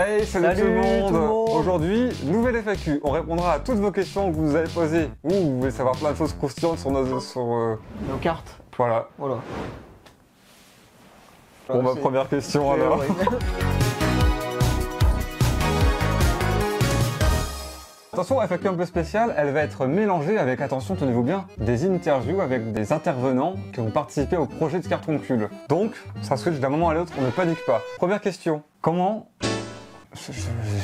Hey, salut tout le monde. Tout le monde. Aujourd'hui, nouvelle FAQ. On répondra à toutes vos questions que vous nous avez posées. Ou vous voulez savoir plein de choses croustillantes sur nos cartes. Voilà. Voilà. Bon, ma première question alors. Ouais. Attention, FAQ un peu spéciale, elle va être mélangée avec, attention, tenez-vous bien, des interviews avec des intervenants qui ont participé au projet de Cartoncule. Donc, ça switch d'un moment à l'autre, on ne panique pas. Première question, comment...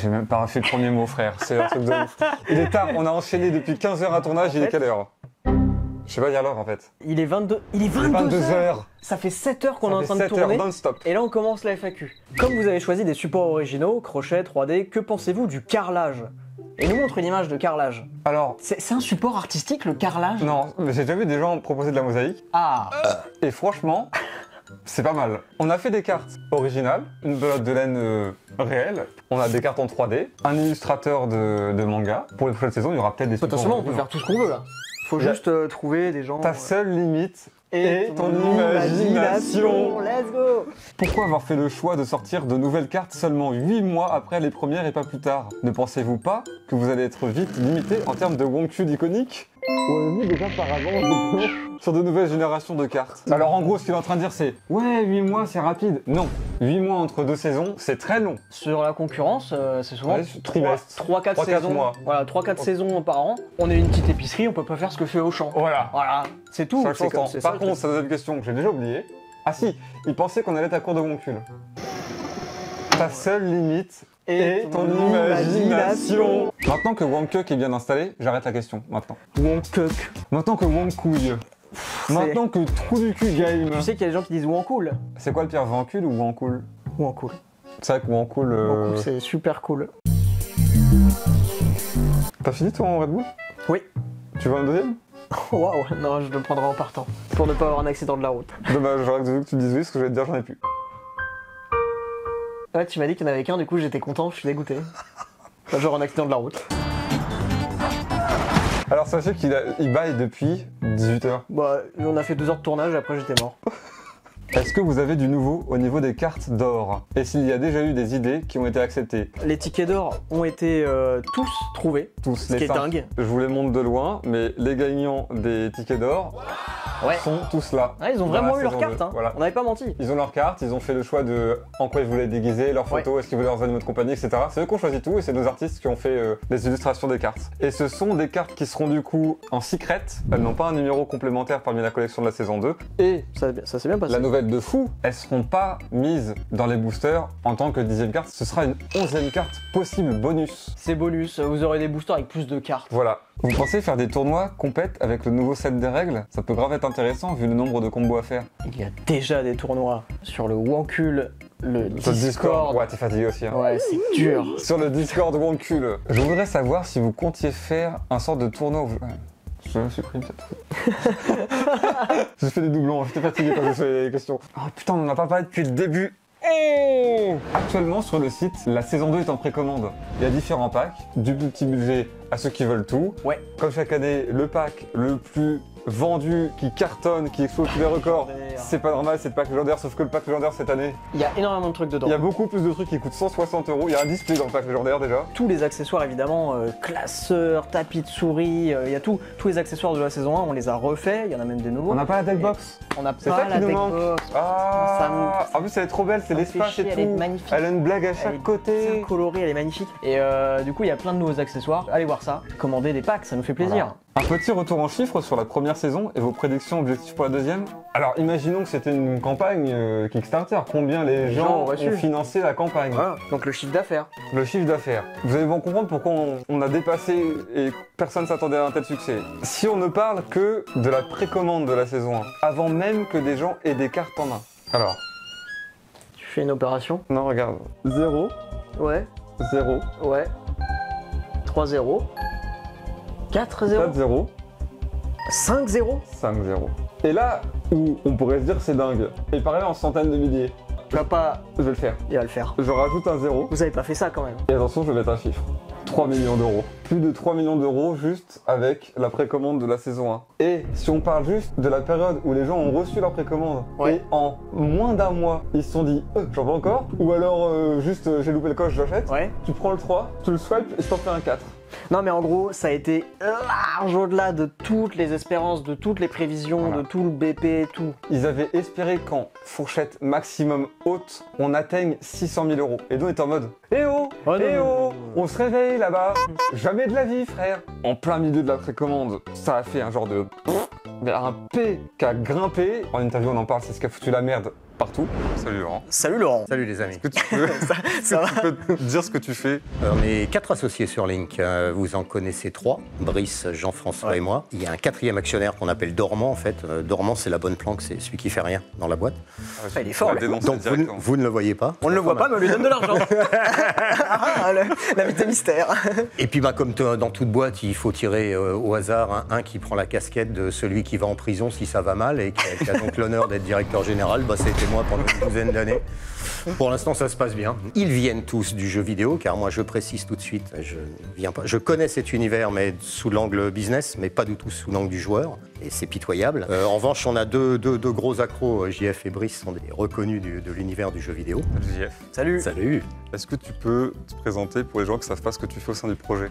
J'ai même pas fait le premier mot, frère, c'est un truc de ouf. Il est tard, on a enchaîné depuis 15 heures un tournage, il est quelle heure? Je sais pas dire l'heure en fait. Il est 22 heures. Ça fait 7 heures qu'on est en train de tourner. Non-stop. Et là on commence la FAQ. Comme vous avez choisi des supports originaux, crochet, 3D, que pensez-vous du carrelage? Et nous montre une image de carrelage. Alors... C'est un support artistique, le carrelage? Non, mais j'ai déjà vu des gens proposer de la mosaïque. Ah. Et franchement, c'est pas mal. On a fait des cartes originales, une pelote de laine réelle, on a des cartes en 3D, un illustrateur de manga. Pour les prochaines saisons, il y aura peut-être des supports. Attention, on peut faire tout ce qu'on veut là. Faut juste trouver des gens... Ta seule limite est ton imagination. Let's go. Pourquoi avoir fait le choix de sortir de nouvelles cartes seulement 8 mois après les premières et pas plus tard? Ne pensez-vous pas que vous allez être vite limité en termes de Wonkule iconique? Ou avez-vous déjà par avance sur de nouvelles générations de cartes? Alors en gros, ce qu'il est en train de dire c'est « Ouais, 8 mois c'est rapide ». Non, 8 mois entre deux saisons, c'est très long. Sur la concurrence, c'est souvent trimestre. 3-4 saisons. Mois. Voilà, 3-4 saisons par an. On est une petite épicerie, on peut pas faire ce que fait Auchan. Voilà. Voilà, c'est tout. C'est comme ça. Par contre, ça nous a une question que j'ai déjà oubliée. Ah si, il pensait qu'on allait être à court de Wonkule. Ta seule limite est ton imagination. Maintenant que Wonkuk est bien installé, j'arrête la question, maintenant. Wonkuk. Maintenant que Wonkouille. Maintenant que Trou du cul game. Tu sais qu'il y a des gens qui disent Wonkule. C'est quoi le pire, Wonkule ou Wonkule? Wonkule. C'est vrai que Wonkule... Wonkule, c'est super cool. T'as fini ton Red Bull? Oui. Tu veux un deuxième? Waouh, non, je le prendrai en partant. Pour ne pas avoir un accident de la route. Dommage, j'aurais voulu que tu me dises oui, parce que je vais te dire j'en ai plus. Ouais, tu m'as dit qu'il y en avait qu'un, du coup j'étais content, je suis dégoûté. Enfin, genre un accident de la route. Alors sachez qu'il baille depuis 18h. Bah, on a fait 2 heures de tournage et après j'étais mort. Est-ce que vous avez du nouveau au niveau des cartes d'or? Et s'il y a déjà eu des idées qui ont été acceptées? Les tickets d'or ont été tous trouvés, Tous, ce les qui est 5. dingue. Je vous les montre de loin, mais les gagnants des tickets d'or sont tous là. Ouais, ils ont vraiment eu leur carte, hein. Voilà. On n'avait pas menti. Ils ont leur carte, ils ont fait le choix de en quoi ils voulaient déguiser, leurs photos, est-ce qu'ils voulaient leurs animaux de compagnie, etc. C'est eux qui ont choisi tout et c'est nos artistes qui ont fait les illustrations des cartes. Et ce sont des cartes qui seront du coup en secret, elles n'ont pas un numéro complémentaire parmi la collection de la saison 2. Et Ça s'est bien passé. la nouvelle de fou, elles seront pas mises dans les boosters en tant que 10e carte, ce sera une 11e carte possible bonus. C'est bonus, vous aurez des boosters avec plus de cartes. Voilà. Vous pensez faire des tournois compètes avec le nouveau set des règles? Ça peut grave être intéressant vu le nombre de combos à faire. Il y a déjà des tournois sur le Wonkule, le Sur le Discord. Discord. Ouais, t'es fatigué aussi. Hein. Ouais, c'est dur. Sur le Discord Wonkule. Je voudrais savoir si vous comptiez faire un sort de tournoi où... Je supprime cette truc. J'ai fait des doublons, j'étais fatigué quand j'ai fait les questions. Oh putain, on n'en a pas parlé depuis le début. Oh, actuellement sur le site, la saison 2 est en précommande. Il y a différents packs, du petit budget à ceux qui veulent tout. Ouais. Comme chaque année, le pack le plus vendu, qui cartonne, qui explose tous les records, c'est pas normal, c'est le pack légendaire, sauf que le pack légendaire cette année, Il y a énormément de trucs dedans. il y a beaucoup plus de trucs qui coûtent 160 €. Il y a un display dans le pack légendaire déjà. Tous les accessoires évidemment, classeurs, tapis de souris, il y a tous les accessoires de la saison 1, on les a refaits, il y en a même des nouveaux. On n'a pas la deckbox. On n'a C'est pas ça qui la nous manque. deckbox. Ah, en plus elle est trop belle, c'est me fait l'espace chier, et elle est tout. magnifique. Elle a une blague à Elle chaque est côté. bien colorée, elle est magnifique. Et du coup il y a plein de nouveaux accessoires, allez voir ça. Commandez des packs, ça nous fait plaisir. Voilà. Un petit retour en chiffres sur la première saison et vos prédictions objectifs pour la deuxième. Alors imaginons que c'était une campagne Kickstarter, combien les gens ont reçu. financé la campagne. Voilà, donc le chiffre d'affaires. Le chiffre d'affaires. Vous allez bien comprendre pourquoi on a dépassé et personne ne s'attendait à un tel succès. Si on ne parle que de la précommande de la saison 1, avant même que des gens aient des cartes en main. Alors, Tu fais une opération. non regarde, 0, Ouais, 0, ouais. 3-0. 4-0. 4-0, 5-0. 5-0. Et là où on pourrait se dire c'est dingue, et pareil en centaines de milliers, Tu vas pas... je vais le faire. Il va le faire. Je rajoute un 0, Vous avez pas fait ça quand même. et attention je vais mettre un chiffre. 3 millions d'euros. Plus de 3 millions d'euros juste avec la précommande de la saison 1. Et si on parle juste de la période où les gens ont reçu leur précommande, et en moins d'un mois, ils se sont dit j'en veux encore, ou alors juste j'ai loupé le coche, j'achète, tu prends le 3, tu le swipes et je t'en fais un 4. Non mais en gros, ça a été large au-delà de toutes les espérances, de toutes les prévisions, de tout le BP, tout. Ils avaient espéré qu'en fourchette maximum haute, on atteigne 600 000 euros. Et nous on était en mode on se réveille là-bas, jamais de la vie frère. En plein milieu de la précommande, ça a fait un genre de un P qui a grimpé. En interview on en parle, c'est ce qui a foutu la merde partout. Salut Laurent. Salut Laurent. Salut les amis. Est-ce que tu peux, tu peux dire ce que tu fais? On est 4 associés sur Link. Vous en connaissez 3, Brice, Jean-François et moi. Il y a un 4e actionnaire qu'on appelle Dormant en fait. Dormant c'est la bonne planque, c'est celui qui fait rien dans la boîte. Il est fort. Donc vous ne le voyez pas. On ne le voit pas mais on lui donne de l'argent. L'invité mystère. Et puis comme dans toute boîte, il faut tirer au hasard un qui prend la casquette de celui qui va en prison si ça va mal et qui a donc l'honneur d'être directeur général. C'était moi pendant une douzaine d'années. Pour l'instant, ça se passe bien. Ils viennent tous du jeu vidéo, car moi, je précise tout de suite, je connais cet univers, mais sous l'angle business, mais pas du tout sous l'angle du joueur. Et c'est pitoyable. En revanche, on a deux gros accros, JF et Brice, sont des reconnus de l'univers du jeu vidéo. Salut JF. Salut. Salut. Est-ce que tu peux te présenter pour les gens qui ne savent pas ce que tu fais au sein du projet?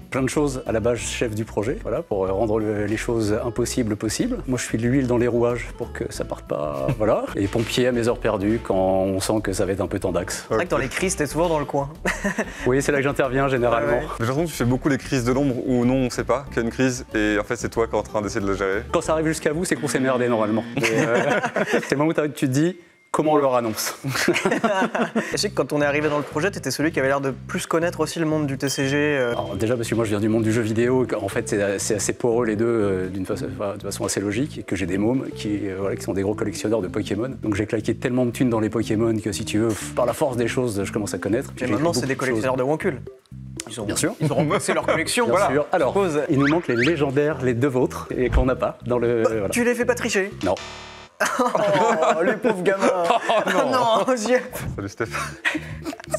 Plein de choses. À la base, chef du projet, voilà, pour rendre les choses impossibles possibles. Moi, je suis de l'huile dans les rouages pour que ça parte pas, voilà. Et pompier à mes heures perdues quand on sent que ça va être un peu tendax. C'est vrai que dans les crises, t'es souvent dans le coin. Oui, c'est là que j'interviens généralement. De toute façon, tu fais beaucoup les crises de l'ombre où non, on sait pas qu'il y a une crise et en fait, c'est toi qui es en train d'essayer de la gérer. Quand ça arrive jusqu'à vous, c'est qu'on s'est merdé normalement. C'est le moment où tu te dis, comment on leur annonce? Je sais que quand on est arrivé dans le projet, t'étais celui qui avait l'air de plus connaître aussi le monde du TCG. Alors, déjà parce que moi je viens du monde du jeu vidéo, en fait c'est assez poreux les deux de façon assez logique, et que j'ai des mômes qui sont des gros collectionneurs de Pokémon. Donc j'ai claqué tellement de thunes dans les Pokémon que si tu veux, par la force des choses, je commence à connaître. Et maintenant c'est des collectionneurs de Wonkul. Bien sûr. Ils ont remplacé leur collection. Bien sûr. Alors, il nous manque les légendaires, les 2 vôtres, et qu'on n'a pas dans le... voilà. Tu les fais pas tricher? Non. Oh, les pauvres gamins. Oh non, non, Salut Stéphane.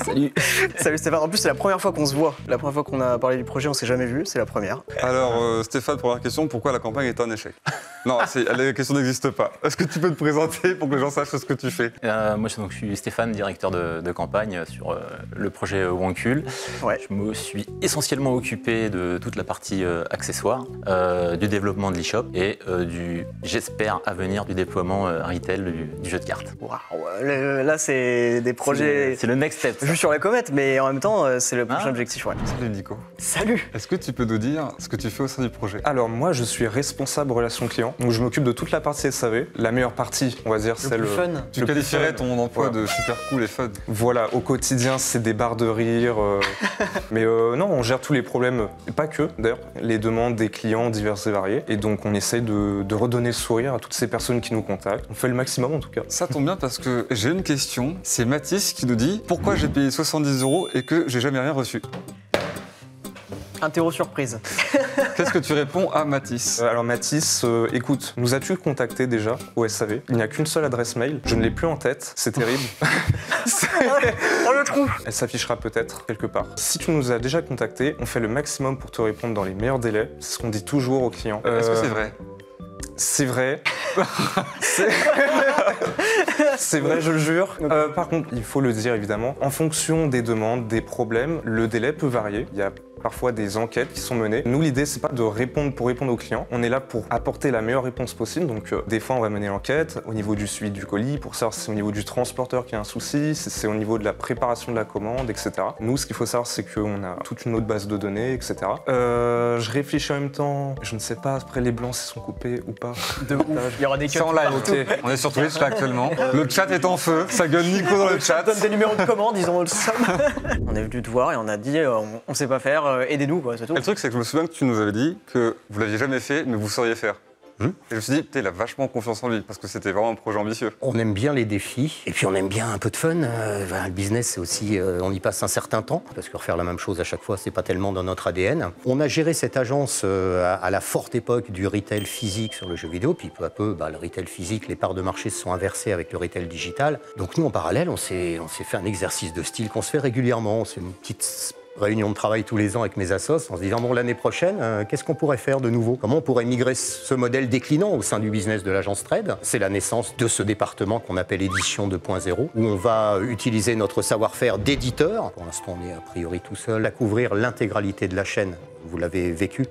Salut. Salut Stéphane. En plus, c'est la première fois qu'on se voit. La première fois qu'on a parlé du projet, on s'est jamais vu. C'est la première. Alors Stéphane, première question, pourquoi la campagne est un échec? Non, la question n'existe pas. Est-ce que tu peux te présenter pour que les gens sachent ce que tu fais? Moi, je suis Stéphane, directeur de campagne sur le projet Wonkul. Ouais. Je me suis essentiellement occupé de toute la partie accessoires, du développement de l'e-shop et j'espère à venir du déploiement retail du jeu de cartes. Waouh, là c'est des projets. C'est le next step. Juste sur la comète, mais en même temps, c'est le prochain objectif. Ouais. Salut Nico. Salut. Est-ce que tu peux nous dire ce que tu fais au sein du projet? Alors moi je suis responsable relations clients, donc je m'occupe de toute la partie SAV. La meilleure partie, on va dire, c'est le plus fun. Tu qualifierais ton emploi de super cool et fun? Voilà, au quotidien c'est des barres de rire, mais non, on gère tous les problèmes, et pas que d'ailleurs, les demandes des clients diverses et variées, et donc on essaye de redonner le sourire à toutes ces personnes qui nous contactent. On fait le maximum en tout cas. Ça tombe bien parce que j'ai une question, c'est Mathis qui nous dit pourquoi j'ai payé 70 € et que j'ai jamais rien reçu. Interro surprise. Qu'est-ce que tu réponds à Mathis? Alors Mathis, écoute, nous as-tu contacté déjà au SAV? Il n'y a qu'une seule adresse mail, je ne l'ai plus en tête, c'est terrible. Oh le trou. Elle s'affichera peut-être quelque part. Si tu nous as déjà contacté, on fait le maximum pour te répondre dans les meilleurs délais. C'est ce qu'on dit toujours aux clients. Est-ce que c'est vrai? C'est vrai. C'est vrai, je le jure. Par contre, il faut le dire évidemment, en fonction des demandes, des problèmes, le délai peut varier. Il y a parfois des enquêtes qui sont menées. Nous, l'idée, c'est pas de répondre pour répondre aux clients. On est là pour apporter la meilleure réponse possible. Donc, des fois, on va mener l'enquête au niveau du suivi du colis, pour savoir si c'est au niveau du transporteur qu'il y a un souci, si c'est au niveau de la préparation de la commande, etc. Nous, ce qu'il faut savoir, c'est qu'on a toute une autre base de données, etc. Je réfléchis en même temps. Je ne sais pas après les blancs s'ils sont coupés ou pas. De ouf. Il y aura des C'est en live, ok. On est sur Twitch là actuellement. Le chat est en feu. Ça gueule Nico dans le chat. Donne des numéros de commande, ils ont le somme. On est venu te voir et on a dit on sait pas faire, aidez-nous quoi, c'est tout. Et le truc, c'est que je me souviens que tu nous avais dit que vous l'aviez jamais fait, mais vous sauriez faire. Et je me suis dit, il a vachement confiance en lui, parce que c'était vraiment un projet ambitieux. On aime bien les défis, et puis on aime bien un peu de fun. Le business, c'est aussi, on y passe un certain temps, parce que refaire la même chose à chaque fois, c'est pas tellement dans notre ADN. On a géré cette agence à la forte époque du retail physique sur le jeu vidéo, puis peu à peu, le retail physique, les parts de marché se sont inversées avec le retail digital. Donc nous, en parallèle, on s'est fait un exercice de style qu'on se fait régulièrement. C'est une petite réunion de travail tous les ans avec mes assos en se disant bon, l'année prochaine, qu'est-ce qu'on pourrait faire de nouveau? Comment on pourrait migrer ce modèle déclinant au sein du business de l'agence trade? C'est la naissance de ce département qu'on appelle édition 2.0, où on va utiliser notre savoir-faire d'éditeur. Pour l'instant, on est a priori tout seul à couvrir l'intégralité de la chaîne. Vous l'avez vécu.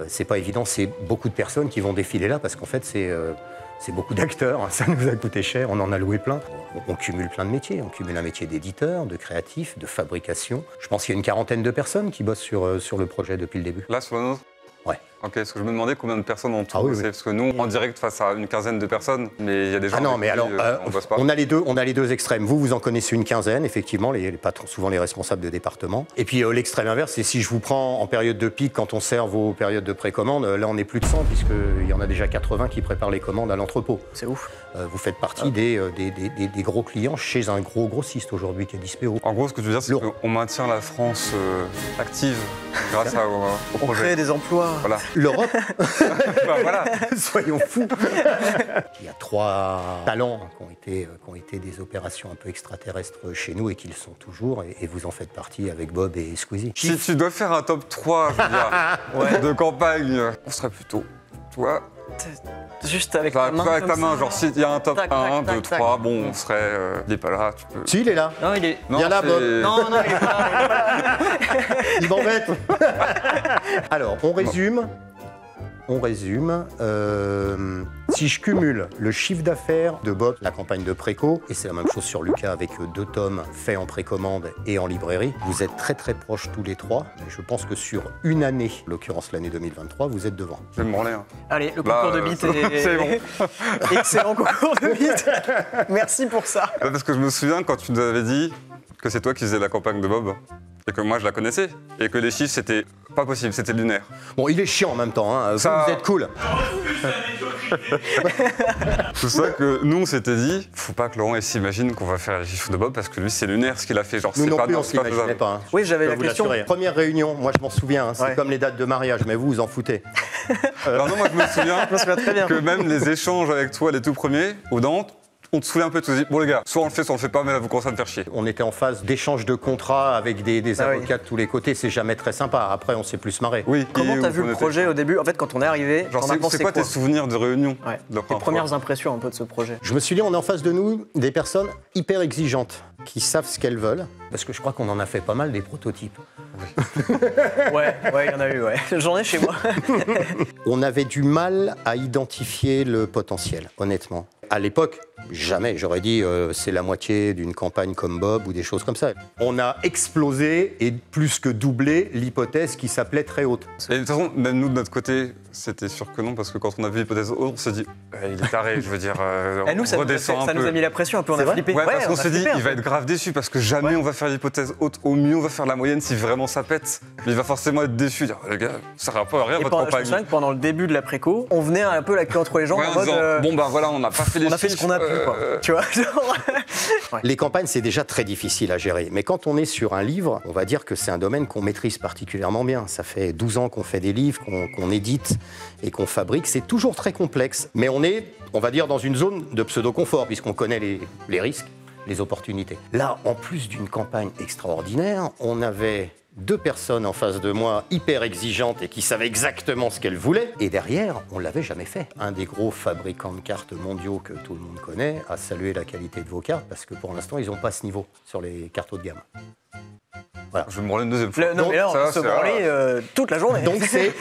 C'est pas évident, c'est beaucoup de personnes qui vont défiler là parce qu'en fait, c'est beaucoup d'acteurs, ça nous a coûté cher, on en a loué plein. On cumule plein de métiers, on cumule un métier d'éditeur, de créatif, de fabrication. Je pense qu'il y a une quarantaine de personnes qui bossent sur le projet depuis le début. Là, sur le nôtre? Ouais. Ok, parce que je me demandais combien de personnes ont tout Ah oui, bossé, oui. parce que nous, en direct, face à une quinzaine de personnes, mais il y a des gens Ah non, avec mais qui, alors, on bosse pas. on a les deux extrêmes. Vous en connaissez une quinzaine, effectivement, les patrons, souvent les responsables de département. Et puis l'extrême inverse, c'est si je vous prends en période de pic, quand on sert vos périodes de précommande, là on est plus de 100, puisqu'il y en a déjà 80 qui préparent les commandes à l'entrepôt. C'est ouf. Vous faites partie des gros clients chez un gros grossiste aujourd'hui qui est Dispéo. En gros, ce que tu veux dire, c'est Lourd. qu'on maintient la France active grâce au On projet. crée des emplois. Voilà. L'Europe, Bah, voilà. soyons fous. Il y a 3 talents qui ont été des opérations un peu extraterrestres chez nous et qui le sont toujours, et vous en faites partie avec Bob et Squeezie. Si tu dois faire un top 3 je veux dire, de campagne, on serait plutôt. Tu vois, Juste avec enfin, ta main. avec ta comme main, ça. genre s'il y a un top Tac, 1, tac, 2, tac, 3, tac. bon, on serait. Il est pas là, tu peux. Si, il est là. Non, il est. Non, Viens là, c'est- Bob. Non, il est pas. Il m'embête. Alors, on résume. Si je cumule le chiffre d'affaires de Bob, la campagne de préco, et c'est la même chose sur Lucas avec 2 tomes faits en précommande et en librairie, vous êtes très très proches tous les 3. Mais je pense que sur une année, en l'occurrence l'année 2023, vous êtes devant. Je vais me branler. Hein. Allez, le Là, concours de beat est. c'est bon. Excellent concours de beat. Merci pour ça. Parce que je me souviens quand tu nous avais dit que c'est toi qui faisais la campagne de Bob, et que moi je la connaissais, et que les chiffres c'était pas possible, c'était lunaire. Bon, il est chiant en même temps, hein. Ça- Vous êtes cool. C'est ça que nous on s'était dit, faut pas que Laurent s'imagine qu'on va faire les chiffres de Bob parce que lui c'est lunaire ce qu'il a fait, genre Nous c'est non pas plus, on c'est pas s'imaginait faisable. pas. Hein. Oui, j'avais Je la peux vous question. l'assurer. Première réunion, moi je m'en souviens, hein, c'est Ouais. comme les dates de mariage, mais vous en foutez. Alors non, moi je me souviens Je me souviens très bien. que même les échanges avec toi les tout premiers, au Nantes, on te souvient un peu, tu te dis, bon les gars, soit on le fait, soit on le fait pas, mais là vous commencez à me faire chier. On était en phase d'échange de contrats avec des Ah oui. avocats de tous les côtés, c'est jamais très sympa. Après, on s'est plus marré. Oui. Comment et t'as où vu on le était. projet au début? En fait, quand on est arrivé, Genre t'en as c'est pensé quoi tes souvenirs de réunion Ouais. de la Tes première premières fois impressions un peu de ce projet. Je me suis dit, on est en face de nous des personnes hyper exigeantes, qui savent ce qu'elles veulent, parce que je crois qu'on en a fait pas mal des prototypes. Ouais, il y en a eu, ouais. J'en ai chez moi. On avait du mal à identifier le potentiel, honnêtement. À l'époque, jamais, j'aurais dit c'est la moitié d'une campagne comme Bob ou des choses comme ça. On a explosé et plus que doublé l'hypothèse qui s'appelait très haute. Et de toute façon, même nous de notre côté, c'était sûr que non, parce que quand on a vu l'hypothèse haute, on s'est dit, il est taré, je veux dire, Et nous, ça, on redescend un ça peu. nous a mis la pression un peu, on C'est a vrai flippé. Ouais, parce on qu'on a s'est dit, flippé un il va peu. être grave déçu parce que jamais on va faire l'hypothèse haute. Au mieux, on va faire la moyenne si vraiment ça pète. Mais il va forcément être déçu. Dire, les gars, ça sert pas à rien Et votre pendant, je me campagne. souviens que pendant le début de la préco, on venait un peu la queue entre les jambes Ouais, en en mode. disant, bon bah voilà, on n'a pas fait les on a fait ce chiffres, qu'on a pu, quoi. Tu vois, genre. Les campagnes, c'est déjà très difficile à gérer. Mais quand on est sur un livre, on va dire que c'est un domaine qu'on maîtrise particulièrement bien. Ça fait 12 ans qu'on fait des livres, qu'on édite et qu'on fabrique. C'est toujours très complexe. Mais on est, on va dire, dans une zone de pseudo-confort, puisqu'on connaît les risques, les opportunités. Là, en plus d'une campagne extraordinaire, on avait 2 personnes en face de moi hyper exigeantes et qui savaient exactement ce qu'elles voulaient. Et derrière, on l'avait jamais fait. Un des gros fabricants de cartes mondiaux que tout le monde connaît a salué la qualité de vos cartes parce que pour l'instant, ils n'ont pas ce niveau sur les cartes haut de gamme. Je vais me branler une deuxième fois. Non, mais là, on Ça, va se c'est branler toute la journée. Donc c'est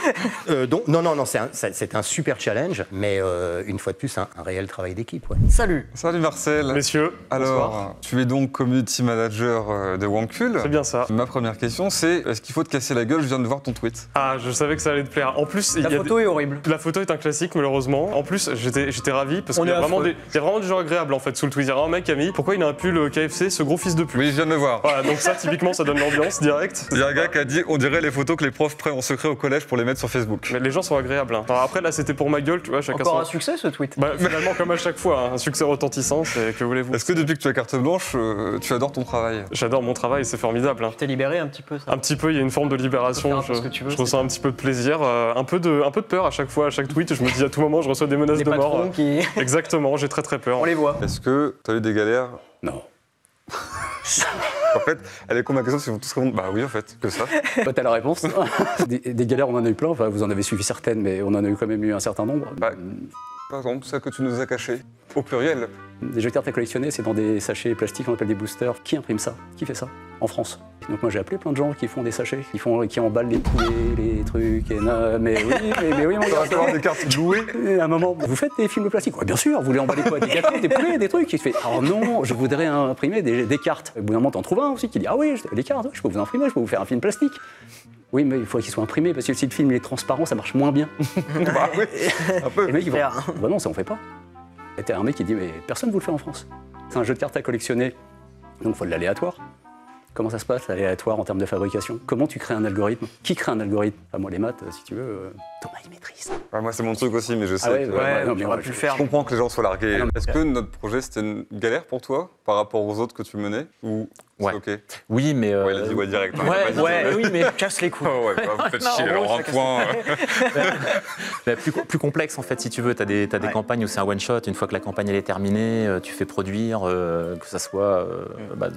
un super challenge, mais une fois de plus, un réel travail d'équipe. Ouais. Salut. Salut Marcel. Messieurs, Alors, bonsoir. tu es donc community manager de Wankul. C'est bien ça. Ma première question, c'est est-ce qu'il faut te casser la gueule? Je viens de voir ton tweet. Ah, je savais que ça allait te plaire. En plus, La photo est horrible. la photo est un classique, malheureusement. En plus, j'étais ravi parce On qu'il y est a vraiment affreux. il y a vraiment des gens agréables en fait sous le tweet. Il y a un mec qui a mis pourquoi il a un pull KFC, ce gros fils de pute. Oui, je viens de le voir. Voilà, donc ça, typiquement, ça donne l'ambiance direct. Il y a un gars qui a dit on dirait les photos que les profs prennent en secret au collège pour les mettre sur Facebook. Mais les gens sont agréables. Hein. Alors après, là, c'était pour ma gueule, tu vois, chacun Encore son. un succès ce tweet. Bah, finalement, comme à chaque fois, hein, un succès retentissant, c'est que voulez-vous. Est-ce que depuis que tu as carte blanche, tu adores ton travail? J'adore mon travail, c'est formidable. Hein. T'es libéré un petit peu, ça. Un petit peu, il y a une forme de libération. Tu peux faire un peu ce que tu veux, je c'est ressens un petit peu de plaisir, un peu de peur à chaque fois, à chaque tweet. Je me dis à tout moment, je reçois des menaces Les de mort. patrons qui. Exactement, j'ai très très peur. On les voit. Est-ce que tu as eu des galères? Non. En fait, elle est con ma question, ils vont tous répondre bah oui en fait, que ça. Bah, t'as la réponse. Des galères, on en a eu plein. Enfin, vous en avez suivi certaines, mais on en a eu quand même eu un certain nombre. Bah, par exemple, ça que tu nous as caché, au pluriel. Des jeux de cartes à collectionner, c'est dans des sachets plastiques, on appelle des boosters. Qui imprime ça? Qui fait ça? En France. Donc moi j'ai appelé plein de gens qui font des sachets, qui emballent les poulets, les trucs. Et mais oui, mon On va gars. avoir des cartes louées. Et à un moment, vous faites des films plastiques? Ouais, bien sûr, vous voulez emballer quoi? Des gâteaux, des poulets, des trucs? Il fait, oh non, je voudrais imprimer des cartes. Au bout d'un moment, t'en trouves un aussi qui dit, ah oui, des cartes, je peux vous imprimer, je peux vous faire un film plastique. Oui, mais il faut qu'il soit imprimé parce que si le film il est transparent, ça marche moins bien. Bah oui, un peu. Et le mec, il va, Clair. bah non, ça on fait pas. Et t'as un mec qui dit, mais personne ne vous le fait en France. C'est un jeu de cartes à collectionner, donc il faut de l'aléatoire. Comment ça se passe, l'aléatoire en termes de fabrication? Comment tu crées un algorithme? Qui crée un algorithme? Enfin, moi, les maths, si tu veux, Thomas, il maîtrise. Ouais, moi c'est mon truc aussi, mais je sais Ah ouais, que... Ouais, non, on mais aurait ouais, pu le Je faire. comprends que les gens soient largués. Ah non, mais- Est-ce que notre projet c'était une galère pour toi par rapport aux autres que tu menais ou Ouais. c'est ok? Oui, mais. Ouais, il a dit ouais direct. hein, il a pas dit- Ouais, oui, mais casse les couilles. Oh ouais, bah, vous faites Non, chier, en alors gros, un point. Bah, plus complexe en fait si tu veux, tu as des Ouais. campagnes où c'est un one shot, une fois que la campagne elle est terminée, tu fais produire, que ça soit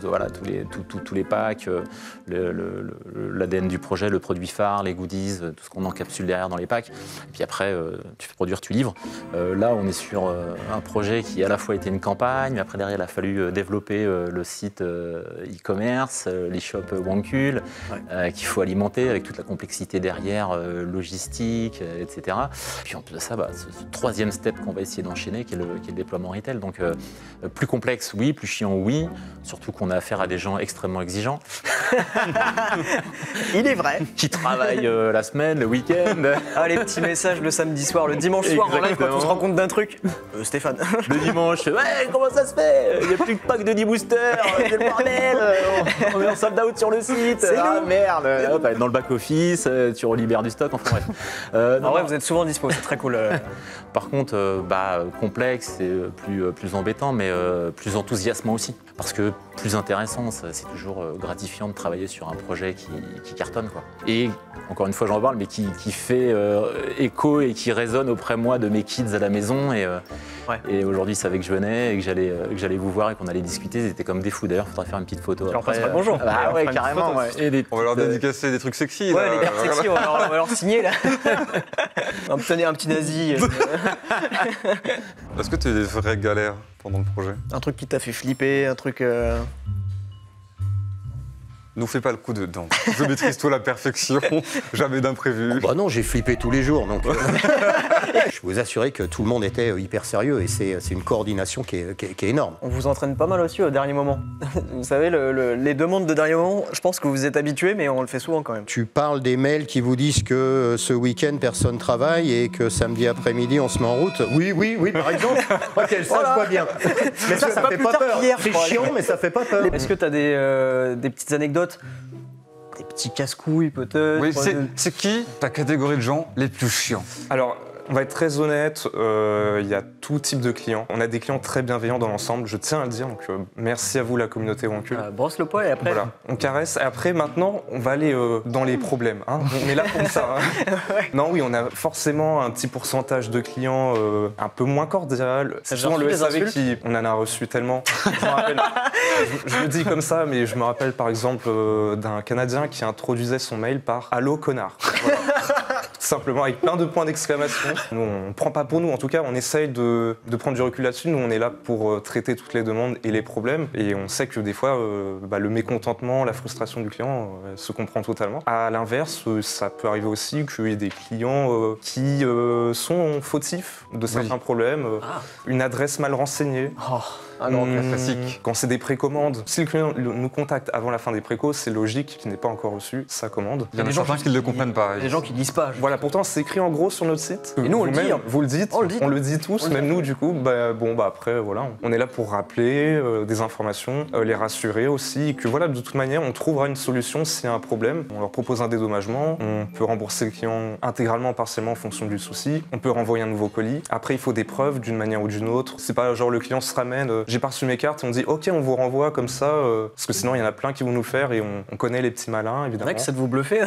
voilà, tous les packs, l'ADN du projet, le produit phare, les goodies, tout ce qu'on encapsule derrière dans les packs, et puis après tu fais produire, tu livres. Là on est sur un projet qui à la fois était une campagne, mais après derrière il a fallu développer le site e-commerce, l'e-shop Wankul, qu'il faut alimenter avec toute la complexité derrière, logistique, etc. Puis en plus de ça, ce troisième step qu'on va essayer d'enchaîner, qui est le déploiement retail. Donc plus complexe, oui, plus chiant, oui. Surtout qu'on a affaire à des gens extrêmement exigeants, Il est vrai. qui travaillent la semaine, le week-end. Ah, les petits messages le samedi soir, le dimanche soir en live quand on se rend compte d'un truc. Stéphane. Le dimanche, ouais, comment ça se fait? Il n'y a plus de pack de 10 boosters, c'est le bordel, on est en sold out sur le site, ah merde, hop, dans le back-office, tu relibères du stock, enfin bref. En vrai, vous êtes souvent dispo, c'est très cool. Par contre, complexe et plus embêtant, mais plus enthousiasmant aussi. Parce que plus intéressant, c'est toujours gratifiant de travailler sur un projet qui cartonne, quoi. Et encore une fois, j'en parle, mais qui fait écho et qui résonne auprès moi de mes kids à la maison. Et aujourd'hui, ils savaient que je venais et que j'allais vous voir et qu'on allait discuter. Ils étaient comme des fous. D'ailleurs, il faudrait faire une petite photo. Tu leur après. passeras le bonjour. Ah On ouais, fera une carrément. photo. Ouais. Et des On va leur petites, dédicacer des trucs sexy. Ouais, là. les cartes sexy, on va leur signer là. Obtenir un petit nazi. Est-ce que tu as eu des vraies galères pendant le projet? Un truc qui t'a fait flipper, un truc. Nous fais pas le coup dedans. Je maîtrise tout à la perfection, jamais d'imprévu. Bah non, j'ai flippé tous les jours, donc je peux vous assurer que tout le monde était hyper sérieux et c'est une coordination qui est énorme. On vous entraîne pas mal aussi au dernier moment. Vous savez, les demandes de dernier moment, je pense que vous êtes habitués, mais on le fait souvent quand même. Tu parles des mails qui vous disent que ce week-end personne travaille et que samedi après-midi on se met en route. Oui, par exemple. Ok, ça je vois bien. Mais ça pas fait plus pas tard peur. qu'hier, je C'est crois. chiant, mais ça fait pas peur. Est-ce que t'as des petites anecdotes? Des petits casse-couilles peut-être? Oui, c'est qui ta catégorie de gens les plus chiants? Alors, on va être très honnête, il y a tout type de clients. On a des clients très bienveillants dans l'ensemble, je tiens à le dire, donc merci à vous la communauté Wankul. Brosse le poil et après. Voilà, on caresse. Et après, maintenant, on va aller dans les problèmes. Hein. On est là pour ça. Hein. Non, oui, on a forcément un petit pourcentage de clients un peu moins cordial. C'est J'ai souvent reçu le des SAV insultes qui... On en a reçu tellement. Je me rappelle, je le dis comme ça, mais je me rappelle par exemple d'un Canadien qui introduisait son mail par « Allô, connard ». Voilà. Tout simplement, avec plein de points d'exclamation. Nous, on ne prend pas pour nous. En tout cas, on essaye de prendre du recul là-dessus. Nous, on est là pour traiter toutes les demandes et les problèmes. Et on sait que des fois, le mécontentement, la frustration du client se comprend totalement. À l'inverse, ça peut arriver aussi qu'il y ait des clients qui sont fautifs de certains problèmes. Une adresse mal renseignée. Ah non, classique. Quand c'est des précommandes, si le client nous contacte avant la fin des précos, c'est logique qu'il n'ait pas encore reçu sa commande. Il y en a certains qui ne le comprennent pas. des gens qui lisent pas. Voilà, pourtant c'est écrit en gros sur notre site. Et nous, on le dit, Vous-même, hein. Vous le dites, On le dit. tous, même nous du coup. Après, voilà, on est là pour rappeler des informations, les rassurer aussi, que voilà, de toute manière, on trouvera une solution s'il y a un problème. On leur propose un dédommagement, on peut rembourser le client intégralement, partiellement en fonction du souci, on peut renvoyer un nouveau colis. Après, il faut des preuves d'une manière ou d'une autre. C'est pas genre le client se ramène, j'ai pas reçu mes cartes, et on dit ok, on vous renvoie comme ça, parce que sinon il y en a plein qui vont nous faire et on connaît les petits malins C'est évidemment. vrai que ça de vous bluffer.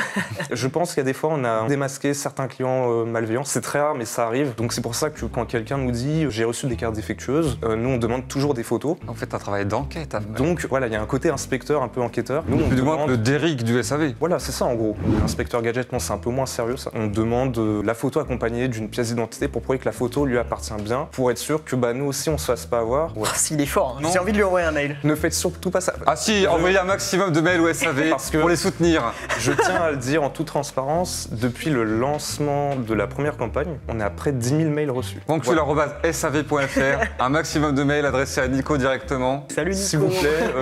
Je pense qu'il y a des fois on a démasqué certains clients malveillants, c'est très rare mais ça arrive. Donc c'est pour ça que quand quelqu'un nous dit j'ai reçu des cartes défectueuses, nous on demande toujours des photos. En fait, un travail d'enquête. Donc voilà, il y a un côté inspecteur, un peu enquêteur. Nous on Plus ou moins demande... que le Derrick du SAV. Voilà, c'est ça en gros. L'inspecteur gadget, non, c'est un peu moins sérieux ça. On demande la photo accompagnée d'une pièce d'identité pour prouver que la photo lui appartient bien, pour être sûr que nous aussi on se fasse pas avoir. Ouais. S'il est fort, hein. Non. J'ai envie de lui envoyer un mail. Ne faites surtout pas ça. Ah si, envoyez un maximum de mails au SAV Parce que- pour les soutenir. Je tiens à le dire en toute transparence, depuis le lancement de la première campagne, on est à près de 10 000 mails reçus. Ponctuel@sav.fr, un maximum de mails adressés à Nico directement. Salut Nico. S'il vous plaît,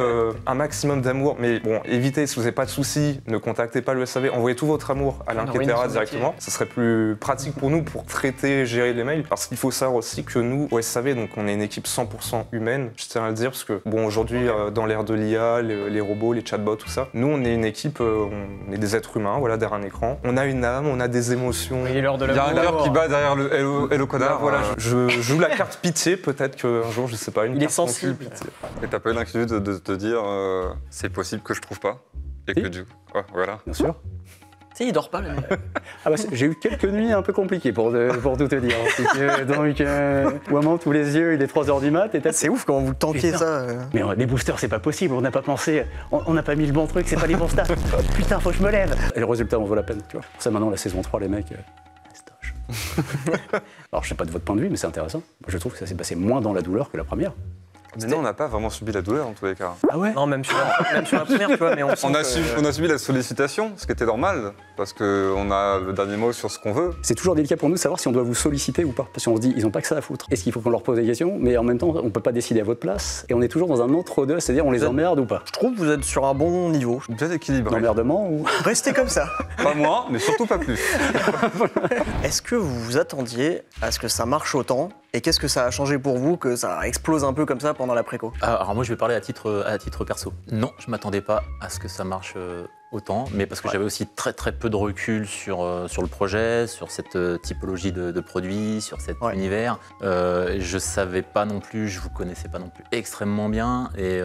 un maximum d'amour. Mais bon, évitez, si vous n'avez pas de soucis, ne contactez pas le SAV, envoyez tout votre amour à l'enquêteur directement. Ça serait plus pratique pour nous pour traiter, gérer les mails. Parce qu'il faut savoir aussi que nous, au SAV, donc on est une équipe 100% humaine, je tiens à le dire, parce que bon, aujourd'hui, dans l'ère de l'IA, les robots, les chatbots, tout ça, nous, on est une équipe, on est des êtres humains, voilà, derrière un écran. On a une âme, on a des émotions. Il est l'heure de Il y a un l'amour. cœur qui bat derrière le Hello Connard. Voilà, je joue la carte pitié, peut-être qu'un jour, je sais pas, une Il est carte sensible. conclue, pitié. Et t'as pas eu l'inquiétude de te dire c'est possible que je trouve pas et Si. que du coup, voilà. Bien sûr. Tu sais, il dort pas la nuit. Ah bah, j'ai eu quelques nuits un peu compliquées pour tout te dire. C'est que, donc, moment, tous les yeux, il est 3h du mat et t'as... C'est ouf comment vous tankiez Putain. ça. Mais les boosters, c'est pas possible, on n'a pas pensé, on n'a pas mis le bon truc, c'est pas les bons stats. Putain, faut que je me lève. Et le résultat, on vaut la peine, tu vois. Pour ça, maintenant, la saison 3, les mecs, stoche. Alors, je sais pas de votre point de vue, mais c'est intéressant. Moi, je trouve que ça s'est passé moins dans la douleur que la première. Mais non, on n'a pas vraiment subi la douleur en tous les cas. Ah ouais? Non, même sur la première, tu vois, mais on sent On a, que- on a subi la sollicitation, ce qui était normal, parce qu'on a le dernier mot sur ce qu'on veut. C'est toujours délicat pour nous de savoir si on doit vous solliciter ou pas. Parce qu'on se dit, ils ont pas que ça à foutre. Est-ce qu'il faut qu'on leur pose des questions? Mais en même temps, on peut pas décider à votre place. Et on est toujours dans un entre-deux, c'est-à-dire on les emmerde ou pas. Je trouve que vous êtes sur un bon niveau. Bien équilibré. L'emmerdement ou... Restez comme ça. Pas moins, mais surtout pas plus. Est-ce que vous vous attendiez à ce que ça marche autant? Et qu'est-ce que ça a changé pour vous que ça explose un peu comme ça pendant la préco? Alors moi je vais parler à titre perso. Non, je m'attendais pas à ce que ça marche autant, mais parce que j'avais aussi très peu de recul sur le projet, sur cette typologie de produits, sur cet univers. Je savais pas non plus, je vous connaissais pas non plus extrêmement bien, et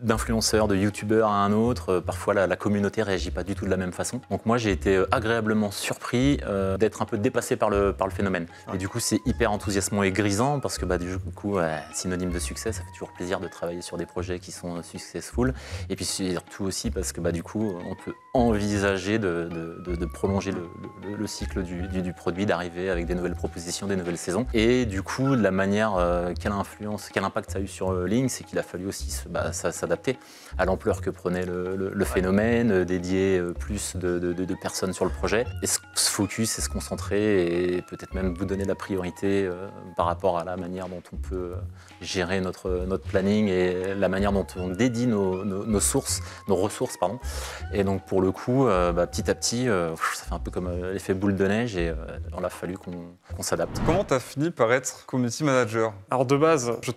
d'influenceurs, de youtubeurs à un autre, parfois la communauté réagit pas du tout de la même façon. Donc moi j'ai été agréablement surpris d'être un peu dépassé par le phénomène. Et du coup c'est hyper enthousiasmant et grisant parce que du coup synonyme de succès, ça fait toujours plaisir de travailler sur des projets qui sont successful. Et puis surtout aussi parce que du coup on peut envisager de prolonger le cycle du produit, d'arriver avec des nouvelles propositions, des nouvelles saisons. Et du coup, la manière, quelle influence, quel impact ça a eu sur Link, c'est qu'il a fallu aussi s'adapter à l'ampleur que prenait le phénomène, dédier plus de personnes sur le projet, et se focus et se concentrer, et peut-être même vous donner la priorité par rapport à la manière dont on peut gérer notre planning et la manière dont on dédie nos ressources. Et donc pour le coup, petit à petit, ça fait un peu comme l'effet boule de neige, et il a fallu qu'on s'adapte. Comment t'as fini par être community manager? Alors de base, je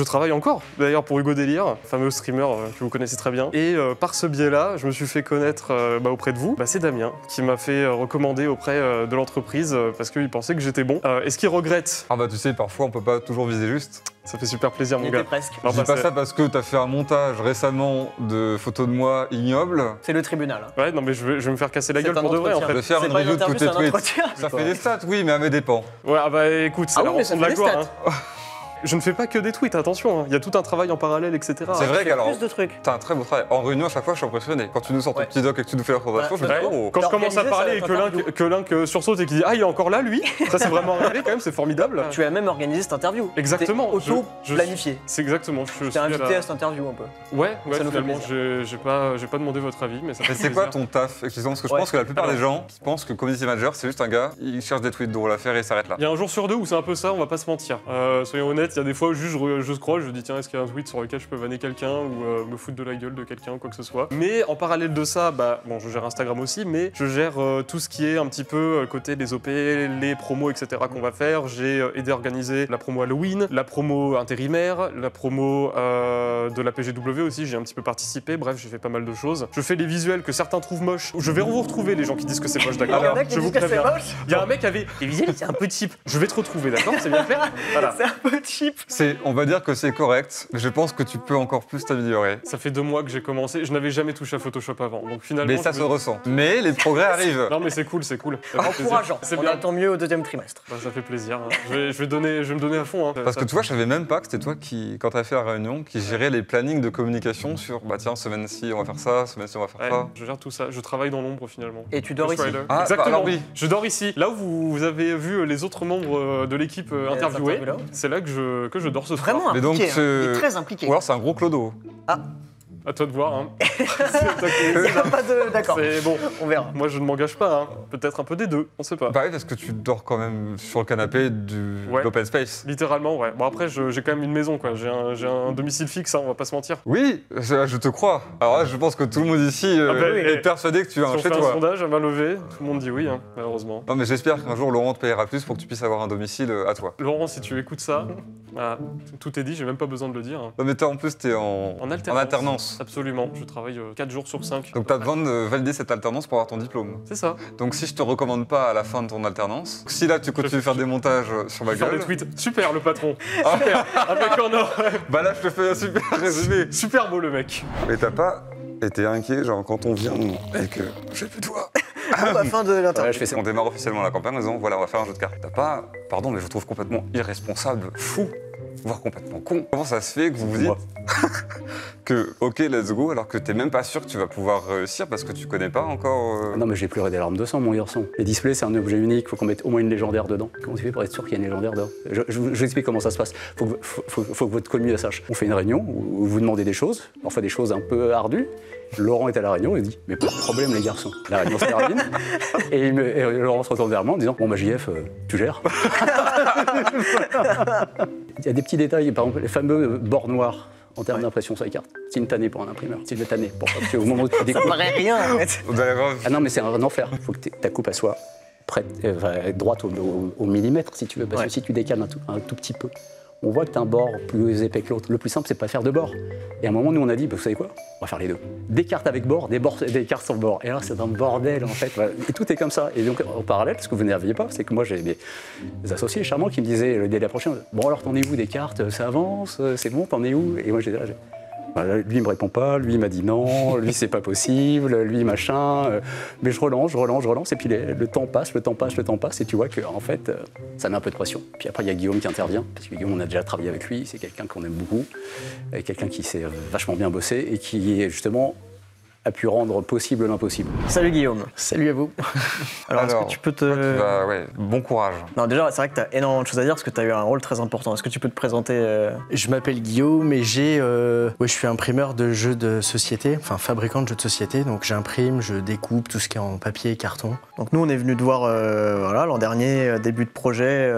travaille encore d'ailleurs pour Hugo Délire, fameux streamer que vous connaissez très bien. Et par ce biais-là, je me suis fait connaître auprès de vous. C'est Damien qui m'a fait recommander auprès de l'entreprise parce qu'il pensait que j'étais bon. Est-ce qu'il regrette? Ah tu sais, parfois on peut pas toujours viser juste. Ça fait super plaisir Il mon était gars. presque. Non, Je dis pas ça parce que t'as fait un montage récemment de photos de moi ignobles. C'est le tribunal. Hein. Ouais, non mais je vais me faire casser la C'est gueule un pour de vrai en entretien. fait. De faire C'est une pas une review de tous interview, tes c'est un tweets. entretien. Ça fait des stats, oui, mais à mes dépens. Ouais, écoute, c'est Ah la oui, mais rançon ça de la fait des gloire. stats. Je ne fais pas que des tweets, attention, hein. Il y a tout un travail en parallèle, etc. C'est vrai qu'alors, Plus de trucs. t'as un très beau travail. En réunion, à chaque fois, je suis impressionné. Quand tu nous sors ton Ouais. petit doc et que tu nous fais la présentation, je me dis, oh. Quand je T'as commence à organisé parler et ça, que interview. Link sursaute et qu'il dit « Ah, il est encore là, lui ?» Ça, c'est vraiment réglé quand même, c'est formidable. Tu as même organisé cette interview. Exactement. C'était auto-planifié. C'est exactement. Je T'es suis invité à cette interview un peu. Ouais, Ça nous fait finalement, j'ai pas demandé votre avis, mais ça fait Mais c'est quoi plaisir. ton taf? Excusez-moi, parce que je Ouais. pense que la plupart Alors. des gens qui pensent que community manager, c'est juste un gars, il cherche des tweets drôles à faire et il s'arrête là. Il y a un jour sur deux où c'est un peu ça, on va pas se mentir. Soyons honnêtes, il y a des fois où juste je scroll, je dis tiens, est-ce qu'il y a un tweet sur lequel je peux vanner quelqu'un ou me foutre de la gueule de quelqu'un ou quoi que ce soit. Mais en parallèle de ça, bon, je gère Instagram aussi, mais je gère tout ce qui est un petit peu côté des OP, les promos, etc. qu'on va faire. J'ai aidé à organiser la promo Halloween, la promo intérimaire, la promo de la PGW aussi, j'ai un petit peu participé. Bref, j'ai fait pas mal de choses. Je fais les visuels que certains trouvent moches. Je vais vous retrouver les gens qui disent que c'est moche, d'accord? Il y en a qui Je vous disent que c'est préviens. moche. Il y a un mec qui avait des visuels, c'est un peu cheap. Je vais te retrouver, d'accord? C'est bien fait? Voilà. C'est un peu cheap. cheap. On va dire que c'est correct, mais je pense que tu peux encore plus t'améliorer. Ça fait 2 mois que j'ai commencé. Je n'avais jamais touché à Photoshop avant. Donc finalement. Mais ça se ressent. Mais les progrès arrivent. Non, mais c'est cool, c'est cool. Ça fait plaisir. Encourageant. C'est On bien. attend mieux au 2e trimestre. Bah, ça fait plaisir. Hein. Je vais me donner à fond. Hein. Parce Ça- que tu vois, je savais même pas que c'était toi qui, quand t'as fait la réunion, qui gérait les plannings de communication sur, bah tiens, semaine-ci on va faire ça, semaine-ci on va faire Ouais, ça. je gère tout ça. Je travaille dans l'ombre finalement. Et tu dors Ghost ici. Rider. Ah, Exactement. bah alors oui. Je dors ici. Là où vous avez vu les autres membres de l'équipe interviewés, interviews là. c'est là que je dors ce soir. Vraiment Mais donc, impliqué, hein. Il est très impliqué. Ou alors c'est un gros clodo. À toi de voir. Hein. Il n'y a pas de... D'accord, C'est bon. on verra. Moi, je ne m'engage pas. Hein. Peut-être un peu des deux. On sait pas. Bah oui, parce que tu dors quand même sur le canapé de Ouais. l'open space. Littéralement, ouais. Bon après, j'ai quand même une maison, quoi. J'ai un domicile fixe, hein, on va pas se mentir. Oui, je te crois. Alors là, je pense que tout le monde ici Ah bah oui. est persuadé que tu as Si un on chez fait un toi. sondage à main levée, tout le monde dit oui, hein, malheureusement. Non mais j'espère qu'un jour Laurent te payera plus pour que tu puisses avoir un domicile à toi. Laurent, si tu écoutes ça, ah, tout est dit, j'ai même pas besoin de le dire. Hein. Non mais toi en plus t'es en alternance. Absolument, je travaille 4 jours sur 5. Donc t'as besoin de valider cette alternance pour avoir ton diplôme. C'est ça. Donc si je te recommande pas à la fin de ton alternance, si là tu continues de faire des montages sur ma Faire gueule, des tweets. Super le patron. Super. Un mec en or. bah là je te fais un super résumé. Super beau le mec. Mais t'as pas été inquiet genre quand on vient et que j'ai plus toi. Bon, bah, fin de l'interview. Ouais, je fais ça. On démarre officiellement la campagne en disant voilà on va faire un jeu de cartes. T'as pas, pardon mais je trouve complètement irresponsable, fou, voire complètement con. Comment ça se fait que vous vous dites Moi. que ok let's go alors que t'es même pas sûr que tu vas pouvoir réussir parce que tu connais pas encore Non, mais j'ai pleuré des larmes de sang, mon garçon. Les displays, c'est un objet unique, faut qu'on mette au moins une légendaire dedans. Comment tu fais pour être sûr qu'il y a une légendaire dedans je vous explique comment ça se passe. Faut que votre commu la sache. On fait une réunion où vous demandez des choses, parfois des choses un peu ardues. Laurent est à la réunion et dit mais pas de problème les garçons. La réunion se termine et, Laurent se retourne vers moi en disant bon bah JF tu gères. Il y a des petits détails, par exemple les fameux bords noirs en termes d'impression sur les cartes. C'est une tannée pour un imprimeur. C'est une tannée pour parce qu'au moment où tu Ça découpes. paraît rien en fait. Vous allez avoir- Ah non mais c'est un enfer. Il faut que ta coupe elle soit prête, droite au millimètre si tu veux parce Ouais. que si tu décales un tout petit peu. On voit que tu as un bord plus épais que l'autre. Le plus simple, c'est pas faire de bord. Et à un moment, nous, on a dit, bah, vous savez quoi? On va faire les deux. Des cartes avec bord, des cartes sans bord. Et là, c'est un bordel, en fait. Voilà. Et tout est comme ça. Et donc, en parallèle, ce que vous n'aviez pas, c'est que moi, j'ai des associés charmants qui me disaient, dès la prochaine, bon, alors, t'en es où des cartes? Ça avance? C'est bon? T'en es où? Et moi, j'étais là, voilà, lui, il me répond pas, lui, il m'a dit non, lui, c'est pas possible, lui, machin. Mais je relance, et puis le temps passe, et tu vois que, en fait, ça met un peu de pression. Puis après, il y a Guillaume qui intervient, parce que Guillaume, on a déjà travaillé avec lui, c'est quelqu'un qu'on aime beaucoup, quelqu'un qui s'est vachement bien bossé, et qui, justement, a pu rendre possible l'impossible. Salut Guillaume. Salut à vous. Alors, est-ce que tu peux te... Bah ouais, bon courage. Non, déjà, c'est vrai que tu as énormément de choses à dire parce que tu as eu un rôle très important. Est-ce que tu peux te présenter Je m'appelle Guillaume et je suis imprimeur de jeux de société, enfin fabricant de jeux de société. Donc j'imprime, je découpe tout ce qui est en papier et carton. Donc nous, on est venu te voir voilà, l'an dernier, début de projet,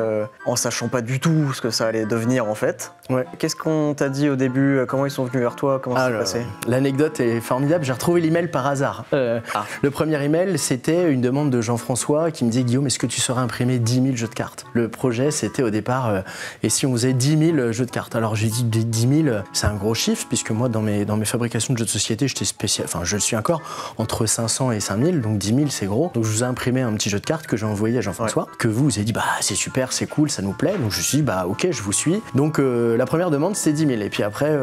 en sachant pas du tout ce que ça allait devenir en fait. Ouais. Qu'est-ce qu'on t'a dit au début? Comment ils sont venus vers toi? Comment ça s'est passé? L'anecdote est formidable. J'ai retrouvé l'email par hasard. Le premier email, c'était une demande de Jean-François qui me dit Guillaume, est-ce que tu saurais imprimer 10 000 jeux de cartes? Le projet, c'était au départ, et si on faisait 10 000 jeux de cartes? Alors j'ai dit 10 000, c'est un gros chiffre, puisque moi, dans mes fabrications de jeux de société, j'étais spécial, enfin je le suis encore, entre 500 et 5 000, donc 10 000 c'est gros. Donc je vous ai imprimé un petit jeu de cartes que j'ai envoyé à Jean-François, que vous avez dit bah c'est super, c'est cool, ça nous plaît. Donc je me suis dit bah ok, je vous suis. Donc la première demande c'était 10 000, et puis après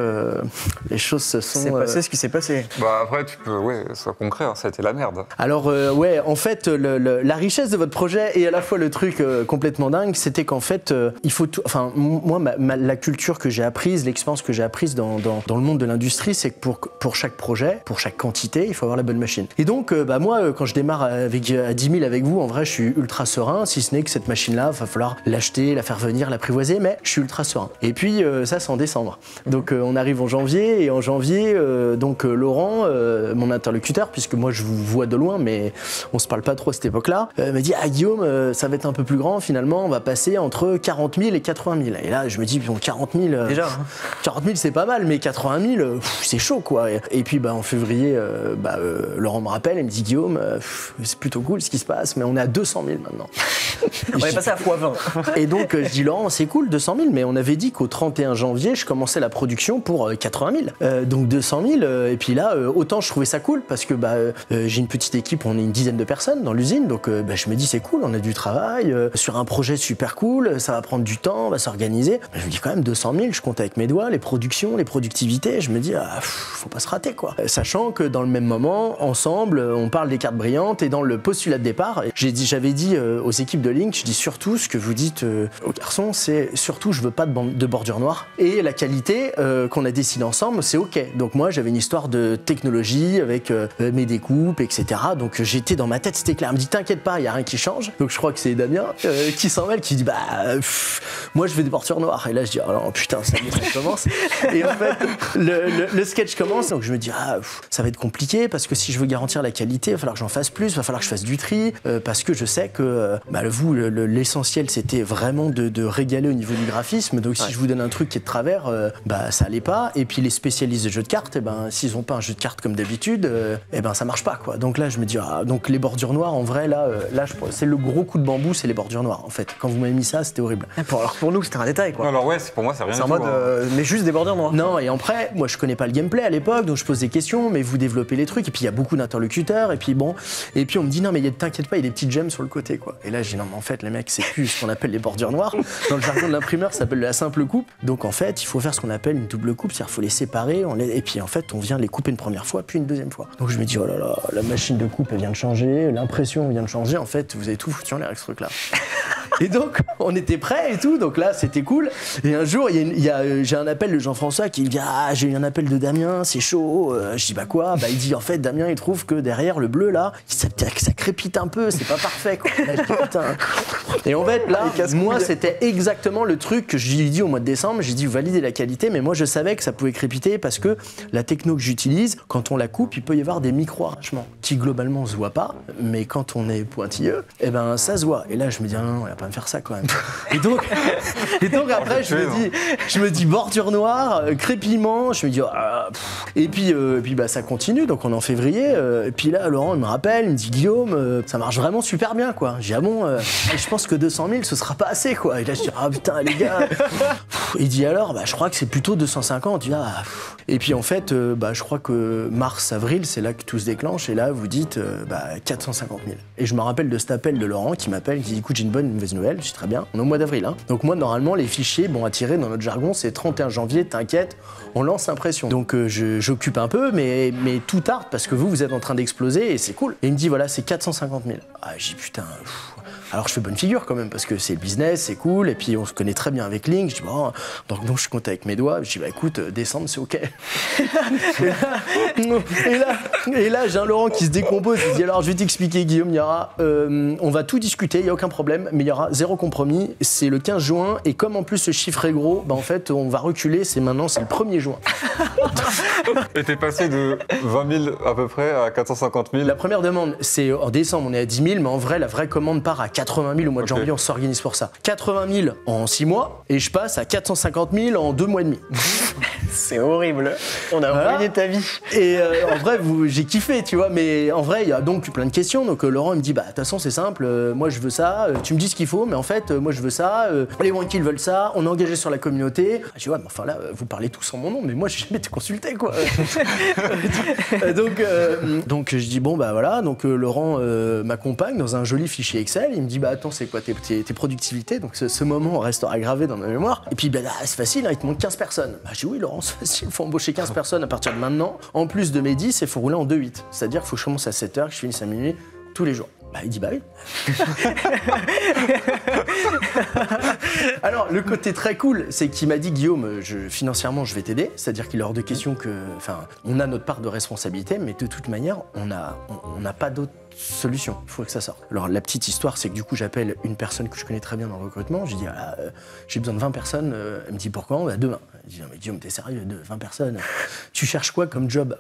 les choses se sont... C'est passé ce qui s'est passé. Bah après tu peux, ouais, sois concret, hein, ça a été la merde. Alors ouais, en fait, la richesse de votre projet et à la fois le truc complètement dingue, c'était qu'en fait, il faut tout. Enfin, moi, la culture que j'ai apprise, l'expérience que j'ai apprise dans le monde de l'industrie, c'est que pour chaque projet, pour chaque quantité, il faut avoir la bonne machine. Et donc, bah moi, quand je démarre à 10 000 avec vous, en vrai, je suis ultra serein, si ce n'est que cette machine-là, va falloir l'acheter, la faire venir, l'apprivoiser, mais je suis ultra serein. Et puis ça, c'est en décembre. Donc on arrive en janvier, et en janvier, Laurent, mon interlocuteur, puisque moi je vous vois de loin, mais on se parle pas trop à cette époque-là, m'a dit ah Guillaume, ça va être un peu plus grand, finalement, on va passer entre 40 000 et 80 000. Et là, je me dis bon, 40 000, Déjà, 40 000 c'est pas mal, mais 80 000, c'est chaud quoi. Et puis bah, en février, Laurent me rappelle et me dit Guillaume, c'est plutôt cool ce qui se passe, mais on est à 200 000 maintenant. on est passé à x20. Et donc je dis Laurent, c'est cool 200 000, mais on avait dit qu'au 31 31 janvier, je commençais la production pour 80 000. Donc 200 000. Et puis là, autant je trouvais ça cool parce que j'ai une petite équipe, on est une dizaine de personnes dans l'usine. Donc je me dis c'est cool, on a du travail sur un projet super cool, ça va prendre du temps, on va s'organiser. Je me dis quand même 200 000, je compte avec mes doigts, les productions, les productivités. Je me dis, faut pas se rater quoi. Sachant que dans le même moment, ensemble, on parle des cartes brillantes et dans le postulat de départ, j'avais dit aux équipes de Link, je dis surtout ce que vous dites aux garçons, c'est surtout je veux pas de bordure noire. Et la qualité qu'on a décidé ensemble, c'est ok. Donc moi j'avais une histoire de technologie avec mes découpes, etc. Donc j'étais dans ma tête, c'était clair. Elle me dit t'inquiète pas, il y a rien qui change. Donc je crois que c'est Damien qui s'en mêle, qui dit moi je veux des bordures noires. Et là je dis oh non putain ça commence. Et en fait le sketch commence, donc je me dis ça va être compliqué parce que si je veux garantir la qualité, il va falloir que j'en fasse plus, il va falloir que je fasse du tri parce que je sais que vous l'essentiel c'était vraiment de régaler au niveau du graphisme. Donc si je vous donne un truc qui est de travers, ça allait pas. Et puis les spécialistes de jeux de cartes, s'ils ont pas un jeu de cartes comme d'habitude, ça marche pas quoi. Donc là je me dis donc les bordures noires en vrai là c'est le gros coup de bambou, c'est les bordures noires en fait. Quand vous m'avez mis ça, c'était horrible. Alors pour nous c'était un détail quoi. Alors ouais, pour moi c'est rien. C'est en mode mais juste des bordures noires. Non, et après moi je connais pas le gameplay à l'époque, donc je pose des questions, mais vous développez les trucs et puis il y a beaucoup d'interlocuteurs et puis on me dit non mais t'inquiète pas, il y a des petites gemmes sur le côté quoi. Et là j'ai dit non mais en fait les mecs c'est plus ce qu'on appelle les bordures noires. Dans le jargon de l'imprimeur ça s'appelle la simple coupe. Donc en fait il faut faire ce qu'on appelle une double coupe, c'est-à-dire faut les séparer, et puis en fait on vient les couper une première fois puis une deuxième fois. Donc je me dis oh là là, la machine de coupe elle vient de changer, l'impression vient de changer, en fait vous avez tout foutu en l'air avec ce truc là. Et donc on était prêts et tout, donc là c'était cool. Et un jour j'ai un appel de Jean-François qui me dit j'ai eu un appel de Damien, c'est chaud. Je dis quoi? Il dit en fait Damien il trouve que derrière le bleu là ça crépite un peu, c'est pas parfait quoi. Là, je dis, putain. Et en fait là moi c'était exactement le truc que je lui ai dit au mois de décembre. J'ai dit vous validez la qualité, mais moi je savais que ça pouvait crépiter parce que la techno que j'utilise, quand on la coupe il peut y avoir des micro-arrachements qui globalement se voient pas, mais quand on est pointilleux ça se voit. Et là je me dis non, on va pas me faire ça quand même. Et donc après je me dis bordure noire, crépillement, je me dis et puis ça continue, donc on est en février, et puis là Laurent il me rappelle, il me dit Guillaume ça marche vraiment super bien quoi. J'ai dit bon je pense que 200 000 ce sera pas assez quoi. Et là je dis putain les gars. Il dit alors je crois que c'est plutôt 250. Et puis en fait je crois que mars-avril c'est là que tout se déclenche et là vous dites 450 000. Et je me rappelle de cet appel de Laurent qui m'appelle, qui dit écoute j'ai une bonne mauvaise nouvelle. Je dis très bien, on est au mois d'avril hein. Donc moi normalement les fichiers à tirer dans notre jargon c'est 31 janvier, t'inquiète, on lance impression. Donc j'occupe un peu mais tout tarde parce que vous êtes en train d'exploser et c'est cool. Et il me dit voilà c'est 450 000. Je dis putain. Alors je fais bonne figure quand même parce que c'est le business, c'est cool et puis on se connaît très bien avec Link. Je dis donc je compte avec mes doigts. Je dis écoute décembre c'est ok. et là j'ai un Laurent qui se décompose. Il dit alors je vais t'expliquer Guillaume, il y aura on va tout discuter, il y a aucun problème, mais il y aura zéro compromis. C'est le 15 juin et comme en plus ce chiffre est gros, en fait on va reculer. C'est le 1er juin. Et t'es passé de 20 000 à peu près à 450 000. La première demande c'est en décembre on est à 10 000, mais en vrai la vraie commande part à 80 000 au mois de janvier, on s'organise pour ça. 80 000 en 6 mois et je passe à 450 000 en 2 mois et demi. C'est horrible. On a ruiné ta vie. Et en vrai, j'ai kiffé, tu vois, mais en vrai, il y a donc plein de questions. Donc Laurent il me dit, de toute façon, c'est simple, moi je veux ça, tu me dis ce qu'il faut, mais en fait, moi je veux ça, les Wankill veulent ça, on est engagé sur la communauté. Je dis, mais enfin là, vous parlez tous en mon nom, mais moi j'ai jamais été consulté, quoi. Donc je dis, voilà, donc Laurent m'accompagne dans un joli fichier Excel. Il me dit attends c'est quoi tes productivités, donc ce moment restera gravé dans ma mémoire. Et puis c'est facile, il te manque 15 personnes. Je dis oui Laurent c'est facile, il faut embaucher 15 personnes à partir de maintenant. En plus de mes 10 il faut rouler en 2-8, c'est-à-dire qu'il faut que je commence à 7h, que je finisse à minuit tous les jours. Il dit oui. Alors le côté très cool c'est qu'il m'a dit Guillaume financièrement je vais t'aider, c'est-à-dire qu'il est hors de question que on a notre part de responsabilité, mais de toute manière on n'a pas d'autre solution, il faut que ça sorte. Alors la petite histoire c'est que du coup j'appelle une personne que je connais très bien dans le recrutement, je dis j'ai besoin de 20 personnes, elle me dit pourquoi? Demain. Je dis mais Guillaume t'es sérieux, 20 personnes? Tu cherches quoi comme job?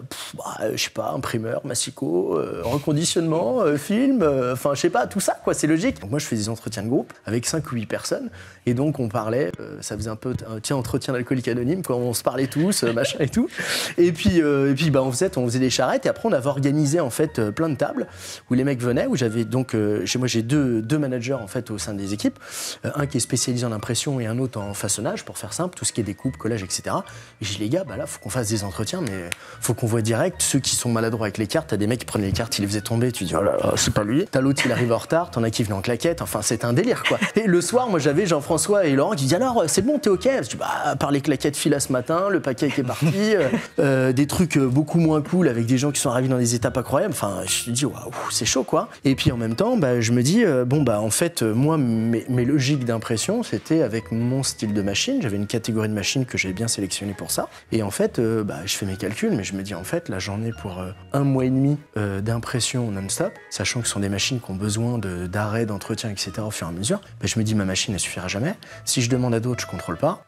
Je sais pas, imprimeur, massico, reconditionnement, film, je sais pas, tout ça quoi, c'est logique. Donc moi je fais des entretiens de groupe avec 5 ou 8 personnes et donc on parlait, ça faisait un peu entretien d'alcoolique anonyme quand on se parlait tous, machin et tout. Et puis on faisait des charrettes et après on avait organisé en fait plein de tables où les mecs venaient, où j'avais donc, chez moi j'ai deux managers en fait au sein des équipes, un qui est spécialisé en impression et un autre en façonnage, pour faire simple, tout ce qui est découpe, collage, etc. Et j'ai dit les gars, bah là faut qu'on fasse des entretiens, mais faut qu'on voit direct ceux qui sont maladroits avec les cartes. T'as des mecs qui prenaient les cartes, ils les faisaient tomber, tu dis oh là là, c'est pas lui. T'as l'autre, il arrive en retard, t'en as qui venaient en claquette, enfin c'est un délire quoi. Et le soir, moi j'avais Jean-François et Laurent qui disaient alors c'est bon, t'es ok? Je dis bah à part les claquettes fil à ce matin, le paquet qui est parti, des trucs beaucoup moins cool avec des gens qui sont arrivés dans des étapes incroyables. Enfin, je me dis waouh, c'est chaud quoi. Et puis en même temps, bah, je me dis bon bah en fait moi mes logiques d'impression c'était avec mon style de machine. J'avais une catégorie de machines que j'avais bien sélectionnée pour ça. Et en fait, bah, je fais mes calculs, mais je me dis en fait là j'en ai pour 1 mois et demi d'impression non-stop, sachant que ce sont des machines qui ont besoin d'arrêt, d'entretien, etc. au fur et à mesure. Bah, je me dis ma machine elle suffira jamais. Si je demande à d'autres, je contrôle pas.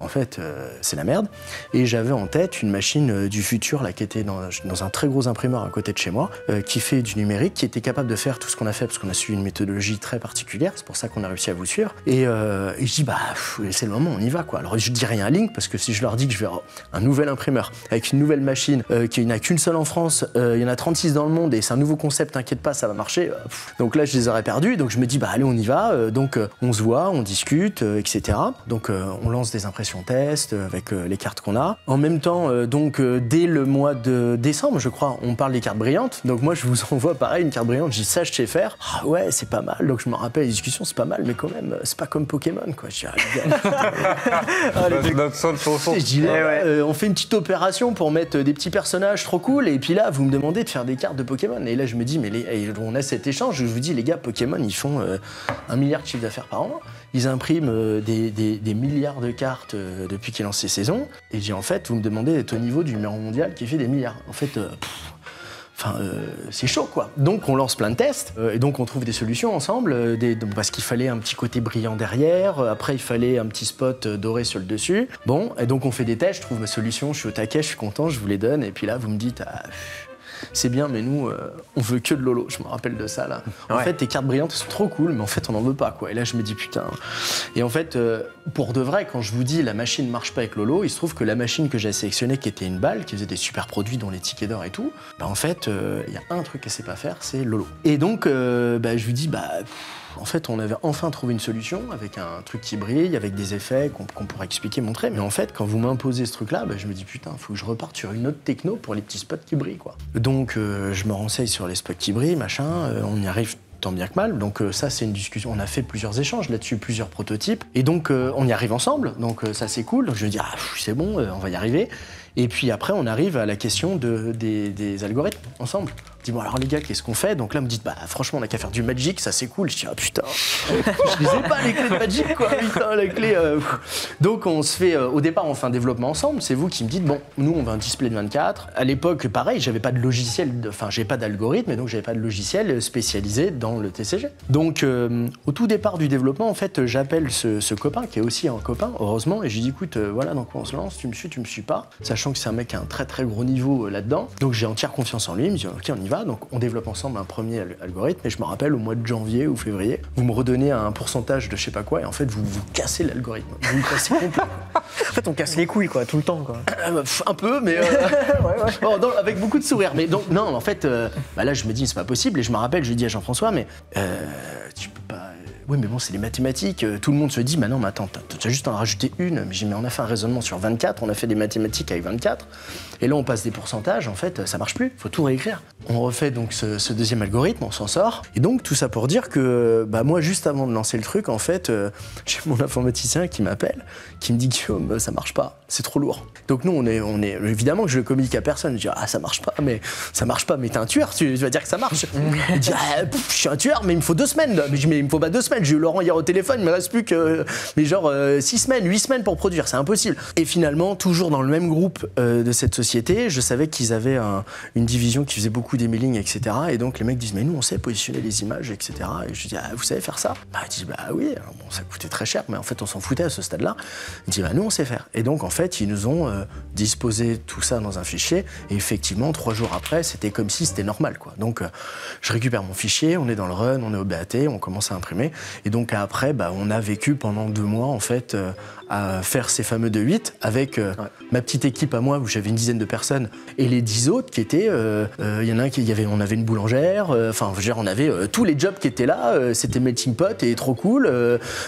En fait, c'est la merde. Et j'avais en tête une machine du futur là, qui était dans un très gros imprimeur à côté de chez moi, qui fait du numérique, qui était capable de faire tout ce qu'on a fait, parce qu'on a suivi une méthodologie très particulière, c'est pour ça qu'on a réussi à vous suivre. Et je dis, bah, c'est le moment, on y va, quoi. Alors je dis rien à Link, parce que si je leur dis que je vais avoir un nouvel imprimeur, avec une nouvelle machine, qu'il n'y en a qu'une seule en France, il y en a 36 dans le monde, et c'est un nouveau concept, t'inquiète pas, ça va marcher. Donc là, je les aurais perdus, donc je me dis, bah, allez, on y va. Donc on se voit, on discute, etc. Donc on lance des impressions test avec les cartes qu'on a. En même temps, dès le mois de décembre, je crois, on parle des cartes brillantes. Donc moi, je vous envoie pareil une carte brillante. Je dis ça, je sais faire. Ah ouais, c'est pas mal. Donc je me rappelle les discussions, c'est pas mal, mais quand même, c'est pas comme Pokémon, quoi. Je dis, je dis on fait une petite opération pour mettre des petits personnages trop cool. Et puis là, vous me demandez de faire des cartes de Pokémon. Et là, je me dis, mais on a cet échange. Je vous dis, les gars, Pokémon, ils font 1 milliard de chiffre d'affaires par an. Ils impriment des milliards de cartes depuis qu'ils lancent ces saisons. Et j'ai en fait, vous me demandez d'être au niveau du numéro mondial qui fait des milliards. En fait, c'est chaud quoi. Donc on lance plein de tests et donc on trouve des solutions ensemble, parce qu'il fallait un petit côté brillant derrière. Après il fallait un petit spot doré sur le dessus. Bon, et donc on fait des tests, je trouve ma solution, je suis au taquet, je suis content, je vous les donne. Et puis là vous me dites c'est bien, mais nous, on veut que de Lolo. Je me rappelle de ça, là. En fait, tes cartes brillantes sont trop cool, mais en fait, on n'en veut pas, quoi. Et là, je me dis, putain. Et en fait, pour de vrai, quand je vous dis la machine ne marche pas avec Lolo, il se trouve que la machine que j'ai sélectionnée, qui était une balle, qui faisait des super produits, dont les tickets d'or et tout, bah, en fait, il y a un truc qu'elle sait pas faire, c'est Lolo. Et donc, je lui dis, en fait, on avait enfin trouvé une solution avec un truc qui brille, avec des effets qu'on pourrait expliquer, montrer. Mais en fait, quand vous m'imposez ce truc-là, je me dis putain, faut que je reparte sur une autre techno pour les petits spots qui brillent, quoi. Donc, je me renseigne sur les spots qui brillent, machin. On y arrive tant bien que mal. Donc, ça, c'est une discussion. On a fait plusieurs échanges là-dessus, plusieurs prototypes. Et donc, on y arrive ensemble. Donc, ça, c'est cool. Donc, je me dis, c'est bon, on va y arriver. Et puis après, on arrive à la question des algorithmes ensemble. Je dis, bon, alors les gars, qu'est-ce qu'on fait? Donc là, me dites, franchement, on n'a qu'à faire du Magic, ça c'est cool. Je dis, putain, je les ai pas les clés de Magic, quoi, putain, les clés. Donc on se fait, au départ, on fait un développement ensemble. C'est vous qui me dites, bon, nous, on veut un display de 24. À l'époque, pareil, j'avais pas de logiciel, j'avais pas d'algorithme, et donc j'avais pas de logiciel spécialisé dans le TCG. Donc, au tout départ du développement, en fait, j'appelle ce copain, qui est aussi un copain, heureusement, et je lui dis, écoute, voilà, donc on se lance, tu me suis pas, sachant que c'est un mec qui a un très très gros niveau là-dedans. Donc j'ai entière confiance en lui, il me dit, ok, on y va. Donc on développe ensemble un premier algorithme, et je me rappelle au mois de janvier ou février, vous me redonnez un pourcentage de je sais pas quoi, et en fait vous cassez l'algorithme. Vous le cassez complètement. En fait on casse les couilles quoi, tout le temps quoi. Un peu, mais bon, avec beaucoup de sourire. Mais donc non, en fait, là je me dis c'est pas possible, et je me rappelle, je lui dis à Jean-François, mais tu peux pas. Oui, mais bon, c'est les mathématiques. Tout le monde se dit, non, mais attends, t'as juste à en rajouter une. Mais j'ai dit, mais on a fait un raisonnement sur 24, on a fait des mathématiques avec 24. Et là, on passe des pourcentages, en fait, ça marche plus. Faut tout réécrire. On refait donc ce deuxième algorithme, on s'en sort. Et donc, tout ça pour dire que, moi, juste avant de lancer le truc, en fait, j'ai mon informaticien qui m'appelle, qui me dit, Guillaume, ça marche pas, c'est trop lourd. Donc, nous, on est évidemment que je le communique à personne. Je dis, ça marche pas, mais t'es un tueur, tu vas dire que ça marche. Il dit, je suis un tueur, mais il me faut 2 semaines. Mais je dis, mais il me faut pas 2 semaines. J'ai eu Laurent hier au téléphone, il me reste plus que 6 semaines, 8 semaines pour produire, c'est impossible. Et finalement, toujours dans le même groupe de cette société, je savais qu'ils avaient une division qui faisait beaucoup d'emailing, etc. Et donc les mecs disent, mais nous on sait positionner les images, etc. Et je dis, vous savez faire ça? Il dit, oui, bon, ça coûtait très cher, mais en fait on s'en foutait à ce stade-là. Il dit, nous on sait faire. Et donc en fait, ils nous ont disposé tout ça dans un fichier, et effectivement, 3 jours après, c'était comme si c'était normal, quoi. Donc je récupère mon fichier, on est dans le run, on est au BAT, on commence à imprimer. Et donc après, on a vécu pendant 2 mois en fait à faire ces fameux 2-8 avec ma petite équipe à moi où j'avais une dizaine de personnes et les 10 autres qui étaient, il y en a un on avait une boulangère, enfin je veux dire on avait tous les jobs qui étaient là, c'était melting pot et trop cool,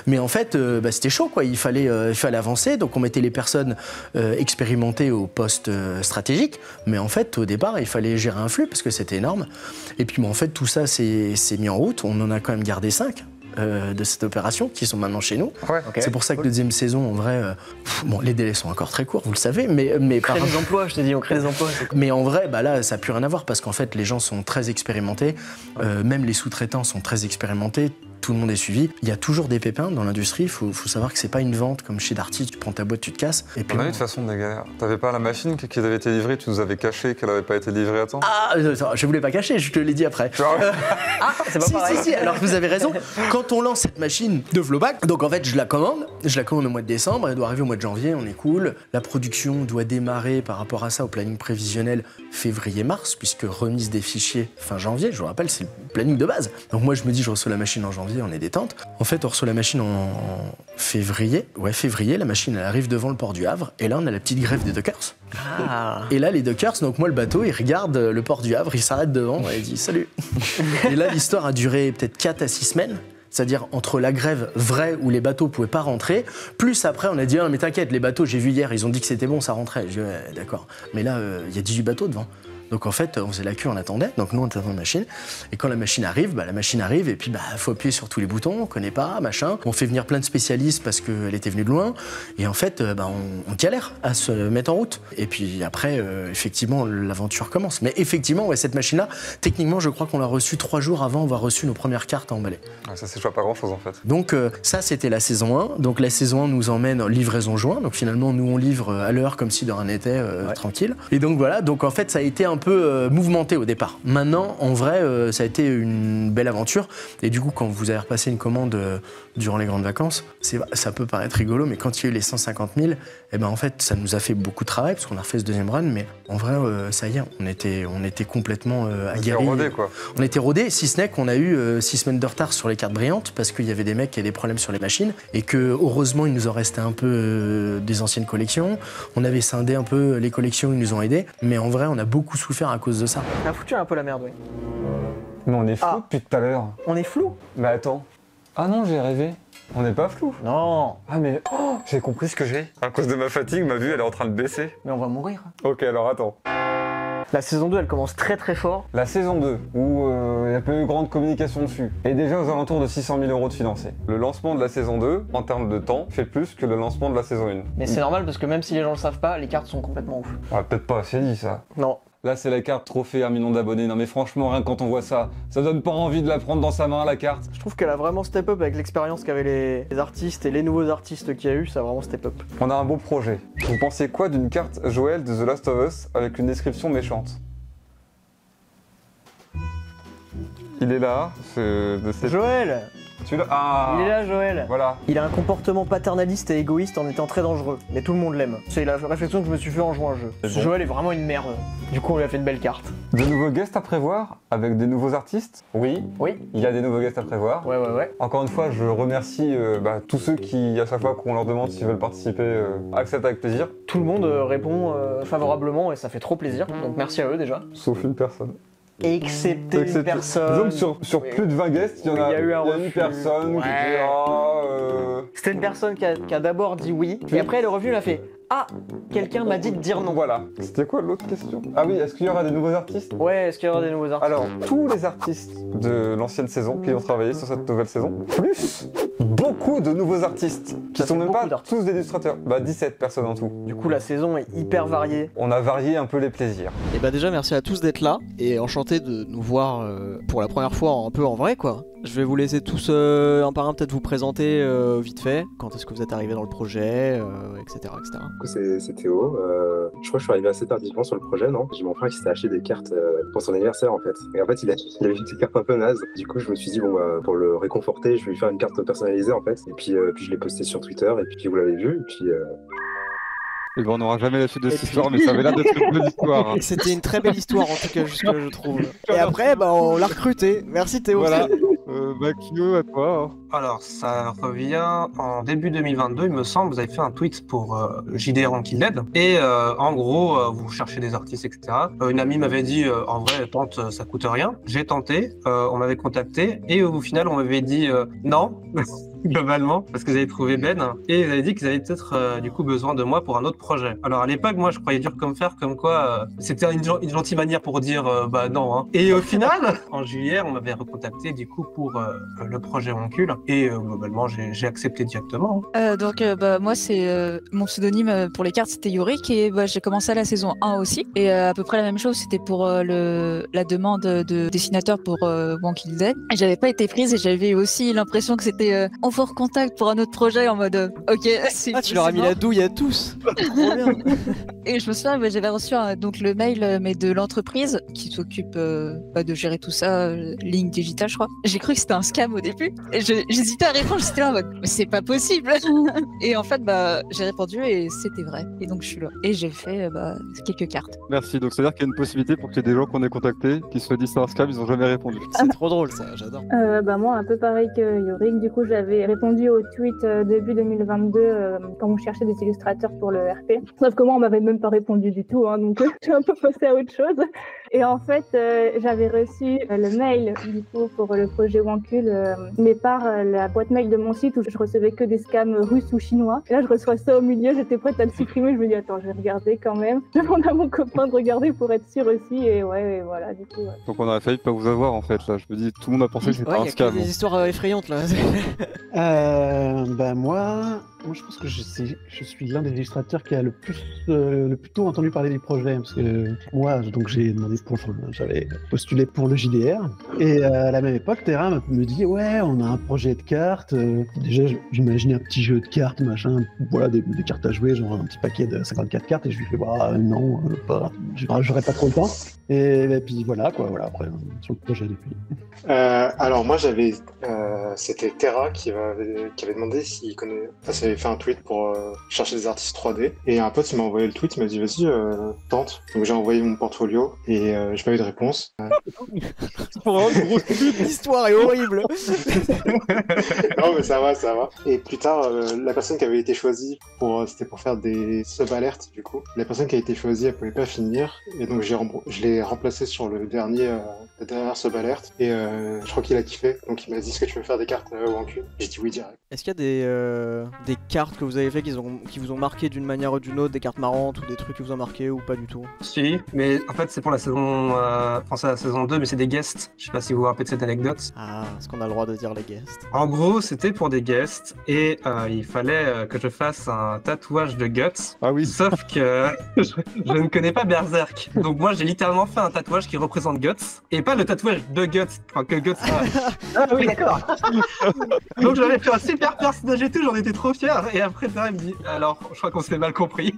mais en fait c'était chaud quoi, il fallait avancer, donc on mettait les personnes expérimentées au poste stratégique, mais en fait au départ il fallait gérer un flux parce que c'était énorme, et puis en fait tout ça s'est mis en route, on en a quand même gardé 5 de cette opération qui sont maintenant chez nous. Ouais. Okay. C'est pour ça que la deuxième saison, en vrai, les délais sont encore très courts, vous le savez, mais on crée des emplois, je t'ai dit, on crée des emplois. Mais en vrai, là, ça n'a plus rien à voir parce qu'en fait, les gens sont très expérimentés, même les sous-traitants sont très expérimentés. Tout le monde est suivi. Il y a toujours des pépins dans l'industrie. Il faut savoir que c'est pas une vente comme chez Darty. Tu prends ta boîte, tu te casses. Et puis on a eu de toute façon des galères. T'avais pas la machine qui avait été livrée, tu nous avais caché qu'elle avait pas été livrée à temps. Ah, je voulais pas cacher, je te l'ai dit après. C'est pas pareil. Si, alors vous avez raison. Quand on lance cette machine de Flowback, donc en fait je la commande au mois de décembre, elle doit arriver au mois de janvier, on est cool. La production doit démarrer par rapport à ça au planning prévisionnel février-mars, puisque remise des fichiers fin janvier, je vous rappelle, c'est le planning de base. Donc moi je me dis je reçois la machine en janvier, on est détente. En fait on reçoit la machine en février, la machine elle arrive devant le port du Havre, et là on a la petite grève des dockers. Ah. Et là les dockers, donc moi le bateau, il regarde le port du Havre, il s'arrête devant et il dit salut. Et là l'histoire a duré peut-être 4 à 6 semaines. C'est-à-dire entre la grève vraie où les bateaux pouvaient pas rentrer, plus après on a dit ah, mais t'inquiète, les bateaux j'ai vu hier, ils ont dit que c'était bon, ça rentrait. Je dis ouais, d'accord. Mais là il y a 18 bateaux devant. Donc en fait, on faisait la queue, on attendait. Donc nous, on attendait la machine. Et quand la machine arrive, et puis faut appuyer sur tous les boutons, on connaît pas, machin. On fait venir plein de spécialistes parce qu'elle était venue de loin. Et en fait, on galère à se mettre en route. Et puis après, effectivement, l'aventure commence. Mais effectivement, cette machine-là, techniquement, je crois qu'on l'a reçue 3 jours avant avoir reçu nos premières cartes à emballer. Ouais, ça, c'est déjà pas grand-chose en fait. Donc ça, c'était la saison 1. Donc la saison 1 nous emmène en livraison juin. Donc finalement, nous, on livre à l'heure comme si de rien n'était, tranquille. Et donc voilà, donc en fait, ça a été un peu mouvementé au départ. Maintenant, en vrai, ça a été une belle aventure. Et du coup, quand vous avez repassé une commande durant les grandes vacances, ça peut paraître rigolo, mais quand il y a eu les 150 000, en fait, ça nous a fait beaucoup de travail parce qu'on a refait ce deuxième run. Mais en vrai, ça y est, on était complètement aguerris. On était rodés, si ce n'est qu'on a eu 6 semaines de retard sur les cartes brillantes parce qu'il y avait des mecs qui avaient des problèmes sur les machines et que heureusement, il nous en restait un peu des anciennes collections. On avait scindé un peu les collections, ils nous ont aidés. Mais en vrai, on a beaucoup souffert à cause de ça. On a foutu un peu la merde, oui. Mais on est flou depuis tout à l'heure. On est flou? Mais attends. Ah non, j'ai rêvé. On n'est pas flou. Non. Ah mais j'ai compris ce que j'ai. À cause de ma fatigue, ma vue elle est en train de baisser. Mais on va mourir. Ok, alors attends. La saison 2, elle commence très très fort. La saison 2, où il n'y a pas eu grande communication dessus, est déjà aux alentours de 600 000 € de financé. Le lancement de la saison 2, en termes de temps, fait plus que le lancement de la saison 1. Mais c'est normal parce que même si les gens le savent pas, les cartes sont complètement ouf. Ah, peut-être pas assez dit ça. Non. Là, c'est la carte trophée 1 million d'abonnés. Non mais franchement, rien que quand on voit ça, ça donne pas envie de la prendre dans sa main, la carte. Je trouve qu'elle a vraiment step up avec l'expérience qu'avaient les artistes et les nouveaux artistes qu'il y a eu, ça a vraiment step up. On a un beau projet. Vous pensez quoi d'une carte Joël de The Last of Us avec une description méchante? Il est là, Joël! Celui-là, ah. Il est là, Joël. Voilà. Il a un comportement paternaliste et égoïste en étant très dangereux, mais tout le monde l'aime. C'est la réflexion que je me suis fait en jouant un jeu. Bon. Joël est vraiment une merde. Du coup, on lui a fait une belle carte. De nouveaux guests à prévoir avec des nouveaux artistes? Oui. Oui. Il y a des nouveaux guests à prévoir. Ouais. Encore une fois, je remercie tous ceux qui, à chaque fois qu'on leur demande s'ils veulent participer, acceptent avec plaisir. Tout le monde répond favorablement et ça fait trop plaisir. Donc merci à eux déjà. Sauf une personne. Excepté une personne. Disons que sur plus de 20 guests, il y a eu une personne qui dit C'était une personne qui a d'abord dit oui, et après elle est revenue, elle a fait ah, quelqu'un m'a dit de dire non. Voilà. C'était quoi l'autre question? Ah oui, est-ce qu'il y aura des nouveaux artistes? Ouais, est-ce qu'il y aura des nouveaux artistes? Alors, tous les artistes de l'ancienne saison qui ont travaillé sur cette nouvelle saison, plus beaucoup de nouveaux artistes qui sont même pas tous des illustrateurs. 17 personnes en tout. Du coup, la saison est hyper variée. On a varié un peu les plaisirs. Et déjà, merci à tous d'être là et enchanté de nous voir pour la première fois un peu en vrai, quoi. Je vais vous laisser tous un par un peut-être vous présenter vite fait, quand est-ce que vous êtes arrivé dans le projet, etc. Du coup, c'est Théo. Je crois que je suis arrivé assez tardivement sur le projet, non? J'ai mon frère qui s'était acheté des cartes pour son anniversaire, en fait. Et en fait, il avait des cartes un peu nazes. Du coup, je me suis dit, pour le réconforter, je vais lui faire une carte personnalisée, en fait. Et puis je l'ai posté sur Twitter, et puis vous l'avez vu, et puis... Et on n'aura jamais la suite de cette histoire, mais ça avait l'air d'être une belle histoire. C'était une très belle histoire, en tout cas, jusque-là, je trouve. Et après, on l'a recruté. Merci Théo. Voilà. Kyo, à toi. Alors, ça revient en début 2022, il me semble. Vous avez fait un tweet pour JDR Walking Dead. Et en gros, vous cherchez des artistes, etc. Une amie m'avait dit, en vrai, tente, ça coûte rien. J'ai tenté, on m'avait contacté. Et au final, on m'avait dit non. Globalement, parce que j'avais trouvé Ben et ils avaient dit qu'ils avaient peut-être du coup besoin de moi pour un autre projet. Alors à l'époque, moi je croyais dur comme fer, comme quoi c'était une gentille manière pour dire bah non. Hein. Et au final, en juillet, on m'avait recontacté du coup pour le projet Oncule et globalement j'ai accepté directement. Donc moi c'est mon pseudonyme pour les cartes c'était Yorick et j'ai commencé à la saison 1 aussi et à peu près la même chose c'était pour la demande de dessinateur pour Walking Dead. J'avais pas été prise et j'avais aussi l'impression que c'était on vous recontacte pour un autre projet en mode ok c'est tu leur as mis la douille à tous. Trop bien. Et je me souviens j'avais reçu donc le mail mais de l'entreprise qui s'occupe de gérer tout ça ligne digitale je crois. J'ai cru que c'était un scam au début et j'hésitais à répondre, j'étais là en mode mais c'est pas possible. Et en fait j'ai répondu et c'était vrai et donc je suis là et j'ai fait quelques cartes. Merci, donc c'est-à-dire qu'il y a une possibilité pour qu'il y ait des gens qu'on ait contactés qui se disent c'est un scam, ils ont jamais répondu. C'est trop drôle ça, j'adore. Moi un peu pareil que Yorick, du coup j'avais répondu au tweet début 2022 quand on cherchait des illustrateurs pour le RP. Sauf que moi on m'avait même pas répondu du tout, hein, donc j'ai un peu passé à autre chose. Et en fait j'avais reçu le mail du coup pour le projet Wancul, mais par la boîte mail de mon site où je recevais que des scams russes ou chinois. Et là je reçois ça au milieu, j'étais prête à le supprimer, je me dis attends je vais regarder quand même. Je demande à mon copain de regarder pour être sûr aussi et ouais et voilà du coup. Ouais. Donc on aurait failli pas vous avoir en fait là, je me dis tout le monde a pensé que c'était un scam. Il y a des histoires effrayantes là. Moi je pense que je suis l'un des illustrateurs qui a le plus tôt entendu parler du projet parce que moi donc j'avais postulé pour le JDR et à la même époque Terra me dit ouais on a un projet de cartes, déjà j'imaginais un petit jeu de cartes machin, voilà des cartes à jouer genre un petit paquet de 54 cartes et je lui fais non j'aurais pas trop le temps et puis voilà après sur le projet depuis. Alors moi c'était Terra qui avait demandé s'il connaît. Enfin, il avait fait un tweet pour chercher des artistes 3D et un pote il m'a envoyé le tweet, il m'a dit vas-y tente. Donc j'ai envoyé mon portfolio et j'ai pas eu de réponse. L'histoire est horrible. Non mais ça va. Et plus tard la personne qui avait été choisie c'était pour faire des sub-alertes du coup. La personne qui a été choisie elle pouvait pas finir et donc je l'ai remplacé sur la dernière sub-alerte et je crois qu'il a kiffé donc il m'a dit est-ce que tu veux faire des cartes en cul. J'ai dit oui direct. Est-ce qu'il y a des cartes que vous avez fait qui vous ont marqué d'une manière ou d'une autre, des cartes marrantes ou des trucs qui vous ont marqué ou pas du tout? Si, mais en fait c'est pour la saison c'est la saison 2 mais c'est des guests. Je sais pas si vous vous rappelez de cette anecdote. Ah, est-ce qu'on a le droit de dire les guests? En gros c'était pour des guests et il fallait que je fasse un tatouage de Guts. Ah oui. Sauf que je ne connais pas Berserk. Donc moi j'ai littéralement fait un tatouage qui représente Guts et pas le tatouage de Guts, enfin que Guts a. Ah oui d'accord. Donc j'avais fait un super personnage et tout, j'en étais trop fier et après Terra me dit alors je crois qu'on s'est mal compris.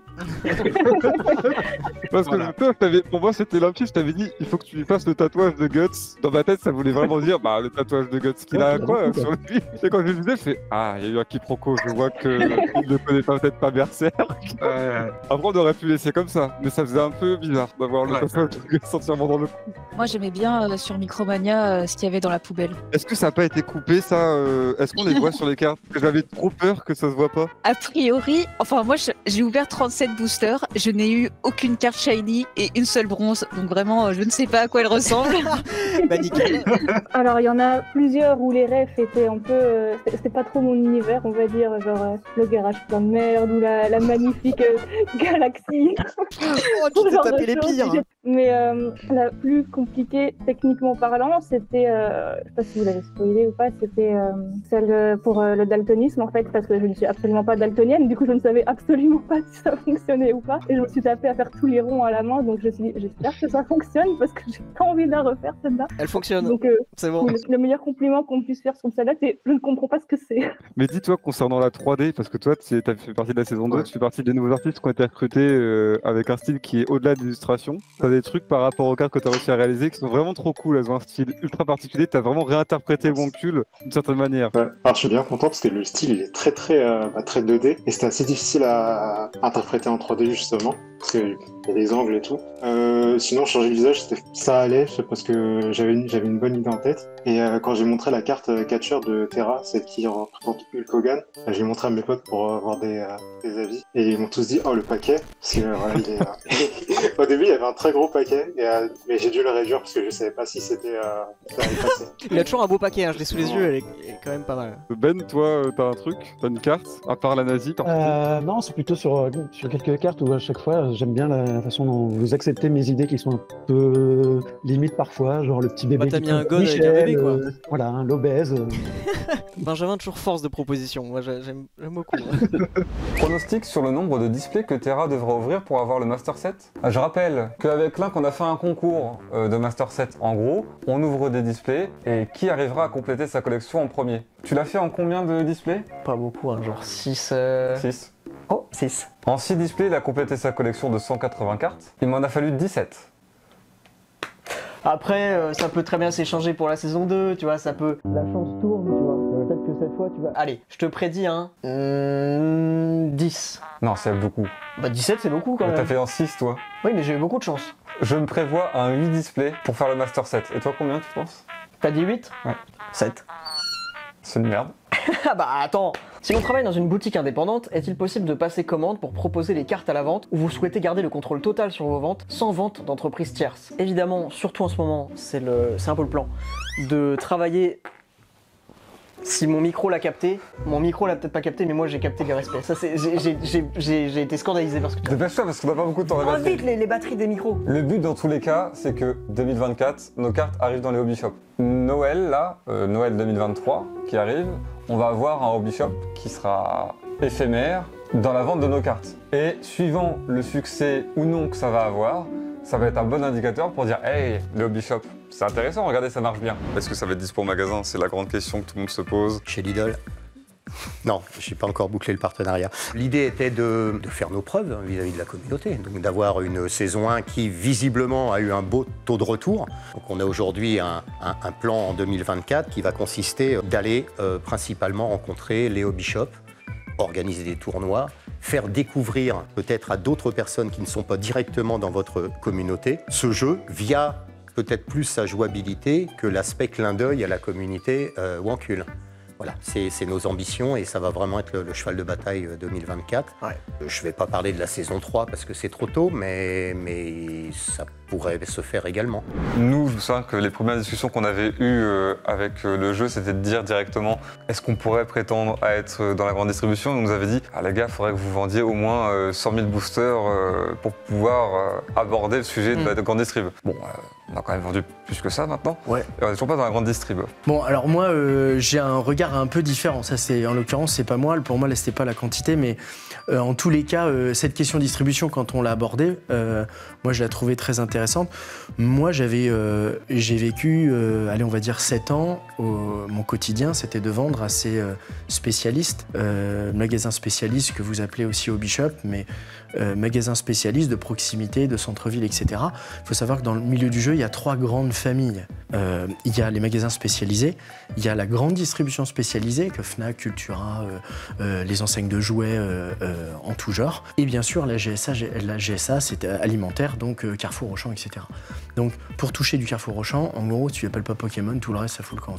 Parce que pour moi c'était limpide, je t'avais dit il faut que tu lui fasses le tatouage de Guts. Dans ma tête ça voulait vraiment dire le tatouage de Guts qu'il a quoi sur lui. Et quand je le disais je fais il y a eu un quiproquo, je vois que il ne connaît peut-être pas Berserk. Après on aurait pu laisser comme ça, mais ça faisait un peu bizarre d'avoir le tatouage de Guts entièrement dans le cou. Moi j'aimais bien sur Micromania ce qu'il y avait dans la poubelle. Est-ce que ça n'a pas été coupé ça Est-ce qu'on les voit sur les cartes? J'avais trop peur que ça se voit pas. A priori, enfin moi j'ai ouvert 37 boosters, je n'ai eu aucune carte shiny et une seule bronze, donc vraiment je ne sais pas à quoi elle ressemble. Bah nickel. Alors il y en a plusieurs où les refs étaient un peu, c'était pas trop mon univers on va dire, genre le garage plein de merde ou la magnifique galaxie. Oh tu t'es tapé les pires. Mais la plus compliquée techniquement parlant c'était, je sais pas si vous l'avez spoilé ou pas, c'était celle pour le daltonisme en fait parce que je ne suis absolument pas daltonienne, du coup je ne savais absolument pas si ça fonctionnait ou pas et je me suis tapée à faire tous les ronds à la main donc je me suis dit j'espère que ça fonctionne parce que j'ai pas envie de la refaire celle-là. Elle fonctionne, donc c'est bon. Le meilleur compliment qu'on puisse faire sur celle-là c'est je ne comprends pas ce que c'est. Mais dis-toi concernant la 3D, parce que toi tu fais partie de la saison 2, tu fais partie des nouveaux artistes qui ont été recrutés avec un style qui est au-delà de l'illustration. T'as t'as des trucs par rapport aux cartes que t'as réussi à réaliser qui sont vraiment trop cool. Elles ont un style ultra particulier. T'as vraiment réinterprété Wonkul d'une certaine manière. Ouais. Alors je suis bien content parce que le style il est très 2D et c'était assez difficile à interpréter en 3D justement parce qu'il y a des angles et tout. Sinon changer le visage ça allait parce que j'avais une bonne idée en tête et quand j'ai montré la carte catcher de Terra, celle qui représente Hulk Hogan, j'ai montré à mes potes pour avoir des avis et ils m'ont tous dit oh le paquet parce que voilà, il est... Au début il y avait un très gros paquet mais j'ai dû le réduire parce que je savais pas si c'était ça allait passer. Il a toujours un beau paquet, hein, je l'ai sous les yeux, elle est quand même pas mal. Ben, toi, t'as un truc? T'as une carte? À part la nazie Non, c'est plutôt sur quelques cartes où à chaque fois j'aime bien la façon dont vous acceptez mes idées qui sont un peu limites parfois, genre le petit bébé. Bah, t'as qui mis un prend god avec un bébé, quoi. Voilà, hein, l'obèse. Benjamin, toujours force de proposition, moi j'aime beaucoup. Pronostic sur le nombre de displays que Terra devra ouvrir pour avoir le Master Set. Je rappelle qu'avec Link on a fait un concours de Master Set. En gros, on ouvre des displays et qui arrivera à compléter sa collection en premier. Tu l'as fait en combien de displays? Pas beaucoup, hein, genre 6. 6. Oh, 6. En 6 displays, il a complété sa collection de 180 cartes. Il m'en a fallu 17. Après, ça peut très bien s'échanger pour la saison 2, tu vois, ça peut... La chance tourne, tu vois. Peut-être que cette fois, tu vas... Allez, je te prédis, hein, 10. Non, c'est beaucoup. Bah 17, c'est beaucoup quand même. T'as fait en 6, toi? Oui, mais j'ai eu beaucoup de chance. Je me prévois un 8 displays pour faire le Master Set. Et toi, combien tu penses? T'as dit 8? Ouais. 7. C'est une merde. Ah bah attends. Si l'on travaille dans une boutique indépendante, est-il possible de passer commande pour proposer les cartes à la vente ou vous souhaitez garder le contrôle total sur vos ventes sans vente d'entreprise tierce? Évidemment, surtout en ce moment, c'est un peu le plan, de travailler... Si mon micro l'a capté, mon micro l'a peut-être pas capté, mais moi j'ai capté le respect. Ça c'est, j'ai été scandalisé parce que... Dépêche-toi parce qu'on n'a pas beaucoup de temps. Oh vite les batteries des micros. Le but dans tous les cas, c'est que 2024, nos cartes arrivent dans les hobby shops. Noël là, Noël 2023 qui arrive, on va avoir un hobby shop qui sera éphémère dans la vente de nos cartes. Et suivant le succès ou non que ça va avoir, ça va être un bon indicateur pour dire hey, le hobby shop, c'est intéressant, regardez, ça marche bien. Est-ce que ça va être dispo au magasin? C'est la grande question que tout le monde se pose. Chez Lidl? Non, je n'ai pas encore bouclé le partenariat. L'idée était de faire nos preuves vis-à-vis de la communauté, donc d'avoir une saison 1 qui visiblement a eu un beau taux de retour. Donc on a aujourd'hui un plan en 2024 qui va consister d'aller principalement rencontrer les hobby shops, organiser des tournois, faire découvrir peut-être à d'autres personnes qui ne sont pas directement dans votre communauté ce jeu via peut-être plus sa jouabilité que l'aspect clin d'œil à la communauté Wonkul. Voilà, c'est nos ambitions et ça va vraiment être le cheval de bataille 2024. Ouais. Je ne vais pas parler de la saison 3 parce que c'est trop tôt, mais ça pourrait se faire également. Nous, je me souviens que les premières discussions qu'on avait eues avec le jeu, c'était de dire directement est-ce qu'on pourrait prétendre à être dans la grande distribution? On nous avait dit ah les gars, il faudrait que vous vendiez au moins 100 000 boosters pour pouvoir aborder le sujet de la grande distrib. Bon, on a quand même vendu plus que ça maintenant. Ouais. Et on n'est toujours pas dans la grande distrib. Bon, alors moi, j'ai un regard un peu différent. Ça, c'est en l'occurrence, c'est pas moi. Pour moi, là, c'était pas la quantité, mais en tous les cas, cette question de distribution, quand on l'a abordée, moi, je la trouvais très intéressante. Moi, j'ai vécu, allez, on va dire 7 ans. Mon quotidien, c'était de vendre à ces spécialistes, magasins spécialistes que vous appelez aussi hobby shop, mais magasins spécialistes de proximité, de centre-ville, etc. Il faut savoir que dans le milieu du jeu, il y a 3 grandes familles. Il y a les magasins spécialisés, il y a la grande distribution spécialisée, que Fnac, Cultura, les enseignes de jouets en tout genre, et bien sûr la GSA c'est alimentaire, donc Carrefour, Auchan, etc. Donc pour toucher du Carrefour, Auchan, en gros, tu n'appelles pas Pokémon, tout le reste ça fout le camp.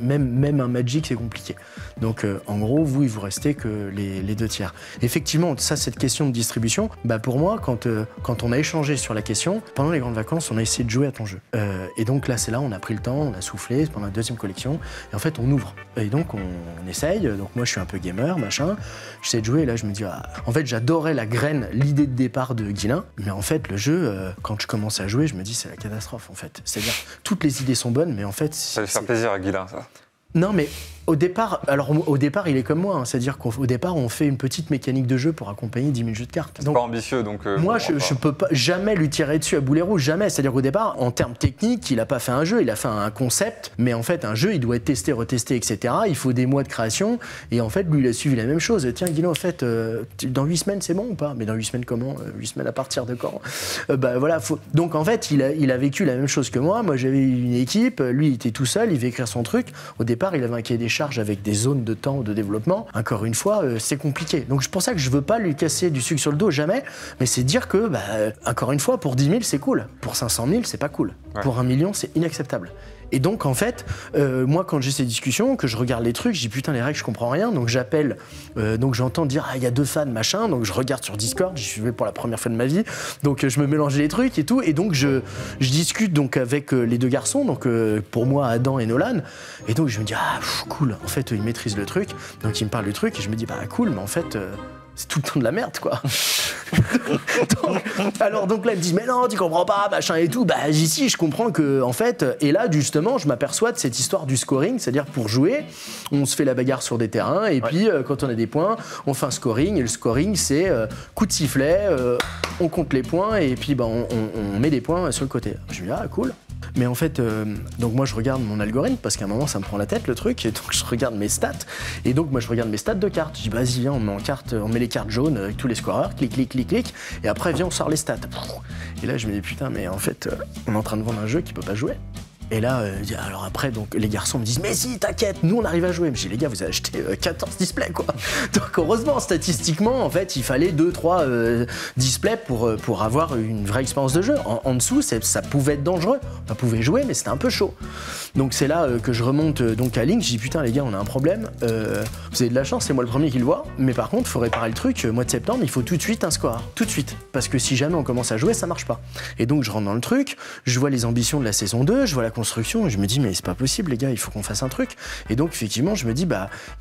Même un Magic, c'est compliqué. Donc en gros, il vous restez que les 2 tiers. Effectivement, ça, cette question de distribution, bah pour moi, quand on a échangé sur la question, pendant les grandes vacances, on a essayé de jouer à ton jeu. Et donc là, c'est là, on a pris le temps, on a soufflé pendant la 2e collection, et en fait, on ouvre. Et donc, on essaye. Donc moi, je suis un peu gamer, machin. J'essaie de jouer, et là, je me dis, en fait, j'adorais la graine, l'idée de départ de Guilin, mais en fait, le jeu, quand je commence à jouer, je me dis, c'est la catastrophe, en fait. C'est-à-dire, toutes les idées sont bonnes, mais en fait... Ça va faire plaisir à Guilin, ça. Non, mais Au départ, il est comme moi, hein, c'est-à-dire qu'au départ, on fait une petite mécanique de jeu pour accompagner 10 000 jeux de cartes. C'est pas ambitieux, donc... moi, je peux pas jamais lui tirer dessus à boulet rouge, jamais. C'est-à-dire qu'au départ, en termes techniques, il a pas fait un jeu, il a fait un concept, mais en fait, un jeu, il doit être testé, retesté, etc. Il faut des mois de création, et en fait, lui, il a suivi la même chose. Tiens, Guillaume, en fait, dans 8 semaines, c'est bon ou pas? Mais dans 8 semaines, comment? 8 semaines à partir de quand? Voilà, donc en fait, il a vécu la même chose que moi. Moi, j'avais une équipe, lui, il était tout seul, il devait écrire son truc. Au départ, il avait un cahier des charges avec des zones de temps de développement. Encore une fois, c'est compliqué. Donc c'est pour ça que je veux pas lui casser du sucre sur le dos, jamais. Mais c'est dire que, encore une fois, pour 10 000, c'est cool. Pour 500 000, c'est pas cool. Ouais. Pour 1 million, c'est inacceptable. Et donc en fait, moi quand j'ai ces discussions, que je regarde les trucs, je dis putain les règles je comprends rien, donc j'appelle, donc j'entends dire il y a 2 fans machin, donc je regarde sur Discord, j'y suis venu pour la première fois de ma vie, donc je me mélange les trucs et tout, et donc je discute donc avec les 2 garçons, donc pour moi Adam et Nolan, et donc je me dis cool, en fait ils maîtrisent le truc, donc ils me parlent du truc et je me dis cool, mais en fait c'est tout le temps de la merde quoi. donc là ils me disent mais non tu comprends pas machin et tout, ici je comprends que en fait, et là justement je m'aperçois de cette histoire du scoring, c'est-à-dire pour jouer on se fait la bagarre sur des terrains et puis quand on a des points on fait un scoring, et le scoring c'est coup de sifflet, on compte les points et puis on met des points sur le côté. Je me dis cool. Mais en fait, donc moi je regarde mon algorithme parce qu'à un moment ça me prend la tête le truc, et donc je regarde mes stats, et donc moi je regarde mes stats de cartes. Je dis vas-y viens, on met les cartes jaunes avec tous les scoreurs, clic, et après viens on sort les stats. Et là je me dis putain mais en fait on est en train de vendre un jeu qui peut pas jouer. Et là, alors après, donc les garçons me disent mais si, t'inquiète, nous on arrive à jouer. Mais j'ai dit les gars, vous avez acheté 14 displays quoi. Donc heureusement, statistiquement, en fait, il fallait 2-3 displays pour avoir une vraie expérience de jeu. En dessous, ça pouvait être dangereux. On pouvait jouer, mais c'était un peu chaud. Donc c'est là que je remonte donc à Link. Je dis putain les gars, on a un problème. Vous avez de la chance, c'est moi le premier qui le voit. Mais par contre, il faut réparer le truc. Mois de septembre, il faut tout de suite un score, tout de suite, parce que si jamais on commence à jouer, ça marche pas. Et donc je rentre dans le truc. Je vois les ambitions de la saison 2. Je vois la construction, et je me dis mais c'est pas possible les gars, il faut qu'on fasse un truc. Et donc effectivement je me dis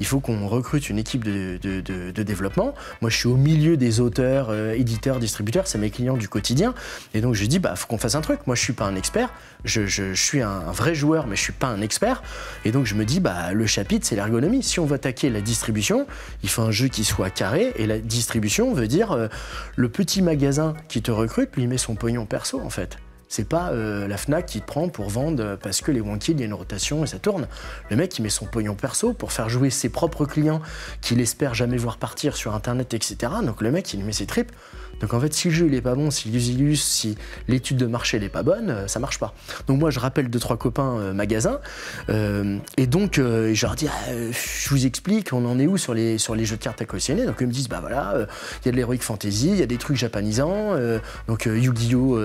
il faut qu'on recrute une équipe de développement. Moi je suis au milieu des auteurs, éditeurs, distributeurs, c'est mes clients du quotidien, et donc je dis faut qu'on fasse un truc. Moi je suis pas un expert, je suis un vrai joueur mais je suis pas un expert, et donc je me dis le chapitre c'est l'ergonomie. Si on veut attaquer la distribution, il faut un jeu qui soit carré, et la distribution veut dire le petit magasin qui te recrute lui met son pognon perso en fait. C'est pas la Fnac qui te prend pour vendre parce que les Wonky, il y a une rotation et ça tourne. Le mec, il met son pognon perso pour faire jouer ses propres clients qu'il espère jamais voir partir sur Internet, etc. Donc le mec, il met ses tripes. Donc en fait, si le jeu il est pas bon, si l'usilus, si l'étude de marché elle est pas bonne, ça marche pas. Donc moi, je rappelle 2-3 copains magasins, et donc je leur dis, je vous explique, on en est où sur les jeux de cartes à cautionner. Donc ils me disent, voilà, il y a de l'Heroic Fantasy, il y a des trucs japonisants, donc Yu-Gi-Oh,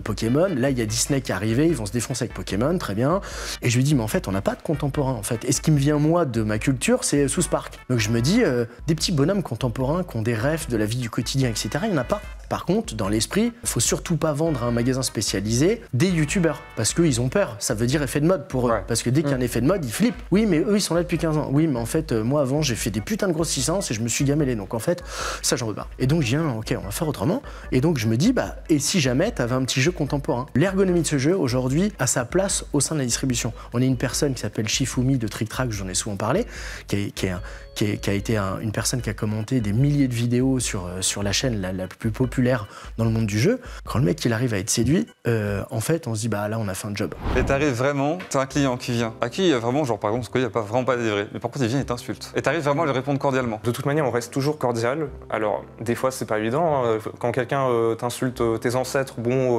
Pokémon. Là, il y a Disney qui est arrivé, ils vont se défoncer avec Pokémon, très bien. Et je lui dis, mais en fait, on n'a pas de contemporain, en fait. Et ce qui me vient, moi, de ma culture, c'est South Park. Donc je me dis, des petits bonhommes contemporains qui ont des rêves de la vie du quotidien, etc., il n'y en a pas. Par contre, dans l'esprit, il faut surtout pas vendre à un magasin spécialisé des youtubeurs, parce qu'ils ont peur. Ça veut dire effet de mode pour eux. Parce que dès qu'il y a un effet de mode, ils flippent. Oui, mais eux, ils sont là depuis 15 ans. Oui, mais en fait, moi, avant, j'ai fait des putains de grosses licences et je me suis gamellé. Donc en fait, ça, j'en veux pas. Et donc, je dis, ok, on va faire autrement. Et donc, je me dis, et si jamais t'avais un petit jeu contemporain? L'ergonomie de ce jeu, aujourd'hui, a sa place au sein de la distribution. On a une personne qui s'appelle Shifumi de Trick Track, j'en ai souvent parlé, qui a été une personne qui a commenté des milliers de vidéos sur la chaîne la plus populaire dans le monde du jeu. Quand le mec il arrive à être séduit, en fait on se dit là on a fait un job. Et t'arrives vraiment, t'as un client qui vient, à qui vraiment genre par exemple ce qu'il n'y a vraiment pas délivré, mais par contre il vient et t'insulte. Et t'arrives vraiment à lui répondre cordialement. De toute manière on reste toujours cordial. Alors des fois c'est pas évident, hein. Quand quelqu'un t'insulte tes ancêtres,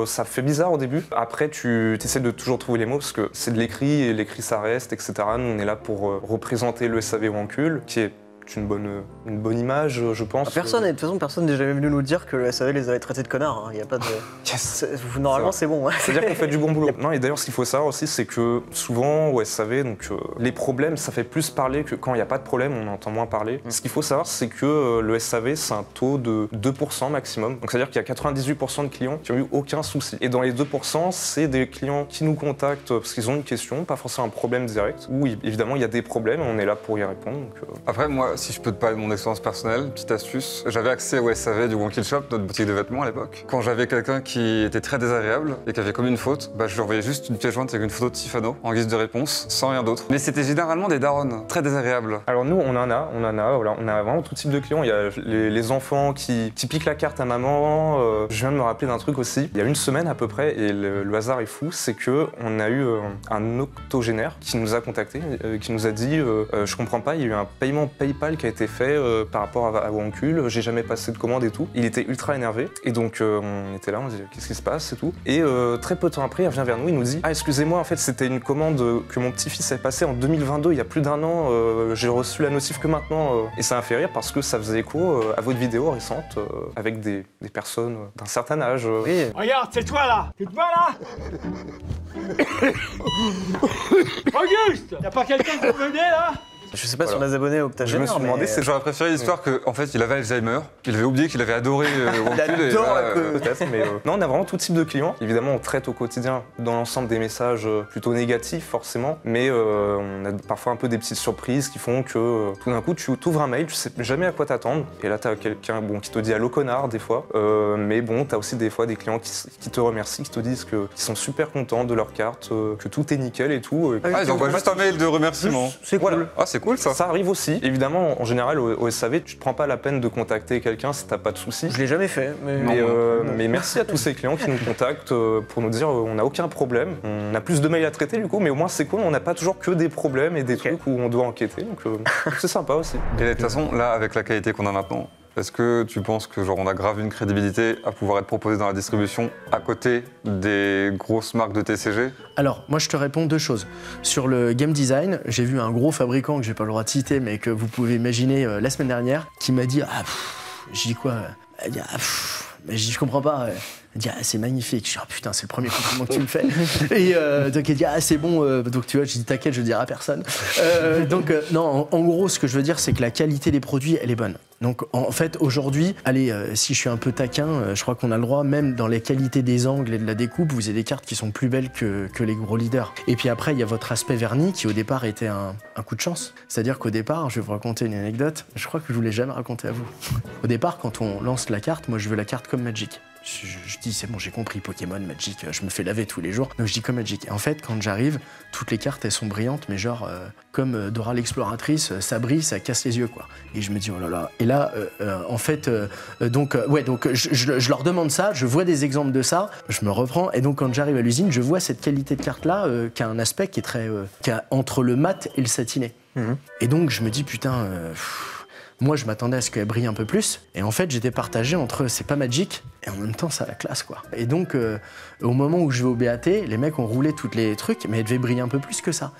ça fait bizarre au début. Après tu essaies de toujours trouver les mots parce que c'est de l'écrit et l'écrit ça reste, etc. Nous on est là pour représenter le SAV Wancul qui est une bonne image, je pense. De toute façon, personne n'est jamais venu nous dire que le SAV les avait traités de connards. Il y a pas de. Normalement, c'est bon. C'est-à-dire qu'on fait du bon boulot. Non, et d'ailleurs, ce qu'il faut savoir aussi, c'est que souvent au SAV, les problèmes, ça fait plus parler que quand il n'y a pas de problème, on entend moins parler. Ce qu'il faut savoir, c'est que le SAV, c'est un taux de 2% maximum. Donc, c'est-à-dire qu'il y a 98% de clients qui n'ont eu aucun souci. Et dans les 2%, c'est des clients qui nous contactent parce qu'ils ont une question, pas forcément un problème direct, où évidemment, il y a des problèmes, on est là pour y répondre. Après, moi, si je peux te parler de mon expérience personnelle, petite astuce, j'avais accès au SAV du One Kill Shop, notre boutique de vêtements à l'époque. Quand j'avais quelqu'un qui était très désagréable et qui avait commis une faute, je lui envoyais juste une pièce jointe avec une photo de Sifano en guise de réponse, sans rien d'autre. Mais c'était généralement des darons, très désagréables. Alors nous, on en a, voilà, on a vraiment tout type de clients. Il y a les enfants qui piquent la carte à maman. Je viens de me rappeler d'un truc aussi. Il y a une semaine à peu près, et le hasard est fou, c'est que on a eu un octogénaire qui nous a contactés, qui nous a dit je comprends pas, il y a eu un paiement PayPal qui a été fait par rapport à Wancul, j'ai jamais passé de commande et tout. Il était ultra énervé, et donc on était là, on se dit qu'est-ce qui se passe et tout. Et très peu de temps après, il revient vers nous, il nous dit ah excusez-moi, en fait c'était une commande que mon petit-fils avait passée en 2022, il y a plus d'1 an, j'ai reçu la notif que maintenant. Et ça m'a fait rire parce que ça faisait écho à votre vidéo récente avec des personnes d'un certain âge. Oui. Regarde, c'est toi là. Tu te vois là? Auguste, y'a pas quelqu'un qui peut venir là? Je sais pas si on a des abonnés au octogénaire. Je me suis demandé, j'aurais préféré l'histoire qu'en fait il avait Alzheimer, qu'il avait oublié qu'il avait adoré Wancul. Peut-être, mais non, on a vraiment tout type de clients. Évidemment, on traite au quotidien dans l'ensemble des messages plutôt négatifs forcément, mais on a parfois un peu des petites surprises qui font que tout d'un coup tu t'ouvres un mail, tu sais jamais à quoi t'attendre, et là t'as quelqu'un qui te dit allô connard des fois, mais bon, t'as aussi des fois des clients qui te remercient, qui te disent qu'ils sont super contents de leur carte, que tout est nickel et tout. Ils envoient juste un mail de remerciement. C'est cool. Ah, c'est cool ça. Ça arrive aussi. Évidemment, en général, au SAV, tu te prends pas la peine de contacter quelqu'un si t'as pas de soucis. Je l'ai jamais fait. Mais merci à tous ces clients qui nous contactent pour nous dire on n'a aucun problème. On a plus de mails à traiter du coup, mais au moins c'est cool, on n'a pas toujours que des problèmes et des trucs où on doit enquêter. Donc c'est sympa aussi. Et de toute façon, là, avec la qualité qu'on a maintenant, est-ce que tu penses que on a grave une crédibilité à pouvoir être proposé dans la distribution à côté des grosses marques de TCG? Alors, moi je te réponds deux choses. Sur le game design, j'ai vu un gros fabricant que j'ai pas le droit de citer, mais que vous pouvez imaginer la semaine dernière, qui m'a dit j'ai dit quoi? Elle dit mais je comprends pas. Elle dit c'est magnifique. Je dis putain, c'est le premier compliment que tu me fais. Et donc elle dit c'est bon. Donc tu vois, je dis t'inquiète, je le dirai à personne. Non, en gros, ce que je veux dire, c'est que la qualité des produits, elle est bonne. Donc en fait, aujourd'hui, allez, si je suis un peu taquin, je crois qu'on a le droit, même dans les qualités des angles et de la découpe, vous avez des cartes qui sont plus belles que les gros leaders. Et puis après, il y a votre aspect vernis qui au départ était un coup de chance. C'est-à-dire qu'au départ, je vais vous raconter une anecdote, je crois que je vous l'ai jamais raconté à vous. Au départ, quand on lance la carte, moi je veux la carte comme Magic. Je dis c'est bon, j'ai compris, Pokémon, Magic, je me fais laver tous les jours, donc je dis comme Magic. Et en fait, quand j'arrive, toutes les cartes elles sont brillantes, mais genre comme Dora l'exploratrice, ça brille, ça casse les yeux quoi. Et je me dis oh là là. Et là, en fait, donc je leur demande ça, je vois des exemples de ça, je me reprends, et donc quand j'arrive à l'usine, je vois cette qualité de carte là qui a un aspect qui est très, qui a entre le mat et le satiné. Et donc je me dis putain. Moi, je m'attendais à ce qu'elle brille un peu plus. Et en fait, j'étais partagé entre c'est pas Magic et en même temps, ça a la classe, quoi. Et donc, au moment où je vais au BAT, les mecs ont roulé tous les trucs, mais elle devait briller un peu plus que ça.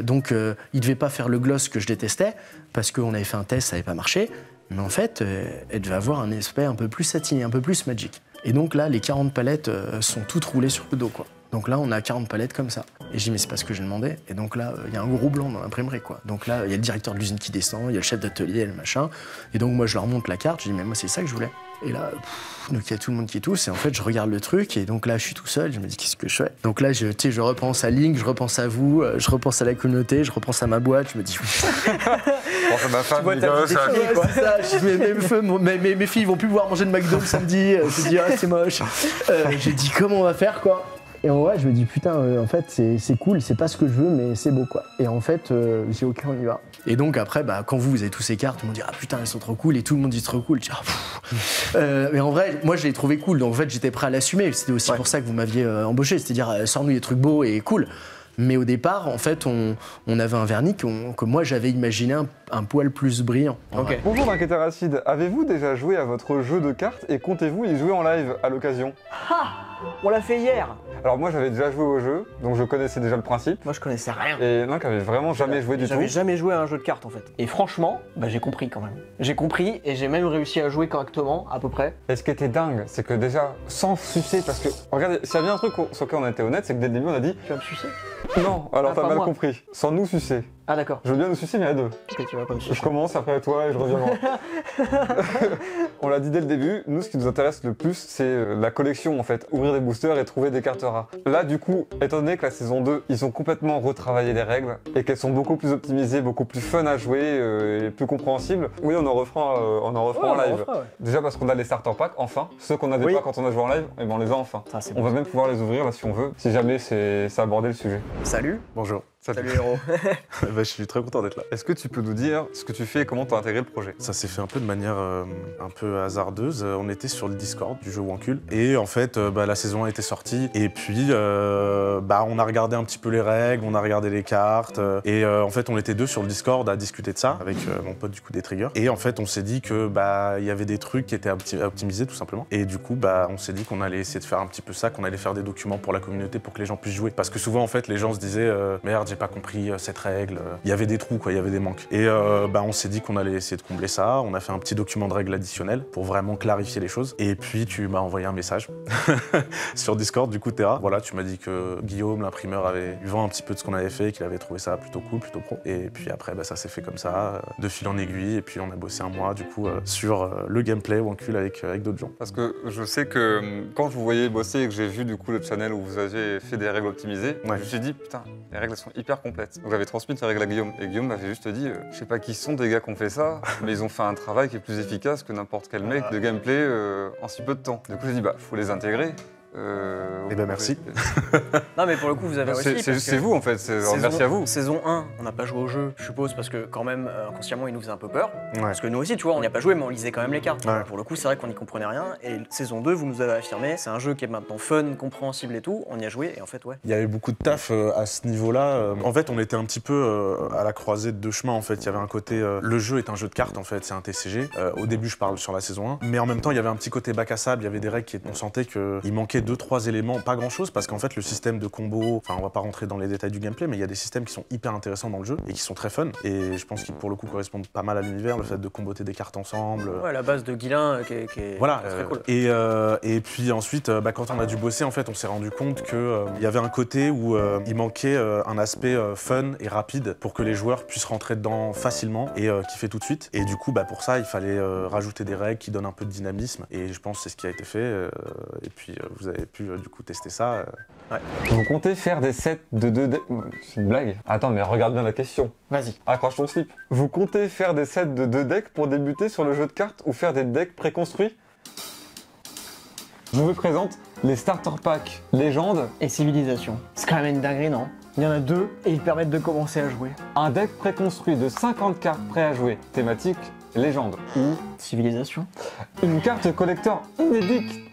Donc, ils devaient pas faire le gloss que je détestais, parce qu'on avait fait un test, ça n'avait pas marché. Mais en fait, elle devait avoir un aspect un peu plus satiné, un peu plus Magic. Et donc là, les 40 palettes sont toutes roulées sur le dos, quoi. Donc là, on a 40 palettes comme ça. Et je dis, mais c'est pas ce que j'ai demandé. Et donc là, il y a un gros blanc dans l'imprimerie, quoi. Donc là, il y a le directeur de l'usine qui descend, il y a le chef d'atelier, le machin. Et donc moi, je leur montre la carte, je dis, mais moi, c'est ça que je voulais. Et là, donc il y a tout le monde qui est tous. Et en fait, je regarde le truc. Et donc là, je suis tout seul. Je me dis, qu'est-ce que je fais? Donc là, je repense à Link, je repense à vous, je repense à la communauté, je repense à ma boîte. Je me dis, ma femme, mes filles vont plus pouvoir manger de McDo samedi. Je me dis, c'est moche. J'ai dit, comment on va faire, quoi? Et en vrai, je me dis, putain, en fait, c'est cool, c'est pas ce que je veux, mais c'est beau, quoi. Et en fait, j'ai ok, on y va. Et donc, après, quand vous avez tous ces cartes, tout le monde dit, ah putain, elles sont trop cool, et tout le monde dit trop cool. Je dis, mais en vrai, moi, je les trouvais cool, donc en fait, j'étais prêt à l'assumer. C'était aussi pour ça que vous m'aviez embauché, c'est-à-dire, sors-nous des trucs beaux et cool. Mais au départ, en fait, on avait un vernis que moi, j'avais imaginé un poil plus brillant. Okay. Bonjour Dinqueteur Acide, avez-vous déjà joué à votre jeu de cartes et comptez-vous y jouer en live à l'occasion? On l'a fait hier. Alors moi j'avais déjà joué au jeu, donc je connaissais déjà le principe. Moi je connaissais rien. Et Link avait vraiment jamais joué du tout. J'avais jamais joué à un jeu de cartes en fait. Et franchement, j'ai compris quand même. J'ai compris et j'ai même réussi à jouer correctement à peu près. Et ce qui était dingue, c'est que déjà, sans sucer, parce que, regardez, s'il y a bien un truc sur lequel on a été honnête, c'est que dès le début on a dit... Tu vas me sucer? Non, alors t'as mal compris. Sans nous sucer. Ah d'accord. Je veux bien nous sucer, mais à 2. Ok, tu vas pas me sucer. Je commence après toi et je reviens. On l'a dit dès le début, nous ce qui nous intéresse le plus c'est la collection en fait, ouvrir des boosters et trouver des cartes rares. Là du coup, étant donné que la saison 2, ils ont complètement retravaillé les règles et qu'elles sont beaucoup plus optimisées, beaucoup plus fun à jouer et plus compréhensibles, oui on en refera en live. Déjà parce qu'on a les starter packs enfin, ceux qu'on n'avait pas quand on a joué en live, et ben on les a enfin. On va même pouvoir les ouvrir là si on veut, si jamais c'est aborder le sujet. Salut. Bonjour. Salut héros. Je suis très content d'être là. Est-ce que tu peux nous dire ce que tu fais et comment tu as intégré le projet? Ça s'est fait un peu de manière un peu hasardeuse. On était sur le Discord du jeu Wancul et en fait la saison 1 était sortie et puis on a regardé un petit peu les règles, on a regardé les cartes et en fait on était 2 sur le Discord à discuter de ça avec mon pote du coup des Triggers et en fait on s'est dit que il y avait des trucs qui étaient à optimiser tout simplement et du coup on s'est dit qu'on allait essayer de faire un petit peu ça, qu'on allait faire des documents pour la communauté pour que les gens puissent jouer parce que souvent en fait les gens se disaient merde j'ai pas compris cette règle, il y avait des trous quoi, il y avait des manques. Et on s'est dit qu'on allait essayer de combler ça, on a fait un petit document de règles additionnelles pour vraiment clarifier les choses. Et puis tu m'as envoyé un message sur Discord du coup Terra. Voilà, tu m'as dit que Guillaume, l'imprimeur, avait eu vent un petit peu de ce qu'on avait fait, qu'il avait trouvé ça plutôt cool, plutôt pro. Et puis après ça s'est fait comme ça, de fil en aiguille, et puis on a bossé un mois du coup sur le gameplay Wancul avec d'autres gens. Parce que je sais que quand je vous voyais bosser et que j'ai vu du coup le channel où vous aviez fait des règles optimisées, je me suis dit putain, les règles sont hyper complètes. Donc j'avais transmis ces règles à Guillaume et Guillaume m'avait juste dit je sais pas qui sont des gars qui ont fait ça, mais ils ont fait un travail qui est plus efficace que n'importe quel mec de gameplay en si peu de temps. Du coup j'ai dit faut les intégrer. Eh ben merci. Non mais pour le coup vous avez réussi. C'est vous en fait, merci à vous. Saison 1, on n'a pas joué au jeu, je suppose, parce que quand même inconsciemment il nous faisait un peu peur. Parce que nous aussi tu vois, on n'y a pas joué mais on lisait quand même les cartes. Pour le coup c'est vrai qu'on n'y comprenait rien. Et saison 2 vous nous avez affirmé, c'est un jeu qui est maintenant fun, compréhensible et tout, on y a joué et en fait Il y avait beaucoup de taf à ce niveau-là. En fait on était un petit peu à la croisée de 2 chemins en fait. Il y avait un côté, le jeu est un jeu de cartes en fait, c'est un TCG. Au début je parle sur la saison 1, mais en même temps il y avait un petit côté bac à sable, il y avait des règles on sentait qu'il manquait 2-3 éléments, pas grand chose parce qu'en fait le système de combo, on va pas rentrer dans les détails du gameplay, mais il y a des systèmes qui sont hyper intéressants dans le jeu et qui sont très fun et je pense qu'ils pour le coup correspondent pas mal à l'univers, le fait de comboter des cartes ensemble. Ouais, la base de Guilin qui est voilà, très cool. Et puis ensuite quand on a dû bosser en fait on s'est rendu compte que il y avait un côté où il manquait un aspect fun et rapide pour que les joueurs puissent rentrer dedans facilement et kiffer tout de suite et du coup pour ça il fallait rajouter des règles qui donnent un peu de dynamisme et je pense que c'est ce qui a été fait et puis vous avez pu du coup tester ça. Vous comptez faire des sets de 2 decks? C'est une blague. Attends mais regarde bien la question. Vas-y. Accroche ton slip. Vous comptez faire des sets de 2 decks pour débuter sur le jeu de cartes ou faire des decks préconstruits? Je vous présente les starter packs Légende et Civilisation. C'est quand même une dinguerie, non? Il y en a 2 et ils permettent de commencer à jouer. Un deck préconstruit de 50 cartes prêt à jouer, thématique Légende ou Civilisation. Une carte collector inédite.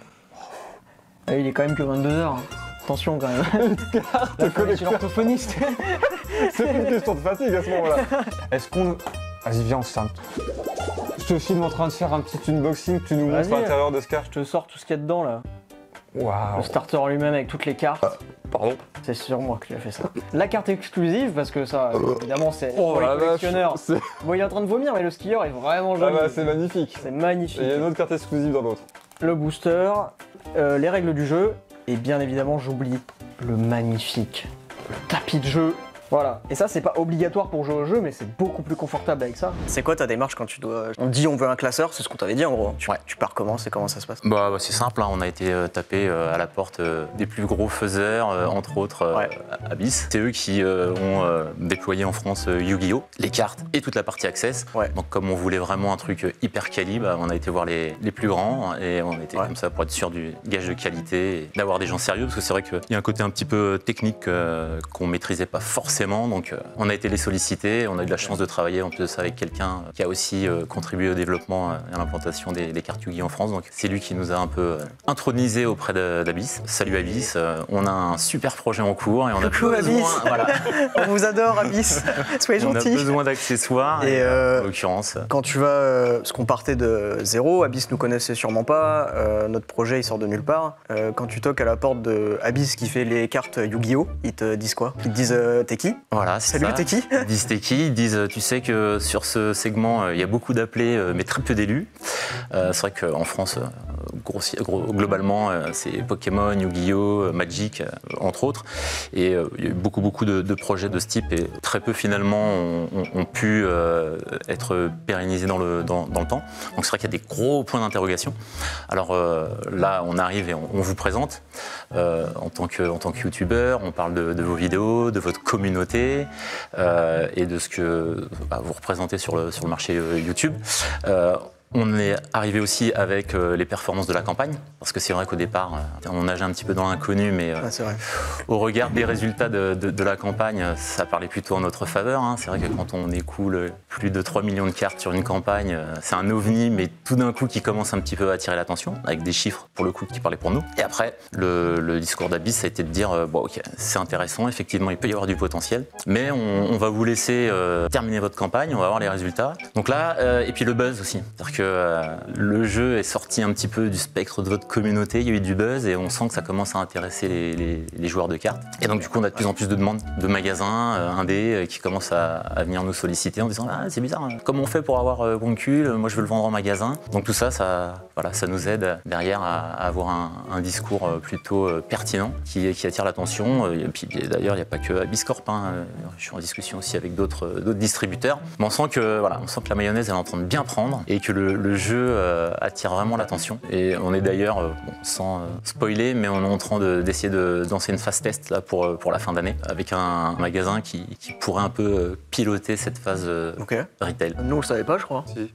Il est quand même que 22h. Attention quand même. Une carte collector. Orthophoniste. C'est une question de fatigue à ce moment-là. Est-ce qu'on... Vas-y viens, on se ferme. Je te filme en train de faire un petit unboxing, tu nous montres l'intérieur de ce carte. Je te sors tout ce qu'il y a dedans là. Waouh. Le starter en lui-même avec toutes les cartes. Pardon. C'est sur moi que tu as fait ça. La carte exclusive, parce que ça, évidemment, c'est pour les collectionneurs. Bon, il est en train de vomir, mais le skieur est vraiment joli. C'est magnifique. C'est magnifique. Et il y a une autre carte exclusive dans l'autre. Le booster, les règles du jeu, et bien évidemment, j'oublie le magnifique tapis de jeu. Voilà. Et ça, c'est pas obligatoire pour jouer au jeu, mais c'est beaucoup plus confortable avec ça. C'est quoi ta démarche quand tu dois... On dit on veut un classeur, c'est ce qu'on t'avait dit en gros. Tu pars comment, c'est comment ça se passe? C'est simple, on a été tapé à la porte des plus gros faiseurs, entre autres Abyss. C'est eux qui ont déployé en France Yu-Gi-Oh! Les cartes et toute la partie Access. Donc comme on voulait vraiment un truc hyper quali, on a été voir les plus grands et on était comme ça pour être sûr du gage de qualité et d'avoir des gens sérieux parce que c'est vrai qu'il y a un côté un petit peu technique qu'on maîtrisait pas forcément. Donc on a été les solliciter, on a eu de la chance de travailler en plus de ça avec quelqu'un qui a aussi contribué au développement et à l'implantation des cartes Yu-Gi en France. Donc c'est lui qui nous a un peu intronisé auprès d'Abyss. Salut Abyss, on a un super projet en cours et on a besoin, Abyss. Voilà. On vous adore Abyss, soyez gentils. On a besoin d'accessoires et en l'occurrence. Quand tu vas, parce qu'on partait de zéro, Abyss nous connaissait sûrement pas, notre projet il sort de nulle part. Quand tu toques à la porte de Abyss qui fait les cartes Yu-Gi-Oh, ils te disent quoi? Ils te disent t'es qui? qui. Voilà, c'est Salut, ça. t'es qui? Ils disent t'es qui. Ils disent tu sais que sur ce segment, il y a beaucoup d'appelés, mais très peu d'élus. C'est vrai qu'en France, globalement, c'est Pokémon, Yu-Gi-Oh, Magic, entre autres. Et il y a eu beaucoup de projets de ce type et très peu finalement ont pu être pérennisés dans le temps. Donc c'est vrai qu'il y a des gros points d'interrogation. Alors là, on arrive et on vous présente en tant que youtubeur, on parle de vos vidéos, de votre communauté et de ce que vous représentez sur le marché YouTube. On est arrivé aussi avec les performances de la campagne, parce que c'est vrai qu'au départ, on nageait un petit peu dans l'inconnu, mais au regard des résultats de la campagne, ça parlait plutôt en notre faveur. Hein. C'est vrai que quand on écoule plus de 3 millions de cartes sur une campagne, c'est un ovni, mais tout d'un coup qui commence un petit peu à attirer l'attention, avec des chiffres pour le coup qui parlaient pour nous. Et après, le discours d'Abyss, ça a été de dire, bon ok, c'est intéressant, effectivement il peut y avoir du potentiel, mais on va vous laisser terminer votre campagne, on va voir les résultats. Donc là, et puis le buzz aussi. C'est-à-dire que le jeu est sorti un petit peu du spectre de votre communauté, il y a eu du buzz et on sent que ça commence à intéresser les joueurs de cartes. Et donc du coup on a de plus en plus de demandes de magasins indés qui commencent à venir nous solliciter en disant ah, c'est bizarre, comment on fait pour avoir Wonkul, moi je veux le vendre en magasin. Donc tout ça, ça nous aide derrière à avoir un discours plutôt pertinent qui attire l'attention. Et puis d'ailleurs il n'y a pas que Abyss Corp, hein. Je suis en discussion aussi avec d'autres distributeurs. Mais on sent que la mayonnaise elle est en train de bien prendre et que le jeu attire vraiment l'attention. Et on est d'ailleurs, sans spoiler, mais on est en train d'essayer de lancer une phase test là, pour la fin d'année, avec un magasin qui pourrait un peu piloter cette phase retail. Nous on le savait pas, je crois. Si.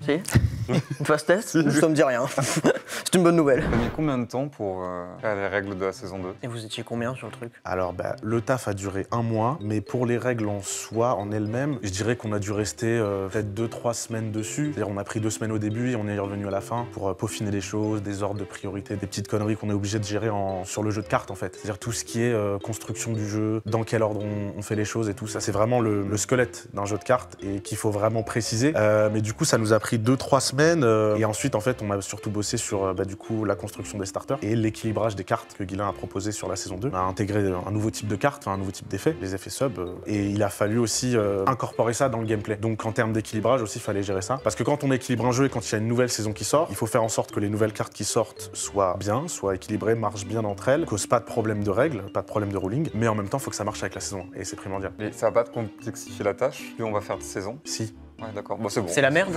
Une phase test, ça me dit rien. C'est une bonne nouvelle. T'as mis combien de temps pour faire les règles de la saison 2? Et vous étiez combien sur le truc? Alors le taf a duré 1 mois, mais pour les règles en soi, en elles-mêmes, je dirais qu'on a dû rester peut-être 2-3 semaines dessus. C'est-à-dire on a pris 2 semaines au début et on est revenu à la fin pour peaufiner les choses, des ordres de priorité, des petites conneries qu'on est obligé de gérer sur le jeu de cartes en fait. C'est-à-dire tout ce qui est construction du jeu, dans quel ordre on fait les choses et tout ça. C'est vraiment le squelette d'un jeu de cartes et qu'il faut vraiment préciser. Mais du coup ça nous a pris 2-3 semaines et ensuite en fait on a surtout bossé sur du coup la construction des starters et l'équilibrage des cartes que Guilain a proposé sur la saison 2. On a intégré un nouveau type de cartes, un nouveau type d'effets, les effets sub, et il a fallu aussi incorporer ça dans le gameplay. Donc en termes d'équilibrage aussi il fallait gérer ça. Parce que quand on équilibre un jeu et quand il y a une nouvelle saison qui sort, il faut faire en sorte que les nouvelles cartes qui sortent soient bien, soient équilibrées, marchent bien entre elles, causent pas de problème de règles, pas de problème de ruling, mais en même temps il faut que ça marche avec la saison et c'est primordial. Mais ça va pas te complexifier la tâche, plus on va faire de saison? Si. Ouais, d'accord. Bon, c'est bon. C'est la merde?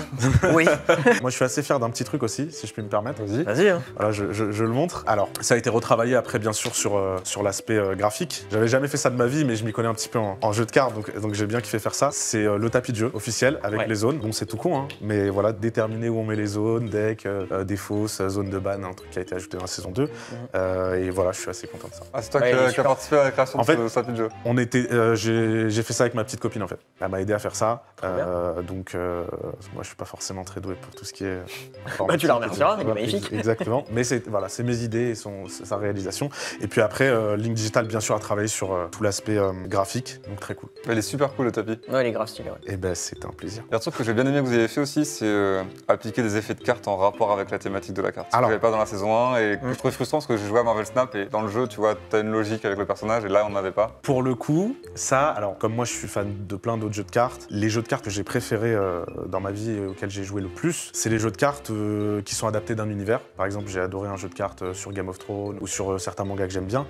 Oui. Moi, je suis assez fier d'un petit truc aussi, si je puis me permettre. Vas-y. Hein. Voilà, je le montre. Alors, ça a été retravaillé après, bien sûr, sur l'aspect graphique. J'avais jamais fait ça de ma vie, mais je m'y connais un petit peu en jeu de cartes, donc j'ai bien kiffé faire ça. C'est le tapis de jeu officiel avec les zones. Bon, c'est tout con, hein, mais voilà, déterminer où on met les zones, deck, des fausses, zones de ban, un truc qui a été ajouté dans la saison 2. Et voilà, je suis assez content de ça. Ah, c'est toi qui as participé à la création de ce tapis de jeu? On était, j'ai fait ça avec ma petite copine, en fait. Elle m'a aidé à faire ça. Donc, moi, je suis pas forcément très doué pour tout ce qui est. Tu la remercieras, elle est magnifique. Exactement. Mais c'est mes idées et sa réalisation. Et puis après, Link Digital, bien sûr, a travaillé sur tout l'aspect graphique, donc très cool. Il est super cool le tapis. Ouais, il est grave stylé. Ouais. Et ben, c'était un plaisir. Il y a un truc que j'ai bien aimé que vous ayez fait aussi, c'est appliquer des effets de cartes en rapport avec la thématique de la carte. Ce que j'avais pas dans la saison 1 et que je trouvais frustrant parce que j'ai joué à Marvel Snap et dans le jeu, tu vois, t'as une logique avec le personnage et là, on n'avait pas. Pour le coup, ça, alors comme moi, je suis fan de plein d'autres jeux de cartes, les jeux de cartes que j'ai préférés dans ma vie et auxquels j'ai joué le plus, c'est les jeux de cartes qui sont adaptés d'un univers. Par exemple, j'ai adoré un jeu de cartes sur Game of Thrones ou sur certains mangas que j'aime bien,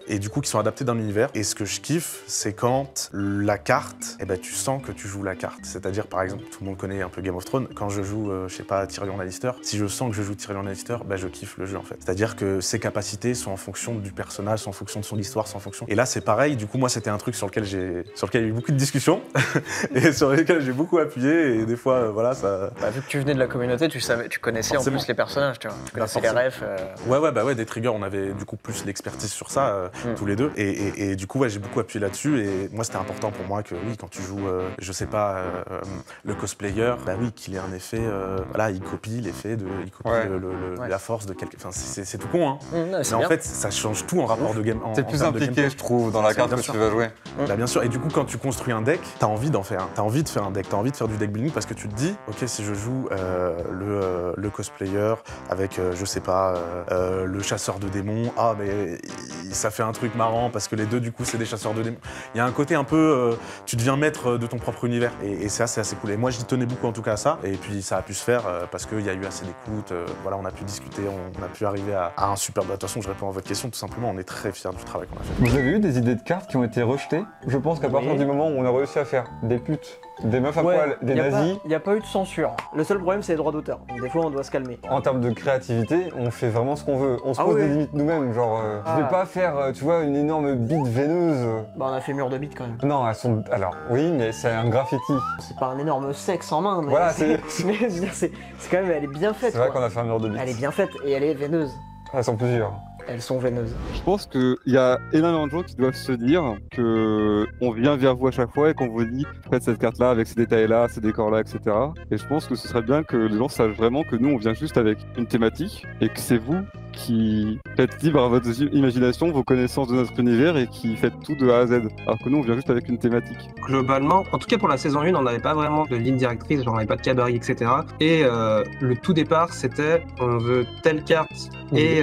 et du coup qui sont adaptés d'un univers. Et ce que je kiffe, c'est quand la carte, tu sens que tu joues la carte. C'est-à-dire, par exemple, tout le monde connaît un peu Game of Thrones, quand je joue, je sais pas, Tyrion Lannister, si je sens que je joue Tyrion Lannister, je kiffe le jeu en fait. C'est-à-dire que ses capacités sont en fonction du personnage, sont en fonction de son histoire, sont en fonction. Et là, c'est pareil, du coup, moi, c'était un truc sur lequel il y a eu beaucoup de discussions et sur lesquels j'ai beaucoup appuyé, et des fois, voilà, ça. Vu que tu venais de la communauté, tu connaissais forcément en plus les personnages, tu vois. Tu connaissais les refs. Ouais, des triggers, on avait du coup plus l'expertise sur ça, tous les deux. Et du coup, j'ai beaucoup appuyé là-dessus. Et moi, c'était important pour moi que, oui, quand tu joues, je sais pas, le cosplayer, oui, qu'il ait un effet, voilà, il copie l'effet, il copie la force de quelqu'un. Enfin, c'est tout con, hein. Mais en fait, ça change tout en rapport de game. T'es plus impliqué, je trouve, dans la carte que tu vas jouer. Bien sûr. Et du coup, quand tu construis un deck, t'as envie d'en faire. T'as envie de faire un deck, t'as envie de faire du du deck building parce que tu te dis, ok, si je joue le cosplayer avec, je sais pas, le chasseur de démons, ah mais ça fait un truc marrant parce que les deux du coup c'est des chasseurs de démons. Il y a un côté un peu, tu deviens maître de ton propre univers et ça c'est assez cool. Et moi j'y tenais beaucoup en tout cas à ça et puis ça a pu se faire parce qu'il y a eu assez d'écoute, voilà, on a pu discuter, on a pu arriver à un super... De toute façon je réponds à votre question, tout simplement on est très fiers du travail qu'on a fait. Vous avez eu des idées de cartes qui ont été rejetées? Je pense qu'à partir du moment où on a réussi à faire des putes, des meufs à poil, des nazis... Il n'y a pas eu de censure. Le seul problème c'est les droits d'auteur. Donc des fois on doit se calmer. En termes de créativité, on fait vraiment ce qu'on veut. On se pose des limites nous-mêmes, genre... Je vais pas faire, tu vois, une énorme bite veineuse. Bah on a fait mur de bite quand même. Non, elles sont... Alors, oui, mais c'est un graffiti. C'est pas un énorme sexe en main, mais... Voilà, c'est quand même... Elle est bien faite. C'est vrai qu'on a fait un mur de bite. Elle est bien faite et elle est veineuse. Elles sont plusieurs. Elles sont veineuses. Je pense qu'il y a énormément de gens qui doivent se dire qu'on vient vers vous à chaque fois et qu'on vous dit faites cette carte-là avec ces détails-là, ces décors-là, etc. Et je pense que ce serait bien que les gens sachent vraiment que nous on vient juste avec une thématique et que c'est vous qui faites libre à votre imagination, vos connaissances de notre univers et qui faites tout de A à Z. Alors que nous on vient juste avec une thématique. Globalement, en tout cas pour la saison 1, on n'avait pas vraiment de ligne directrice, genre on n'avait pas de cabaret, etc. Et le tout départ c'était on veut telle carte et...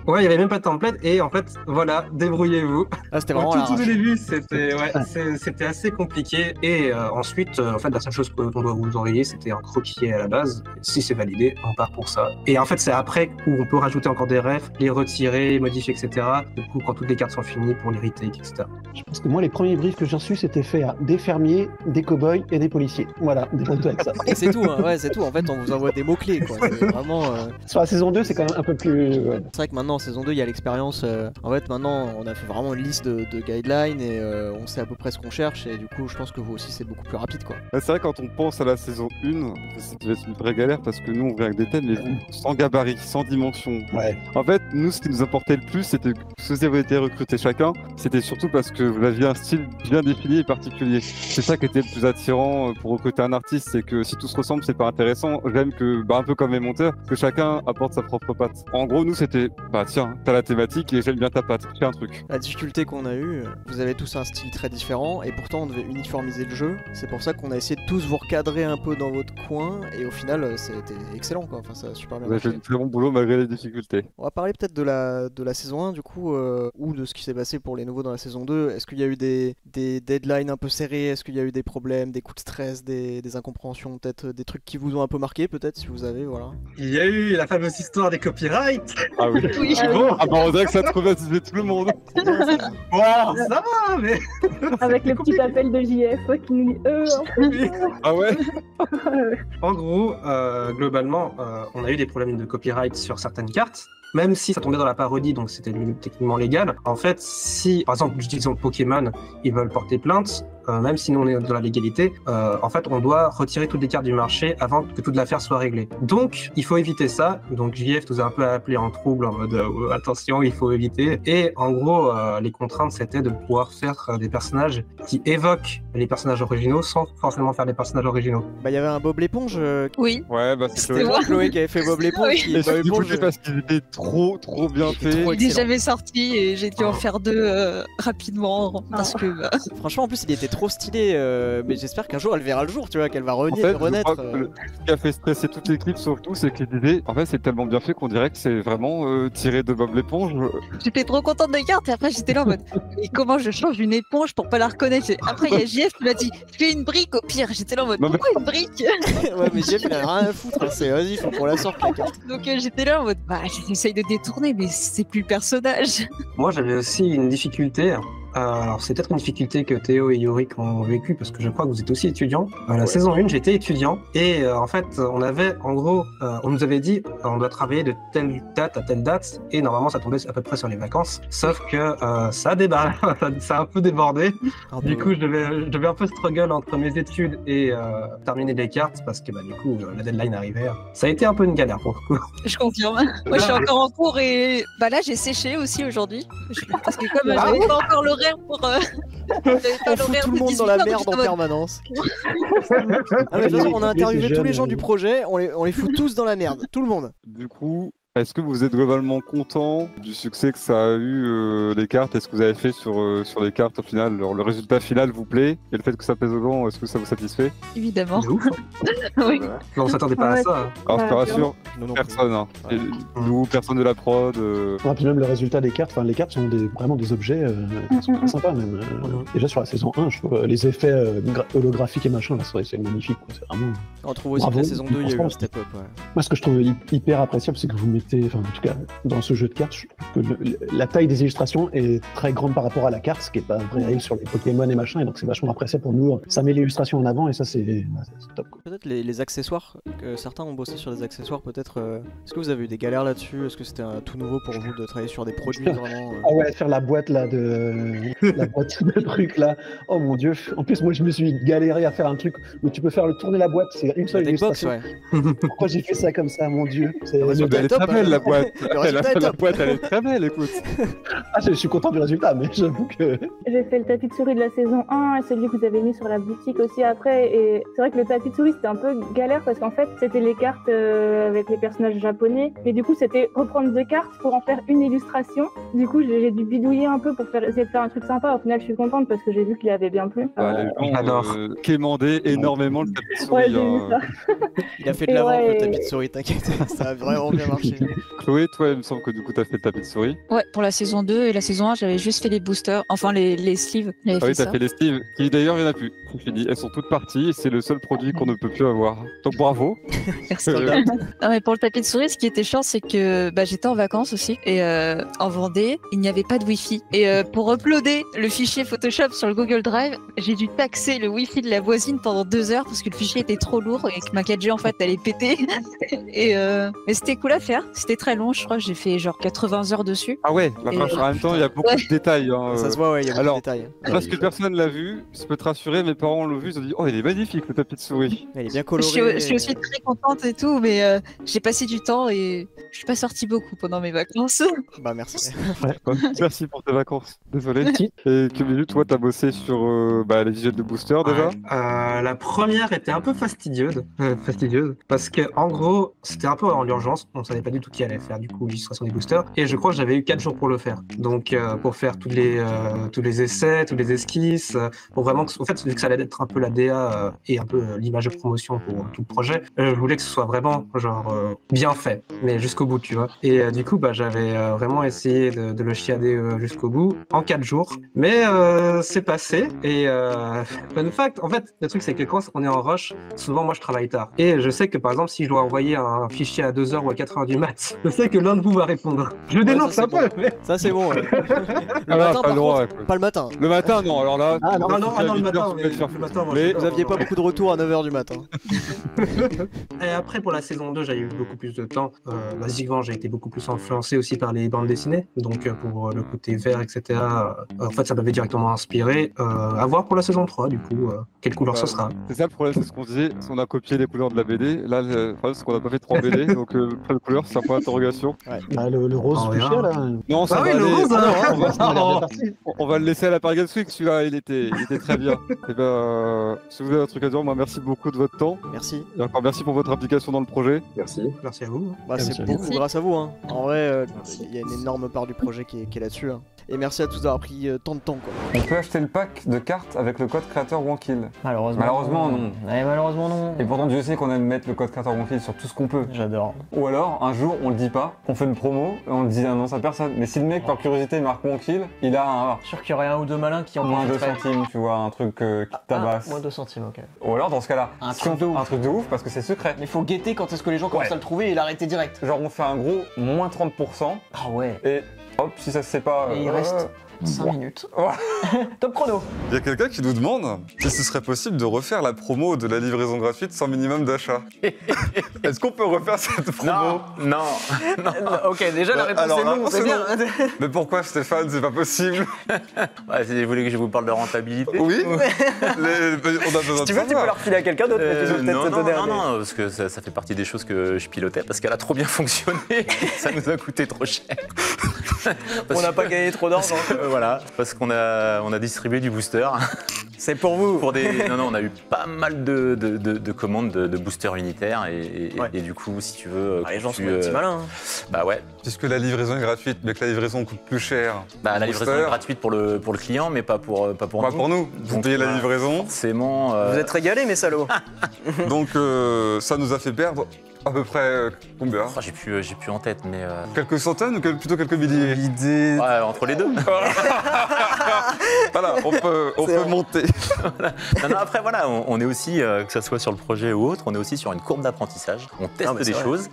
Ouais, il n'y avait même pas de template et en fait, voilà, débrouillez-vous. Ah, c'était vraiment tout au début, c'était assez compliqué et ensuite, en fait, la seule chose qu'on doit vous envoyer, c'était un croquis à la base. Si c'est validé, on part pour ça. Et en fait, c'est après où on peut rajouter encore des refs, les retirer, les modifier, etc. Du coup, quand toutes les cartes sont finies pour les retakes, etc. Je pense que moi, les premiers briefs que j'ai reçus, c'était fait à des fermiers, des cow-boys et des policiers. Voilà, débrouille-toi avec ça. Et c'est tout, hein. Ouais, c'est tout. En fait, on vous envoie des mots-clés, quoi. C'est vraiment. Sur la saison 2, c'est quand même un peu plus. C'est vrai que maintenant en saison 2 il y a l'expérience, en fait maintenant on a fait vraiment une liste de guidelines et on sait à peu près ce qu'on cherche et du coup je pense que vous aussi c'est beaucoup plus rapide quoi. C'est vrai quand on pense à la saison 1, ça va être une vraie galère parce que nous on vient avec des thèmes mais vous, sans gabarit, sans dimension. Ouais. En fait nous ce qui nous importait le plus c'était que si vous avez été recrutés chacun, c'était surtout parce que vous aviez un style bien défini et particulier. C'est ça qui était le plus attirant pour recruter un artiste, c'est que si tout se ressemble c'est pas intéressant. J'aime que, un peu comme les monteurs, que chacun apporte sa propre patte. En gros nous c'était, tiens, t'as la thématique et j'aime bien ta patte, fais un truc. La difficulté qu'on a eue, vous avez tous un style très différent et pourtant on devait uniformiser le jeu. C'est pour ça qu'on a essayé de tous vous recadrer un peu dans votre coin et au final c'était excellent quoi, enfin ça a super bien marché. Vous avez fait un très bon boulot malgré les difficultés. On va parler peut-être de la saison 1 du coup, ou de ce qui s'est passé pour les nouveaux dans la saison 2. Est-ce qu'il y a eu des deadlines un peu serrés? Est-ce qu'il y a eu des problèmes, des coups de stress, des incompréhensions, peut-être des trucs qui vous ont un peu marqué peut-être si vous avez, voilà. Il y a eu la fameuse histoire des copyrights. Ah oui. Oui. Bon, on dirait que ça traumatisait tout le monde. Bon, ça va, mais... Avec le petit appel de JF qui nous dit Ah ouais. En gros, globalement, on a eu des problèmes de copyright sur certaines cartes. Même si ça tombait dans la parodie, donc c'était techniquement légal. En fait, si, par exemple, disons Pokémon, ils veulent porter plainte, même si nous on est dans la légalité, en fait, on doit retirer toutes les cartes du marché avant que toute l'affaire soit réglée. Donc, il faut éviter ça. Donc, JF nous a un peu appelé en trouble, en mode attention, il faut éviter. Et en gros, les contraintes, c'était de pouvoir faire des personnages qui évoquent les personnages originaux sans forcément faire des personnages originaux. Bah, il y avait un Bob l'éponge. Oui. Ouais, c'était Chloé qui avait fait Bob l'éponge. Oui. Bob l'éponge parce qu'il était trop bien fait. Il n'est jamais sorti et j'ai dû en faire deux rapidement parce que... Franchement, en plus, il était trop stylé, mais j'espère qu'un jour elle verra le jour, tu vois, qu'elle va renaître. Ce qui a fait stresser toute l'équipe surtout, c'est que l'idée, en fait, c'est tellement bien fait qu'on dirait que c'est vraiment tiré de Bob l'éponge. J'étais trop contente des cartes et après j'étais là en mode mais comment je change une éponge pour pas la reconnaître? Après il y a JF qui m'a dit fais une brique au pire. J'étais là en mode pourquoi une brique? Ouais mais JF il a rien à foutre, hein. C'est vas-y faut qu'on la sorte la carte. Donc j'étais là en mode j'essaye de détourner mais c'est plus le personnage. Moi j'avais aussi une difficulté. Alors c'est peut-être une difficulté que Théo et Yorick ont vécu parce que je crois que vous êtes aussi étudiants. La saison 1 j'étais étudiant et en fait on avait en gros on nous avait dit on doit travailler de telle date à telle date et normalement ça tombait à peu près sur les vacances sauf que ça a débarré, ça a un peu débordé. Du coup je devais un peu struggle entre mes études et terminer les cartes parce que du coup la deadline arrivait. Ça a été un peu une galère pour le coup. Je confirme. Moi je suis encore en cours et là j'ai séché aussi aujourd'hui parce que comme j'avais pas encore l'horaire pour on fout tout le monde dans la merde en permanence. Ah mais de toute façon on a interviewé tous les gens du projet, on les fout tous dans la merde, tout le monde. Du coup, Est-ce que vous êtes globalement content du succès que ça a eu les cartes? Est-ce que vous avez fait sur les cartes au final? Alors, le résultat final vous plaît? Et le fait que ça plaise aux gens, est-ce que ça vous satisfait? Évidemment. De ouf. Oui. Non, on s'attendait pas à ça. Alors je te rassure, personne. Hein. Et nous, personne de la prod. Ouais, puis même le résultat des cartes, les cartes sont vraiment des objets qui sont très sympas même. Déjà sur la saison 1, je trouve les effets holographiques et machin, là, c'est magnifique. C'est vraiment... On trouve aussi que la saison 2, il y a eu un step-up. Ouais. Moi, ce que je trouve hyper appréciable, c'est que vous mettez, en tout cas, dans ce jeu de cartes, je trouve que la taille des illustrations est très grande par rapport à la carte, ce qui n'est pas vrai sur les Pokémon et machin, et donc c'est vachement appréciable pour nous. Ça met l'illustration en avant, et ça, c'est top. Peut-être les accessoires, que certains ont bossé sur des accessoires, peut-être. Est-ce que vous avez eu des galères là-dessus? Est-ce que c'était tout nouveau pour vous de travailler sur des produits vraiment Ah ouais, faire la boîte là la boîte de trucs là. Oh mon dieu. En plus, moi, je me suis galéré à faire un truc où tu peux faire tourner la boîte, c'est une seule illustration. Pourquoi j'ai fait ça comme ça, mon dieu? Elle est très belle la boîte. La boîte, elle est très belle, écoute. Ah, je suis content du résultat, mais j'avoue que... J'ai fait le tapis de souris de la saison 1 et celui que vous avez mis sur la boutique aussi après. Et c'est vrai que le tapis de souris, c'était un peu galère parce qu'en fait, c'était les cartes avec les personnages japonais. Et du coup, c'était reprendre 2 cartes pour en faire une illustration. Du coup, j'ai dû bidouiller un peu pour essayer de faire un truc sympa. Au final, je suis contente parce que j'ai vu qu'il avait bien plu. Les gens quémandaient énormément le tapis de souris. Ouais, j'ai vu ça. Il a fait de la vente le tapis de souris, t'inquiète. Ça a vraiment bien marché. Chloé, toi, il me semble que du coup, t'as fait le tapis de souris. Ouais, pour la saison 2 et la saison 1, j'avais juste fait les boosters, enfin les sleeves. Ah oui, t'as fait les sleeves, qui d'ailleurs, il n'y en a plus. C'est fini, elles sont toutes parties et c'est le seul produit qu'on ne peut plus avoir. Donc bravo. Merci. Non, mais pour le tapis de souris, ce qui était chiant, c'est que j'étais en vacances aussi et en Vendée, il n'y avait pas de Wi-Fi. Et pour uploader le fichier Photoshop sur le Google Drive, j'ai dû taxer le Wi-Fi de la voisine pendant 2 heures parce que le fichier était trop lourd et que ma 4G en fait allait péter. Mais c'était cool à faire. C'était très long, je crois que j'ai fait genre 80 heures dessus. Ah ouais, en même temps, il y a beaucoup de détails. Hein, Ça se voit, ouais, il y a beaucoup de détails. Parce que personne l'a vu, je peux te rassurer, mes parents l'ont vu, ils ont dit oh, il est magnifique le tapis de souris. Il est bien coloré. Je suis aussi très contente et tout, mais j'ai passé du temps et je suis pas sortie beaucoup pendant mes vacances. Bah merci. Merci pour tes vacances. Désolé. Et Kumilu, toi, t'as bossé sur les visuels de booster déjà. La première était un peu fastidieuse parce que en gros, c'était un peu en urgence. On savait pas du tout qui allait faire du coup l'illustration des boosters. Et je crois que j'avais eu 4 jours pour le faire. Donc pour faire tous les essais, tous les esquisses, pour vraiment, en fait, vu que ça allait être un peu la DA et un peu l'image de promotion pour tout le projet, je voulais que ce soit vraiment bien fait, mais jusqu'au bout, tu vois. Et du coup, j'avais vraiment essayé de le chiader jusqu'au bout en 4 jours, mais c'est passé. Et fun fact, en fait, le truc c'est que quand on est en rush, souvent moi je travaille tard. Et je sais que par exemple, si je dois envoyer un fichier à 2h ou à 4h du mat, je sais que l'un de vous va répondre. Je dénonce un peu. Ça c'est bon. Ouais. Le matin, par contre, pas le matin. Le matin, non. Alors là, non, le matin. Mais vous aviez pas beaucoup de retours à 9h du matin. Et après, pour la saison 2, j'ai eu beaucoup plus de temps. Basiquement, j'ai été beaucoup plus influencé aussi par les bandes dessinées. Donc, pour le côté vert, etc., en fait, ça m'avait directement inspiré. À voir pour la saison 3, du coup, quelle couleur ce sera. C'est ça le problème, c'est ce qu'on disait. On a copié les couleurs de la BD. Là, le problème, c'est qu'on n'a pas fait 3 BD. Donc, la couleur, c'est un point d'interrogation. Ouais. Le rose fuchsia, là. Non, ça va le aller. rose, on va le laisser à la Paris Games Week, celui-là, il était très bien. Et si vous avez un truc à dire, moi, merci beaucoup de votre temps. Merci. Et encore merci pour votre implication dans le projet. Merci. Merci à vous. C'est beaucoup grâce à vous. Hein. En vrai, il y a une énorme part du projet qui est là-dessus. Hein. Et merci à tous d'avoir pris tant de temps. Quoi. On peut acheter le pack de cartes avec le code créateur Wankill. Malheureusement non. Ouais, malheureusement non. Et pourtant Dieu sait qu'on aime mettre le code créateur Wankill sur tout ce qu'on peut. J'adore. Ou alors un jour on le dit pas, on fait une promo et on le dit annonce à personne. Mais si le mec par curiosité marque Wankill, il a un... Sûr qu'il y aurait un ou deux malins qui en moins 2 centimes, tu vois, un truc qui tabasse. Moins 2 centimes, ok. Ou alors dans ce cas-là, un truc de ouf parce que c'est secret. Mais faut guetter quand est-ce que les gens commencent à le trouver et l'arrêter direct. Genre on fait un gros moins 30%. Ah ouais. Et hop, si ça se sait pas... Et il reste 5 minutes. Top chrono. Il y a quelqu'un qui nous demande si ce serait possible de refaire la promo de la livraison gratuite sans minimum d'achat. Est-ce qu'on peut refaire cette promo? Non. Ok, déjà la réponse est non, c'est bien. Mais pourquoi Stéphane, c'est pas possible? Si vous voulez que je vous parle de rentabilité. Oui. On a besoin si tu veux, tu peux leur filer à quelqu'un d'autre. Non, parce que ça fait partie des choses que je pilotais, parce qu'elle a trop bien fonctionné. Ça nous a coûté trop cher. On n'a pas gagné trop d'argent. Voilà, parce qu'on a distribué du booster. C'est pour vous. Non, on a eu pas mal de commandes de boosters unitaires et du coup, si tu veux... les gens sont des petits malins. Bah ouais. Puisque la livraison est gratuite, mais que la livraison coûte plus cher. Bah, la livraison est gratuite pour le client, mais pas pour nous. Pas pour nous. Vous payez la livraison. Forcément... Vous êtes régalés, mes salauds. Donc ça nous a fait perdre à peu près combien? J'ai plus en tête, mais... Quelques centaines ou plutôt quelques milliers? Ouais, entre les deux. Voilà, on peut monter. Non, après, voilà, on est aussi, que ce soit sur le projet ou autre, on est aussi sur une courbe d'apprentissage. On teste des choses.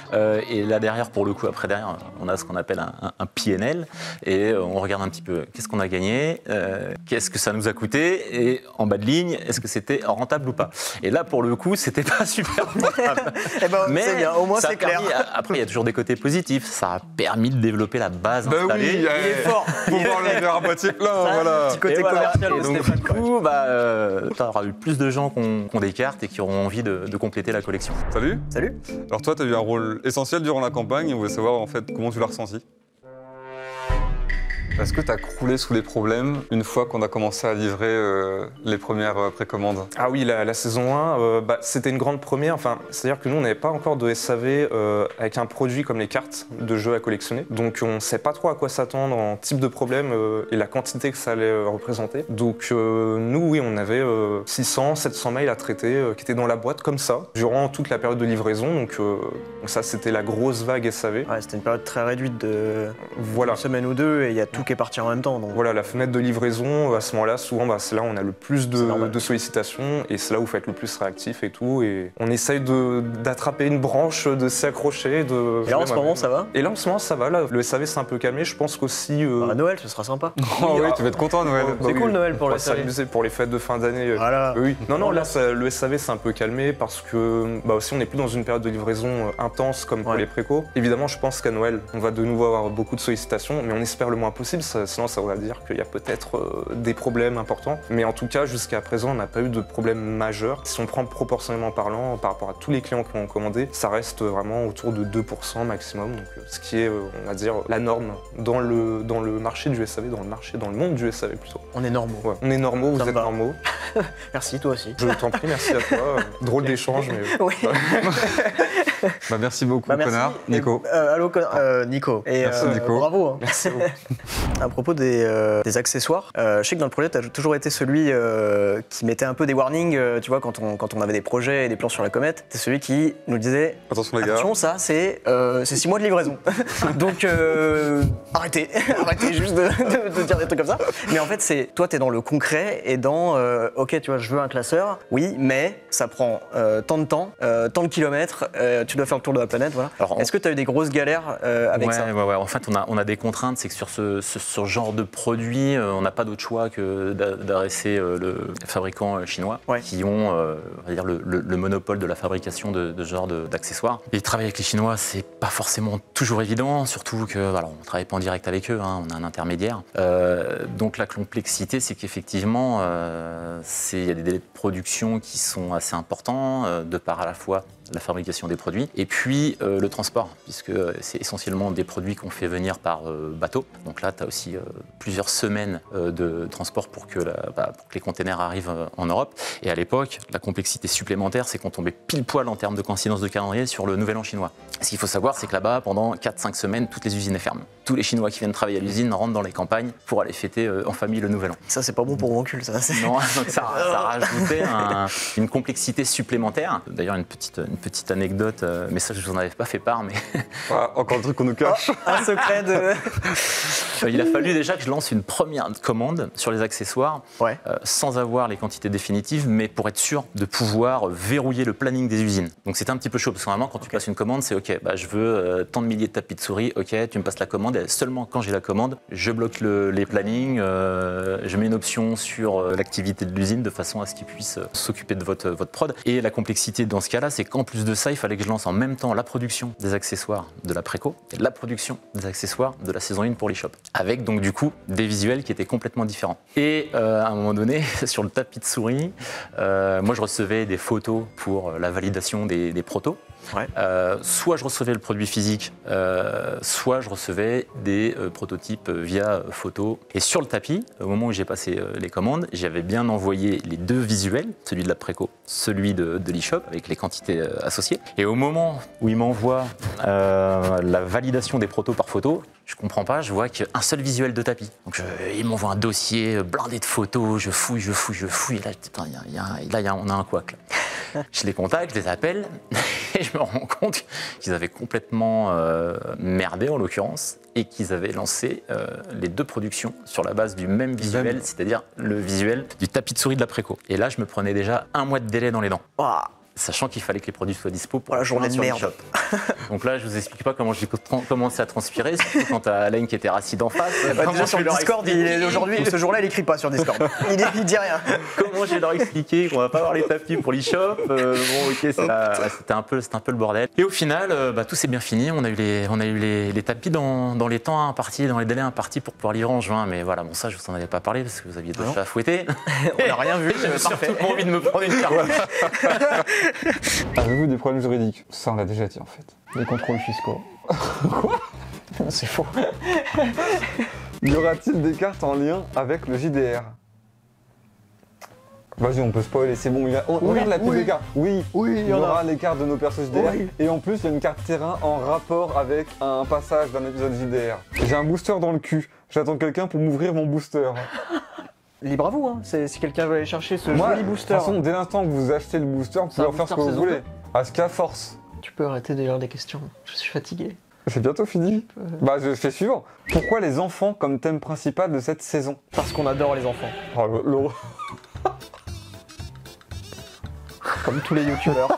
Et là, derrière, pour le coup, derrière, on a ce qu'on appelle un PNL. Et on regarde un petit peu qu'est-ce qu'on a gagné, qu'est-ce que ça nous a coûté, et en bas de ligne, est-ce que c'était rentable ou pas. Et là, pour le coup, c'était pas super rentable. Mais au moins c'est clair. Après, il y a toujours des côtés positifs. Ça a permis de développer la base installée. Oui, il est fort. Pour voir le verre à moitié plein, voilà. Petit côté commercial. Et donc, du coup, tu auras eu plus de gens qui ont des cartes et qui auront envie de compléter la collection. Salut. Salut. Alors toi, tu as eu un rôle essentiel durant la campagne et on voulait savoir en fait comment tu l'as ressenti. Est-ce que tu as croulé sous les problèmes une fois qu'on a commencé à livrer les premières précommandes? Ah oui, la saison 1, c'était une grande première. Enfin, c'est-à-dire que nous, on n'avait pas encore de SAV avec un produit comme les cartes de jeux à collectionner. Donc, on ne sait pas trop à quoi s'attendre en type de problème et la quantité que ça allait représenter. Donc, nous, oui, on avait 600, 700 mails à traiter qui étaient dans la boîte comme ça, durant toute la période de livraison. Donc ça, c'était la grosse vague SAV. Ouais, c'était une période très réduite de une semaine ou deux et il y a tout qui est parti en même temps. Donc. Voilà, la fenêtre de livraison, à ce moment-là, souvent, c'est là où on a le plus de sollicitations et c'est là où il faut être le plus réactif et tout. Et on essaye d'attraper une branche, de s'y accrocher. Et là, en ce moment, ça va? Et là, en ce moment, ça va. Là, le SAV s'est un peu calmé. Je pense qu'aussi... À Noël, ce sera sympa. Oh oui, tu vas être content à Noël. C'est cool Noël pour le SAV. S'amuser pour les fêtes de fin d'année. Voilà. Oui. Non, là, le SAV s'est un peu calmé parce que aussi, on n'est plus dans une période de livraison intense comme pour les précos. Évidemment, je pense qu'à Noël, on va de nouveau avoir beaucoup de sollicitations, mais on espère le moins possible. Sinon, ça va dire qu'il y a peut-être des problèmes importants. Mais en tout cas, jusqu'à présent, on n'a pas eu de problème majeur. Si on prend proportionnellement parlant, par rapport à tous les clients qui ont commandé, ça reste vraiment autour de 2% maximum. Donc, ce qui est, on va dire, la norme dans le marché du SAV, dans le monde du SAV plutôt. On est normaux. Ouais, on est normaux, vous êtes normaux. Merci, toi aussi. Je t'en prie, merci à toi. Drôle d'échange, mais... Oui. Merci beaucoup, merci. connard. Nico. Allô, Nico. Et, merci, Nico. Bravo. Hein. Merci. À propos des accessoires, je sais que dans le projet, tu as toujours été celui qui mettait un peu des warnings, tu vois, quand on avait des projets et des plans sur la comète. C'est celui qui nous disait attention les gars. Attention, ça, c'est 6 mois de livraison. Donc, arrêtez juste de dire des trucs comme ça. Mais en fait, toi, tu es dans le concret et dans ok, tu vois, je veux un classeur, oui, mais ça prend tant de temps, tant de kilomètres, tu dois faire le tour de la planète, voilà. Est-ce que tu as eu des grosses galères avec ça? Ouais. En fait, on a des contraintes, c'est que sur ce genre de produit, on n'a pas d'autre choix que d'adresser le fabricant chinois qui ont on va dire le monopole de la fabrication de ce genre d'accessoires. Et travailler avec les Chinois, c'est pas forcément toujours évident, surtout que voilà, on travaille pas en direct avec eux, hein, on a un intermédiaire. Donc la complexité, c'est qu'effectivement, il y a des délais de production qui sont assez importants, de par à la fois la fabrication des produits et puis le transport, puisque c'est essentiellement des produits qu'on fait venir par bateau. Donc là, tu as aussi plusieurs semaines de transport pour que les containers arrivent en Europe. Et à l'époque, la complexité supplémentaire, c'est qu'on tombait pile poil en termes de coïncidence de calendrier sur le Nouvel An chinois. Ce qu'il faut savoir, c'est que là-bas, pendant 4-5 semaines, toutes les usines ferment. Tous les Chinois qui viennent travailler à l'usine rentrent dans les campagnes pour aller fêter en famille le Nouvel An. Ça, c'est pas bon pour Wancul, ça. Non, donc ça rajoutait une complexité supplémentaire. D'ailleurs, une petite anecdote, mais ça, je vous en avais pas fait part, mais... encore un truc qu'on nous cache. Un secret de... Il a fallu déjà que je lance une première commande sur les accessoires, sans avoir les quantités définitives, mais pour être sûr de pouvoir verrouiller le planning des usines. Donc c'était un petit peu chaud, parce que normalement, quand tu passes une commande, c'est OK, je veux tant de milliers de tapis de souris, OK, tu me passes la commande, et seulement quand j'ai la commande, je bloque les plannings, je mets une option sur l'activité de l'usine de façon à ce qu'ils puissent s'occuper de votre prod. Et la complexité dans ce cas-là, c'est qu'en plus de ça, il fallait que je lance en même temps la production des accessoires de la préco et la production des accessoires de la saison 1 pour l'eShop. Avec donc du coup des visuels qui étaient complètement différents. Et à un moment donné, sur le tapis de souris, moi je recevais des photos pour la validation des protos. Soit je recevais le produit physique, soit je recevais des prototypes via photo. Et sur le tapis, au moment où j'ai passé les commandes, j'avais bien envoyé les deux visuels, celui de la préco, celui de l'e-shop, avec les quantités associées. Et au moment où il m'envoie la validation des protos par photo, je comprends pas, je vois qu'un seul visuel de tapis. Donc il m'envoie un dossier blindé de photos, je fouille, et là, putain, on a un couac. Je les contacte, je les appelle, et je me rends compte qu'ils avaient complètement merdé en l'occurrence, et qu'ils avaient lancé les deux productions sur la base du même visuel, c'est-à-dire le visuel du tapis de souris de la préco. Et là, je me prenais déjà 1 mois de délai dans les dents. Sachant qu'il fallait que les produits soient dispo pour la journée de merde. Donc là, je vous explique pas comment j'ai commencé à transpirer, surtout quand t'as Alain qui était assis d'en face. Déjà sur le Discord, aujourd'hui, ce jour-là, il écrit pas sur Discord. Il dit rien. Comment je vais leur expliquer qu'on va pas avoir les tapis pour l'e-shop c'était un peu le bordel. Et au final, tout s'est bien fini. On a eu les tapis dans les temps impartis, dans les délais impartis pour pouvoir livrer en juin. Mais voilà, bon ça, je vous en avais pas parlé parce que vous aviez d'autres chats à fouetter. On n'a rien vu. J'avais surtout pas envie de me prendre une carte. Avez-vous des problèmes juridiques? Ça, on l'a déjà dit en fait. Des contrôles fiscaux. Quoi? C'est faux. Y aura-t-il des cartes en lien avec le JDR? Vas-y, on peut spoiler, c'est bon. On regarde la pub des cartes. Oui, il y aura les cartes de nos persos JDR. Oui. Et en plus, il y a une carte terrain en rapport avec un passage d'un épisode JDR. J'ai un booster dans le cul. J'attends quelqu'un pour m'ouvrir mon booster. Libre à vous, hein. Si quelqu'un veut aller chercher ce joli booster. De toute façon, dès l'instant que vous achetez le booster, vous pouvez en faire ce que vous voulez. À ce qu'à force. Tu peux arrêter de lire des questions. Je suis fatigué. C'est bientôt fini. Je fais suivant. Pourquoi les enfants comme thème principal de cette saison? Parce qu'on adore les enfants. Comme tous les youtubeurs.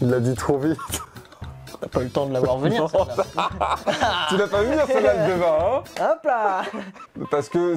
Il l'a dit trop vite. T'as pas eu le temps de la voir venir, celle-là. Tu l'as pas vu celle-là demain, hein? Hop là. Parce que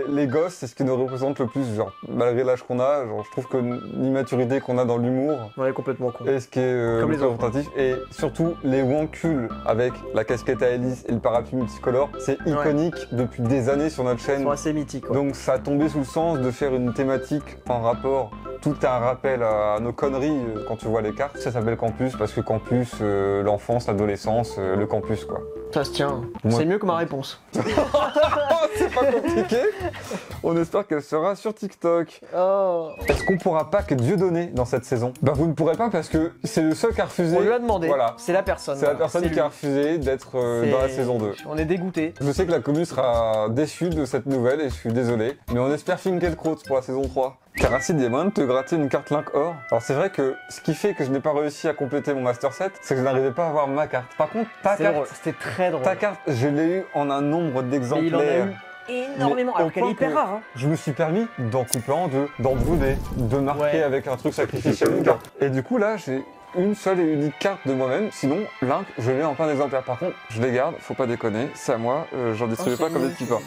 les gosses, c'est ce qui nous représente le plus, genre, malgré l'âge qu'on a, genre, je trouve que l'immaturité qu'on a dans l'humour est complètement con. Et ce qui est représentatif, et surtout les wankuls avec la casquette à hélice et le parapluie multicolore, c'est iconique depuis des années sur notre chaîne. Ils sont assez mythiques. Donc ça a tombé sous le sens de faire une thématique en rapport. Tout est un rappel à nos conneries quand tu vois les cartes. Ça s'appelle Campus parce que Campus, l'enfance, l'adolescence, le campus quoi. Ça se tient. C'est mieux que ma réponse. C'est pas compliqué. On espère qu'elle sera sur TikTok. Est-ce qu'on pourra pas que Dieudonné dans cette saison? Vous ne pourrez pas parce que c'est le seul qui a refusé. On lui a demandé. Voilà. C'est la personne. C'est la personne qui a refusé d'être dans la saison 2. On est dégoûté. Je sais que la commune sera déçue de cette nouvelle et je suis désolé. Mais on espère Finkielkraut pour la saison 3. Caracide, il y a moyen de te gratter une carte Link Or. Alors c'est vrai que ce qui fait que je n'ai pas réussi à compléter mon Master Set, c'est que je n'arrivais pas à avoir ma carte. Par contre, ta carte, c'était très drôle. Ta carte, je l'ai eu en un nombre d'exemplaires. Il en a eu énormément, alors qu'elle est hyper rare. Hein. Je me suis permis d'en couper en deux, d'en brûler, de marquer avec un truc sacrificiel une carte. Et du coup là, j'ai une seule et unique carte de moi-même, sinon Link, je l'ai en plein d'exemplaires. Par contre, je les garde, faut pas déconner, c'est à moi, j'en distribue pas comme des petits pains.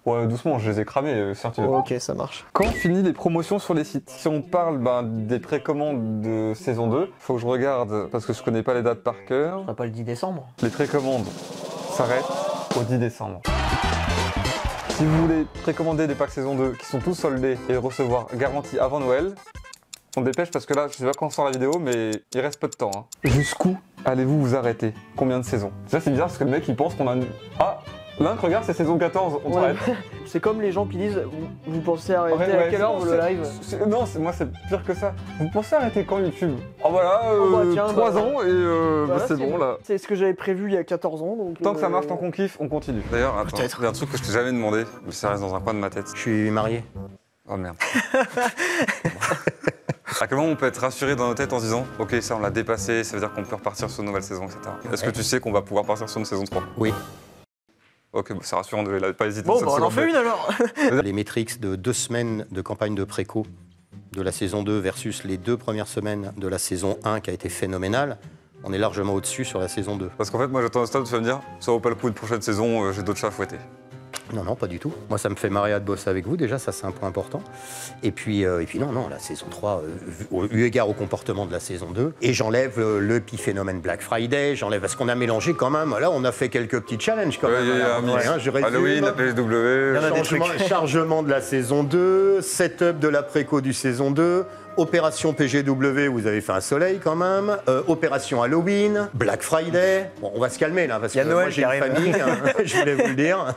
Ouais, doucement, je les ai cramés, certes. Ok, ça marche. Quand finit les promotions sur les sites? Si on parle des précommandes de saison 2, faut que je regarde, parce que je connais pas les dates par cœur. Ce sera pas le 10 décembre. Les précommandes s'arrêtent au 10 décembre. Si vous voulez précommander des packs saison 2 qui sont tous soldés et recevoir garantie avant Noël, on dépêche parce que là, je sais pas quand sort la vidéo, mais il reste peu de temps. Hein. Jusqu'où allez-vous vous arrêter? Combien de saisons? Ça, c'est bizarre parce que le mec, il pense qu'on a une... Ah, Link, regarde, c'est saison 14, on s'arrête. C'est comme les gens qui disent, vous pensez arrêter à quelle heure le live? Non, moi c'est pire que ça. Vous pensez arrêter quand YouTube? Oh voilà, 3 ans et voilà, c'est bon là. C'est ce que j'avais prévu il y a 14 ans. Donc, tant que ça marche, tant qu'on kiffe, on continue. D'ailleurs, attends, il y a un truc que je t'ai jamais demandé, mais ça reste dans un coin de ma tête. Je suis marié. Oh merde. À quel moment on peut être rassuré dans nos têtes en se disant ok, ça on l'a dépassé, ça veut dire qu'on peut repartir sur une nouvelle saison, etc. Est-ce que tu sais qu'on va pouvoir partir sur une saison 3? Oui. Ok, c'est rassurant, de pas hésiter. Bon, on en fait une alors. Les métriques de 2 semaines de campagne de préco de la saison 2 versus les 2 premières semaines de la saison 1 qui a été phénoménale, on est largement au-dessus sur la saison 2. Parce qu'en fait, moi j'attends un stade où tu vas me dire ça vaut pas le coup de prochaine saison, j'ai d'autres chats à fouetter. Non, non, pas du tout. Moi, ça me fait marrer de bosser avec vous, déjà, ça c'est un point important. Et puis non, la saison 3, eu égard au comportement de la saison 2, et j'enlève le phénomène Black Friday, j'enlève, parce qu'on a mélangé quand même, là, on a fait quelques petits challenges quand même. Halloween, la PSW, chargement de la saison 2, setup de la préco du saison 2, Opération PGW, vous avez fait un soleil quand même. Opération Halloween, Black Friday. Bon, on va se calmer là, parce Il y a que Noël moi j'ai qui une arrive. famille, je voulais vous le dire.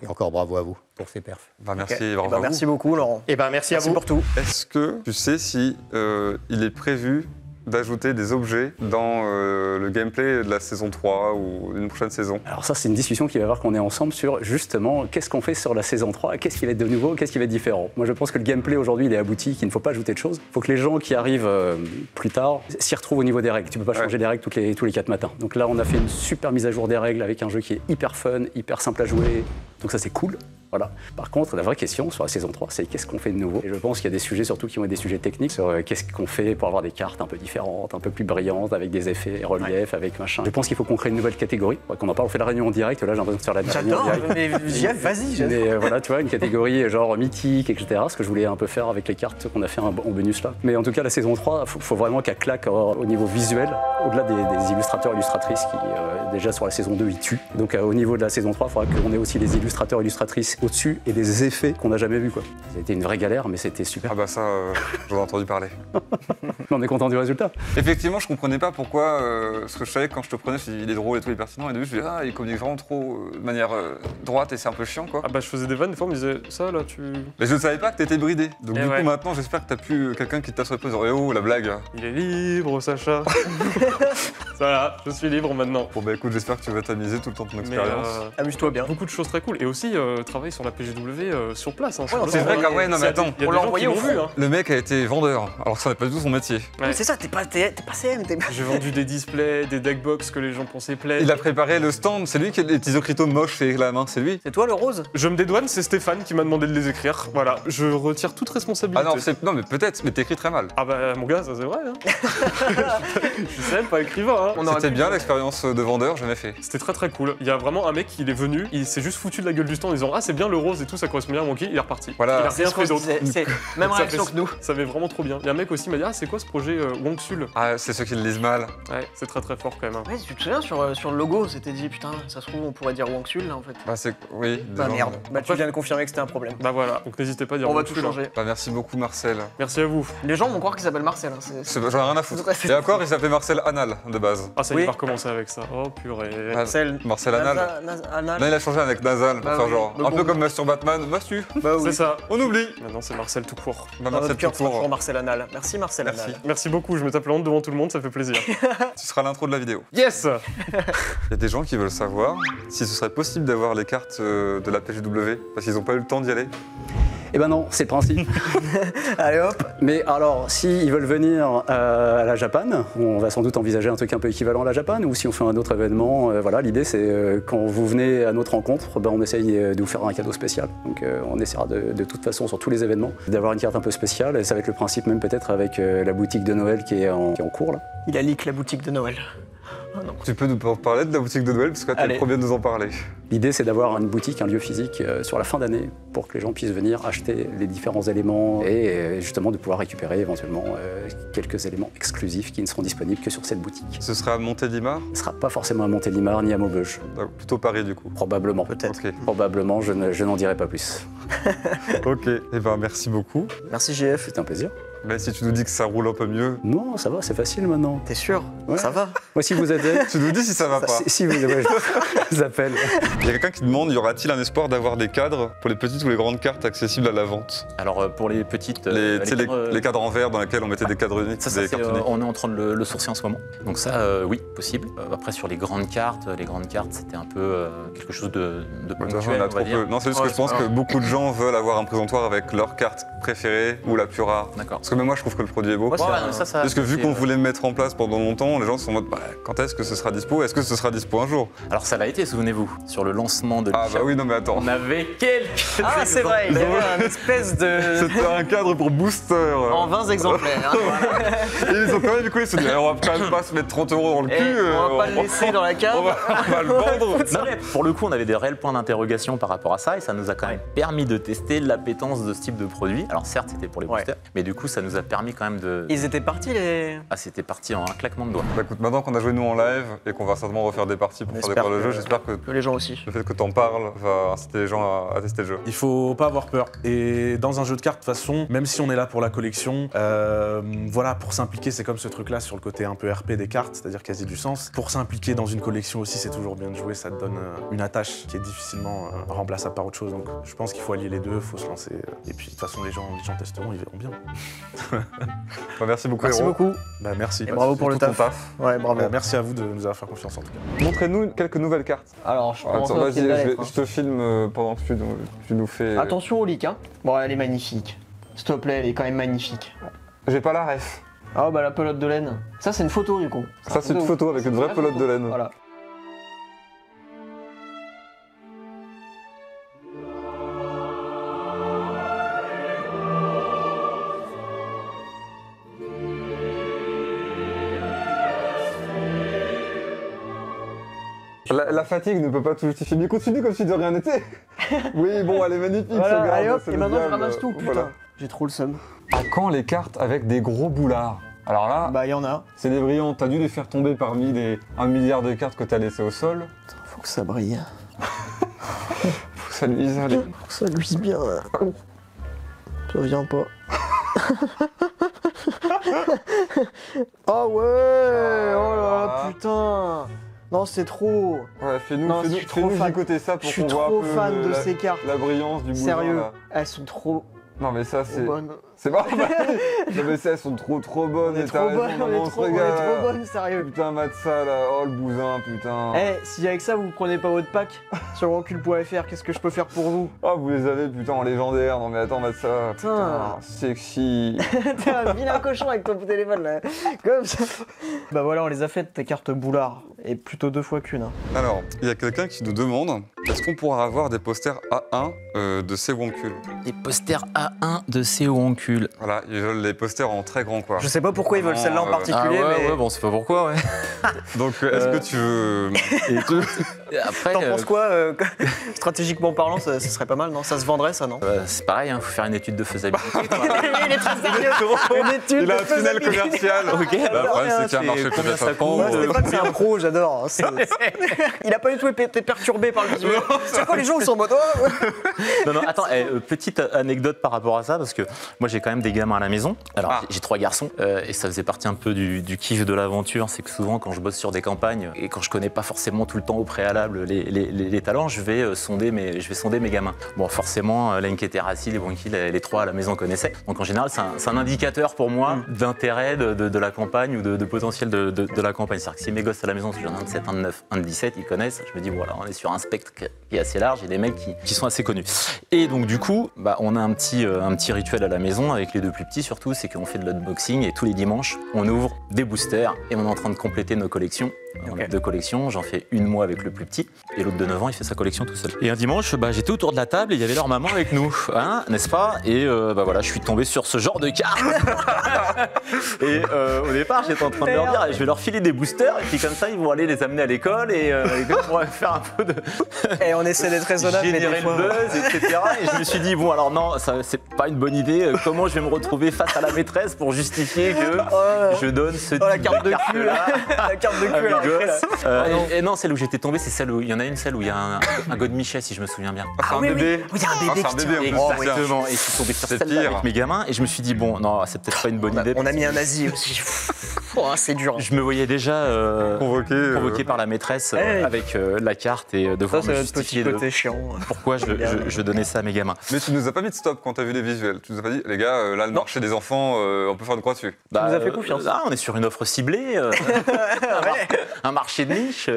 Et encore bravo à vous pour ces perfs. Bah, merci, Ok. bravo Eh ben, à vous. merci beaucoup, Laurent. Et ben merci à vous pour tout. Est-ce que tu sais si il est prévu d'ajouter des objets dans le gameplay de la saison 3 ou d'une prochaine saison? Alors ça, c'est une discussion qui va voir qu'on est ensemble sur justement qu'est-ce qu'on fait sur la saison 3, qu'est-ce qui va être de nouveau, qu'est-ce qui va être différent. Moi, je pense que le gameplay aujourd'hui, il est abouti, qu'il ne faut pas ajouter de choses. Il faut que les gens qui arrivent plus tard s'y retrouvent au niveau des règles. Tu peux pas changer les règles tous les 4 matins. Donc là, on a fait une super mise à jour des règles avec un jeu qui est hyper fun, hyper simple à jouer. Donc ça, c'est cool. Voilà. Par contre, la vraie question sur la saison 3, c'est qu'est-ce qu'on fait de nouveau? Et je pense qu'il y a des sujets surtout qui vont être des sujets techniques sur qu'est-ce qu'on fait pour avoir des cartes un peu différentes, un peu plus brillantes, avec des effets relief, avec machin. Je pense qu'il faut qu'on crée une nouvelle catégorie. Qu'on en parle, on fait la réunion en direct, là j'ai l'impression de faire la réunion en J'adore, direct. mais Jeff, vas-y, j'adore. Mais voilà, tu vois, une catégorie genre mythique, etc. Ce que je voulais un peu faire avec les cartes qu'on a fait en bonus là. Mais en tout cas, la saison 3, faut vraiment qu'elle claque au niveau visuel, au-delà des illustrateurs, illustratrices qui, déjà sur la saison 2, ils tuent. Donc au niveau de la saison 3, il faudra qu'on ait aussi des illustrateurs, illustratrices au-dessus et des effets qu'on n'a jamais vus, quoi. Ça a été une vraie galère, mais c'était super. Ah bah ça, j'en ai entendu parler. On est content du résultat. Effectivement, je comprenais pas pourquoi, ce que je savais quand je te prenais, je me dis, il est drôle et tout, il est pertinent, et de je me dis, ah, il communique vraiment trop de manière droite et c'est un peu chiant, quoi. Ah bah je faisais des vannes, des fois on me disait, ça là tu... Mais je ne savais pas que t'étais bridé. Donc Et du ouais. coup, maintenant, j'espère que t'as plus quelqu'un qui te tape sur l'épaule en disant, eh oh, la blague. Il est libre, Sacha. Voilà, je suis libre maintenant. Bon bah écoute, j'espère que tu vas t'amuser tout le temps de ton expérience. Amuse-toi bien. Beaucoup de choses très cool. Et aussi, travailler sur la PGW sur place. Hein, C'est vrai que, ouais, non mais attends, il y a des gens qui l'ont vu. Hein. Le mec a été vendeur, alors que ça n'est pas du tout son métier. Ouais. C'est ça, t'es pas CM, t'es... J'ai vendu des displays, des deckbox que les gens pensaient plaire. Il a préparé le stand, c'est lui qui a les petits ocritos moches et la main, c'est lui. C'est toi le rose? Je me dédouane, c'est Stéphane qui m'a demandé de les écrire. Voilà, je retire toute responsabilité. Ah non, mais peut-être, mais t'écris très mal. Ah bah mon gars, ça c'est vrai. Hein. Je sais, pas écrivain. Hein. C'était bien l'expérience de vendeur, jamais fait. C'était très très cool. Il y a vraiment un mec, il est venu, il s'est juste foutu de la gueule du stand en disant ah c'est bien le rose et tout, ça correspond bien à mon kill, il est reparti. Voilà. Il a rien fait d'autre. C'est même Ça réaction fait- que nous. Ça fait vraiment trop bien. Il y a un mec aussi qui m'a dit ah c'est quoi ce projet Wongsul? Ah, c'est ceux qui le lisent mal. Ouais, c'est très très fort quand même. Hein. Ouais, tu te souviens sur le logo, on s'était dit putain, ça se trouve on pourrait dire Wangsul là en fait. Bah c'est... Oui. Bah des gens- merde, bah tu viens de confirmer que c'était un problème. Bah voilà, donc n'hésitez pas à dire On va Wongsul, tout changer. Bah merci beaucoup Marcel. Merci à vous. Les gens vont croire qu'il s'appelle Marcel. Hein. J'en ai rien à foutre. Ouais, c'est- Et encore, il s'appelait Marcel Anal de base. Ah ça Oui. il va recommencer avec ça. Oh purée. Marcel. Marcel Anal. Anal. Là, il a changé avec Nasal pour Bah faire oui. genre. Donc Un peu on- comme Mastur Batman. Mastu. Bah oui. C'est ça. On oublie. Maintenant c'est Marcel tout court. Bah Dans Marcel notre cœur, tout ce sera toujours court. Marcel Anal. Merci Marcel Merci. Anal. Merci beaucoup, je me tape la honte devant tout le monde, ça fait plaisir. Tu seras l'intro de la vidéo. Yes. Il y a des gens qui veulent savoir si ce serait possible d'avoir les cartes de la PGW parce qu'ils n'ont pas eu le temps d'y aller. Eh ben non, c'est le principe. Allez hop. Mais alors, s'ils veulent venir à la Japan, on va sans doute envisager un truc un peu équivalent à la Japan, ou si on fait un autre événement, voilà, l'idée c'est quand vous venez à notre rencontre, ben, on essaye de vous faire un cadeau spécial. Donc on essaiera de toute façon sur tous les événements d'avoir une carte un peu spéciale, et ça va être le principe même peut-être avec la boutique de Noël qui est en cours là. Il a leak la boutique de Noël. Oh non. Tu peux nous parler de la boutique de Noël parce que tu es Allez. le premier de nous en parler. L'idée c'est d'avoir une boutique, un lieu physique sur la fin d'année pour que les gens puissent venir acheter les différents éléments et justement de pouvoir récupérer éventuellement quelques éléments exclusifs qui ne seront disponibles que sur cette boutique. Ce sera à Montélimar. Ce ne sera pas forcément à Montélimar ni à Maubeuge. Plutôt Paris du coup. Probablement. Peut-être. Ok. Probablement, je n'en dirai pas plus. Ok. Et ben merci beaucoup. Merci JF. C'était un plaisir. Même si tu nous dis que ça roule un peu mieux. Non, ça va, c'est facile maintenant. T'es sûr? Ouais. Ça va? Moi, si vous êtes... Tu nous dis si ça va pas. Si vous ouais, je vous appelle. Il y a quelqu'un qui demande, y aura-t-il un espoir d'avoir des cadres pour les petites ou les grandes cartes accessibles à la vente? Alors pour les petites... les cadres en verre dans lesquels on mettait des cadres uniques, Ça, des c'est, cartes uniques. on est en train de le sourcer en ce moment. Donc ça, oui, possible. Après, sur les grandes cartes, c'était un peu quelque chose de De toute façon, ponctuel, on a on trop va dire. peu. Non, c'est juste que je pense que beaucoup de gens veulent avoir un présentoir avec leur carte préférée ou la plus rare. D'accord. Parce que même moi, je trouve que le produit est beau. Ouais, ça, Parce que vu c'est, qu'on voulait le mettre en place pendant longtemps, les gens sont en mode bah, quand est-ce que ce sera dispo? Est-ce que ce sera dispo un jour? Alors ça l'a été, souvenez-vous, sur le lancement de Ah l'eShop, bah oui, non mais attends. on avait quelques Ah c'est vrai, il y avait un espèce de... C'était un cadre pour booster. En 20 exemplaires. Hein. Et ils ont quand même du coup, ils se sont dit, on va quand même pas se mettre 30 € dans le Et cul. on va pas le laisser dans la cave. On va le vendre. Non, mais pour le coup, on avait des réels points d'interrogation par rapport à ça et ça nous a quand même permis de tester l'appétence de ce type de produit. Alors certes, c'était pour les boosters, mais du coup, ça nous a permis quand même de... Ils étaient partis les... Ah, c'était parti en un claquement de doigts. Bah écoute, maintenant qu'on a joué nous en live et qu'on va certainement refaire des parties pour faire découvrir le jeu, j'espère que les gens aussi. Le fait que t'en parles va inciter les gens à tester le jeu. Il faut pas avoir peur. Et dans un jeu de cartes, de toute façon, même si on est là pour la collection, voilà, pour s'impliquer, c'est comme ce truc-là sur le côté un peu RP des cartes, c'est-à-dire quasi du sens. Pour s'impliquer dans une collection aussi, c'est toujours bien de jouer, ça te donne une attache qui est difficilement remplaçable par autre chose. Donc je pense qu'il faut allier les deux, il faut se lancer. Et puis de toute façon, les gens testeront, ils verront bien. Bah, merci beaucoup, Merci Héros. beaucoup. Bah, merci. Et bravo pour le Tout ton taf. Ouais, bravo. Bah, merci à vous de nous avoir fait confiance en tout cas. Montrez-nous quelques nouvelles cartes. Alors, je pense Attends, vas-y, qu'il y a la je lettre, hein. te filme pendant que tu nous fais... Attention au leak, hein. Bon, elle est magnifique. S'il te plaît, elle est quand même magnifique. J'ai pas la ref. Ah bah la pelote de laine. Ça c'est une photo du coup. Ça c'est une photo avec une vraie pelote de laine. Voilà. La fatigue ne peut pas tout justifier, mais continue comme si de rien n'était. Oui, bon, elle est magnifique, Voilà, sauvegarde, allez hop, c'est et le maintenant je diable, ramasse tout, putain. voilà. J'ai trop le seum. À quand les cartes avec des gros boulards? Alors là, bah il y en a. C'est des brillants, t'as dû les faire tomber parmi les 1 milliard de cartes que t'as laissées au sol. Faut que ça brille. Faut que ça luise, allez. Faut que ça luise bien là. Ça vient pas. Ah ouais. Oh là là, putain. Non, c'est trop. Ouais, fais-nous côté ça pour qu'on voit un peu je suis trop fan de ces cartes. la brillance du bouillon. Sérieux, là. elles sont trop... Non mais ça c'est... bonnes. C'est pas non mais ça elles sont trop bonnes. On est trop bonnes, on est trop bonnes, sérieux. Putain, mate ça là, oh le bousin, putain. Eh, si avec ça vous prenez pas votre pack sur Wancul.fr, qu'est-ce que je peux faire pour vous? Oh, vous les avez putain en légendaire, non mais attends, mate ça. Putain. Sexy. T'es un vilain cochon avec ton téléphone là. Comme ça. Bah voilà, on les a faites tes cartes boulard. Et plutôt 2 fois qu'une. Hein. Alors, il y a quelqu'un qui nous demande est-ce qu'on pourra avoir des posters A1 de ces Wancul? Des posters A1 de ces Wancul. Voilà, ils veulent les posters en très grand quoi. Je sais pas pourquoi ils veulent celle-là en particulier, ah ouais, mais... ouais, bon, c'est pas pourquoi, ouais. Donc, est-ce que tu veux... Écoute, après... T'en penses quoi stratégiquement parlant, ça serait pas mal, non? Ça se vendrait, ça, non? C'est pareil, hein, faut faire une étude de faisabilité. Il est très sérieux. Une étude il a de un tunnel faisabilité. commercial. Ok. Bah, le problème, c'est qu'il y a un marché peut-être à prendre. C'est pas que c'est un pro, j'adore. Il a pas du tout été perturbé par le visuel. C'est quoi les gens, ils sont en mode... Non, non, attends, petite anecdote par rapport à ça, parce que moi j'ai quand même des gamins à la maison. Alors j'ai 3 garçons, et ça faisait partie un peu du kiff de l'aventure. C'est que souvent quand je bosse sur des campagnes, et quand je connais pas forcément tout le temps au préalable les talents, je vais sonder mes gamins. Bon, forcément, Lenk et Terrassi, les Wancul, les 3 à la maison connaissaient. Donc en général, c'est un indicateur pour moi d'intérêt de la campagne ou de potentiel de la campagne. C'est-à-dire que si mes gosses à la maison, si j'en ai un de 7, un de 9, un de 17, ils connaissent, je me dis voilà, on est sur un spectre qui est assez large et des mecs qui sont assez connus. Et donc du coup, bah, on a un petit rituel à la maison avec les 2 plus petits surtout, c'est qu'on fait de l'unboxing et tous les dimanches, on ouvre des boosters et on est en train de compléter nos collections. On a 2 collections, j'en fais une moi avec le plus petit et l'autre de 9 ans il fait sa collection tout seul. Et un dimanche, bah, j'étais autour de la table et il y avait leur maman avec nous, hein, n'est-ce pas? Et bah voilà, je suis tombé sur ce genre de cartes. Et au départ, j'étais en train de leur dire, je vais leur filer des boosters et puis comme ça, ils vont aller les amener à l'école et on va faire un peu de... Et on essaie d'être raisonnable, mais générer des fois... le buzz, etc. Et je me suis dit, bon alors non, ça c'est pas une bonne idée. Comment je vais me retrouver face à la maîtresse pour justifier que je donne ce type la carte de cul, là la carte de cul à mes à gosses. Et non, celle où j'étais tombé, c'est celle où il y en a une, celle où il y a un Godmichet, si je me souviens bien. Ah, c'est un bébé. Oui, il y a un bébé qui tient. Exactement. Et je suis tombé sur celle-là avec mes gamins et je me suis dit, bon, non, c'est peut-être pas une bonne idée. On a mis un nazi aussi. C'est dur. Je me voyais déjà convoqué par la maîtresse avec la carte et devoir me justifier côté chiant. Pourquoi je donnais ça à mes gamins. Mais tu nous as pas mis de stop quand t'as vu les visuels. Tu nous as pas dit, les gars, là, le marché des enfants, on peut faire une croix dessus. Bah, tu nous as fait confiance. Là, on est sur une offre ciblée, un marché de niche.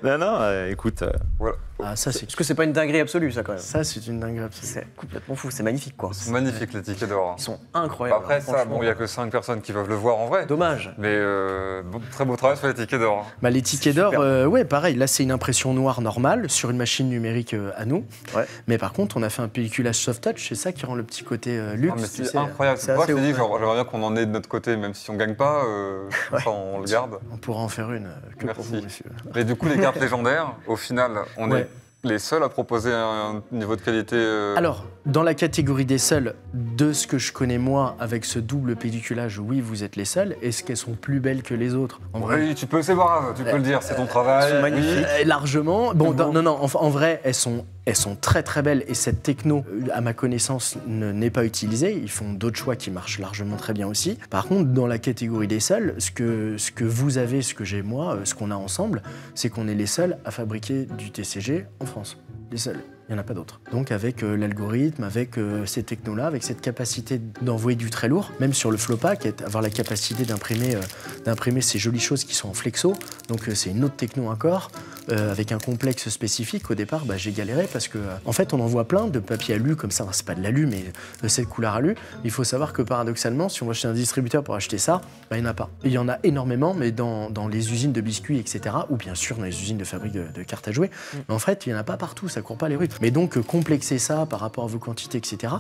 Non, écoute. Voilà. Ah, ça, c'est... Parce que c'est pas une dinguerie absolue, ça, quand même. Ça, c'est une dinguerie absolue. C'est complètement fou, c'est magnifique, quoi. C'est magnifique, les tickets d'or. Ils sont incroyables. Après, ça, bon, il y a que 5 personnes qui peuvent le voir en vrai. Dommage. Mais très beau travail sur les tickets d'or. Bah, les tickets d'or, ouais, pareil. Là, c'est une impression noire normale sur une machine numérique à nous. Ouais. Mais par contre, on a fait un pelliculage soft touch. C'est ça qui rend le petit côté luxe. Ah, mais c'est incroyable. C'est pour ça que je te dis, j'aimerais bien qu'on en ait de notre côté, même si on gagne pas, ça, on le garde. On pourra en faire une que pour vous, monsieur. Mais du coup, les cartes légendaires, au final, on est les seuls à proposer un niveau de qualité Alors, dans la catégorie des seuls, de ce que je connais moi, avec ce double pelliculage, oui, vous êtes les seuls. Est-ce qu'elles sont plus belles que les autres? Oui, tu peux, c'est pas grave, tu peux le dire, c'est ton travail. Magnifique. Largement. Bon, non, en vrai, elles sont très très belles et cette techno, à ma connaissance, n'est pas utilisée. Ils font d'autres choix qui marchent largement très bien aussi. Par contre, dans la catégorie des seuls, ce que vous avez, ce que j'ai moi, ce qu'on a ensemble, c'est qu'on est les seuls à fabriquer du TCG en France. Les seuls. Il n'y en a pas d'autres. Donc avec l'algorithme, avec ces technos-là, avec cette capacité d'envoyer du très lourd, même sur le Flowpack, avoir la capacité d'imprimer ces jolies choses qui sont en flexo, donc c'est une autre techno encore, avec un complexe spécifique. Au départ, j'ai galéré parce que, en fait, on en voit plein de papier alu comme ça, c'est pas de l'alu, mais de cette couleur alu. Il faut savoir que paradoxalement, si on va chez un distributeur pour acheter ça, il n'y en a pas. Il y en a énormément, mais dans les usines de biscuits, etc., ou bien sûr dans les usines de fabrique de cartes à jouer, mais en fait, il n'y en a pas partout, ça court pas les rues. Mais donc, complexer ça par rapport à vos quantités, etc.,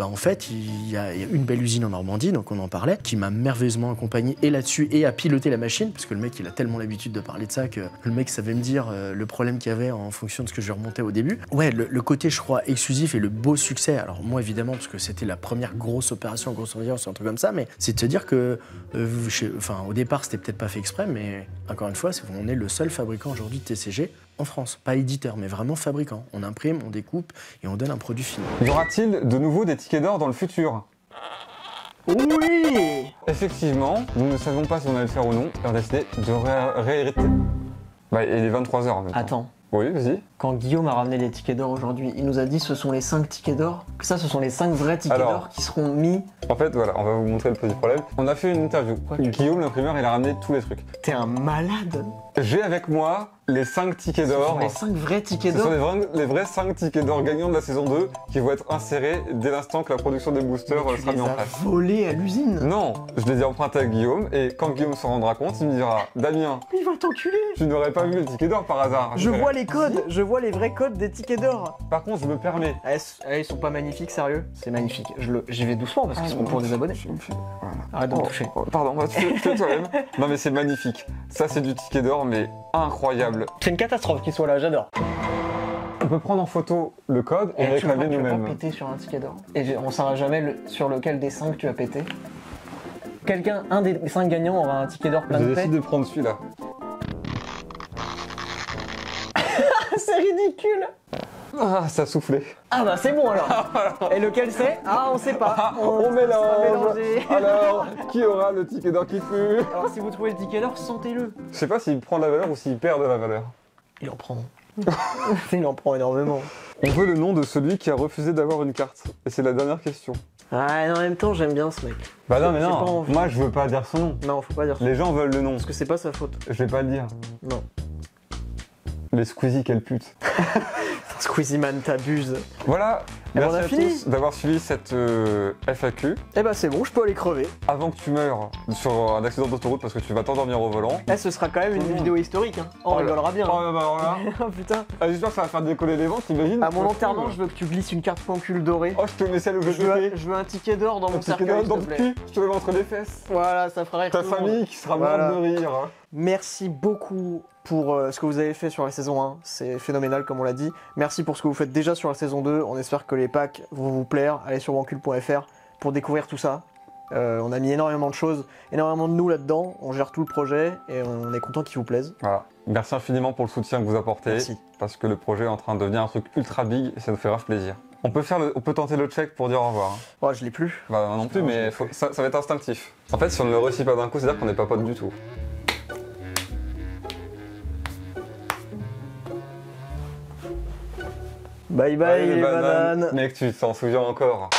en fait, il y a une belle usine en Normandie, donc on en parlait, qui m'a merveilleusement accompagné et là-dessus et à piloter la machine, parce que le mec, il a tellement l'habitude de parler de ça que le mec savait me dire le problème qu'il y avait en fonction de ce que je remontais au début. Ouais, le côté, je crois, exclusif et le beau succès, alors moi, évidemment, parce que c'était la première grosse opération, grosse audience, un truc comme ça, mais c'est de se dire que, au départ, c'était peut-être pas fait exprès, mais encore une fois, on est le seul fabricant aujourd'hui de TCG en France. Pas éditeur, mais vraiment fabricant. On imprime, on découpe et on donne un produit fini. Y aura-t-il de nouveau des tickets d'or dans le futur? Oui! Effectivement, nous ne savons pas si on allait le faire ou non, et on a décidé de réhériter. Il est 23h en même temps. Attends. Oui, vas-y. Quand Guillaume a ramené les tickets d'or aujourd'hui, il nous a dit ce sont les 5 tickets d'or. Ça, ce sont les 5 vrais tickets d'or qui seront mis. En fait, voilà, on va vous montrer le petit problème. On a fait une interview. Guillaume, l'imprimeur, il a ramené tous les trucs. T'es un malade. J'ai avec moi les 5 tickets d'or. Les 5 vrais tickets d'or. Ce sont les vrais 5 tickets d'or gagnants de la saison 2 qui vont être insérés dès l'instant que la production des boosters sera mise en place. Volés à l'usine? Non, je les ai empruntés à Guillaume et quand Guillaume s'en rendra compte, il me dira Damien, il va t'enculer. Tu n'aurais pas vu les tickets d'or par hasard. Je vois les codes, je vois les vrais codes des tickets d'or. Par contre, je me permets. Ils sont pas magnifiques, sérieux? C'est magnifique. J'y vais doucement parce qu'ils sont pour des abonnés. Voilà. Arrête de me toucher. Pardon, fais toi-même. Non mais c'est magnifique. Ça c'est du ticket d'or mais incroyable. C'est une catastrophe qu'il soit là, j'adore. On peut prendre en photo le code et réclamer nous-mêmes. Tu vas pas péter sur un ticket d'or. Et on saura jamais sur lequel des 5 tu as pété. Un des 5 gagnants aura un ticket d'or plein de paix. J'ai décidé de prendre celui-là. C'est ridicule. Ah, ça a soufflé. Ah bah c'est bon alors. Et lequel c'est? Ah, on sait pas. On mélange. Alors, qui aura le ticket d'or qui pue? Alors si vous trouvez le ticket d'or, sentez-le. Je sais pas s'il prend de la valeur ou s'il perd de la valeur. Il en prend. Il en prend énormément. On veut le nom de celui qui a refusé d'avoir une carte. Et c'est la dernière question. Ah, en même temps, j'aime bien ce mec. Bah non, mais non, moi je veux pas dire son nom. Non, faut pas dire son nom. Les gens veulent le nom. Parce que c'est pas sa faute. Je vais pas le dire. Non. Les Squeezie, quelle pute. Squeezie man, t'abuses. Voilà, merci à fini. tous d'avoir suivi cette FAQ. Eh bah c'est bon, je peux aller crever. Avant que tu meurs sur un accident d'autoroute parce que tu vas t'endormir au volant. Ce sera quand même une vidéo historique, hein. On rigolera bien. Oh bah voilà. Oh putain. J'espère que ça va faire décoller les ventes, t'imagines? À mon enterrement, je veux que tu glisses une carte pancule dorée. Oh, je te mets celle où je veux un ticket d'or dans mon cercueil, dans le cul, je te le mets entre les fesses. Voilà, ça fera rire ta famille qui sera morte de rire. Merci beaucoup pour ce que vous avez fait sur la saison 1, c'est phénoménal comme on l'a dit. Merci pour ce que vous faites déjà sur la saison 2, on espère que les packs vont vous plaire. Allez sur wancul.fr pour découvrir tout ça. On a mis énormément de choses, énormément de nous là-dedans, on gère tout le projet et on est content qu'il vous plaise. Voilà. Merci infiniment pour le soutien que vous apportez. Merci. Parce que le projet est en train de devenir un truc ultra big et ça nous fait grave plaisir. On peut tenter le check pour dire au revoir. Ouais, je l'ai plus. Bah non plus, mais ça va être instinctif. En fait, si on ne le réussit pas d'un coup, c'est-à-dire qu'on n'est pas potes du tout. Bye bye les bananes. Mec, tu t'en souviens encore.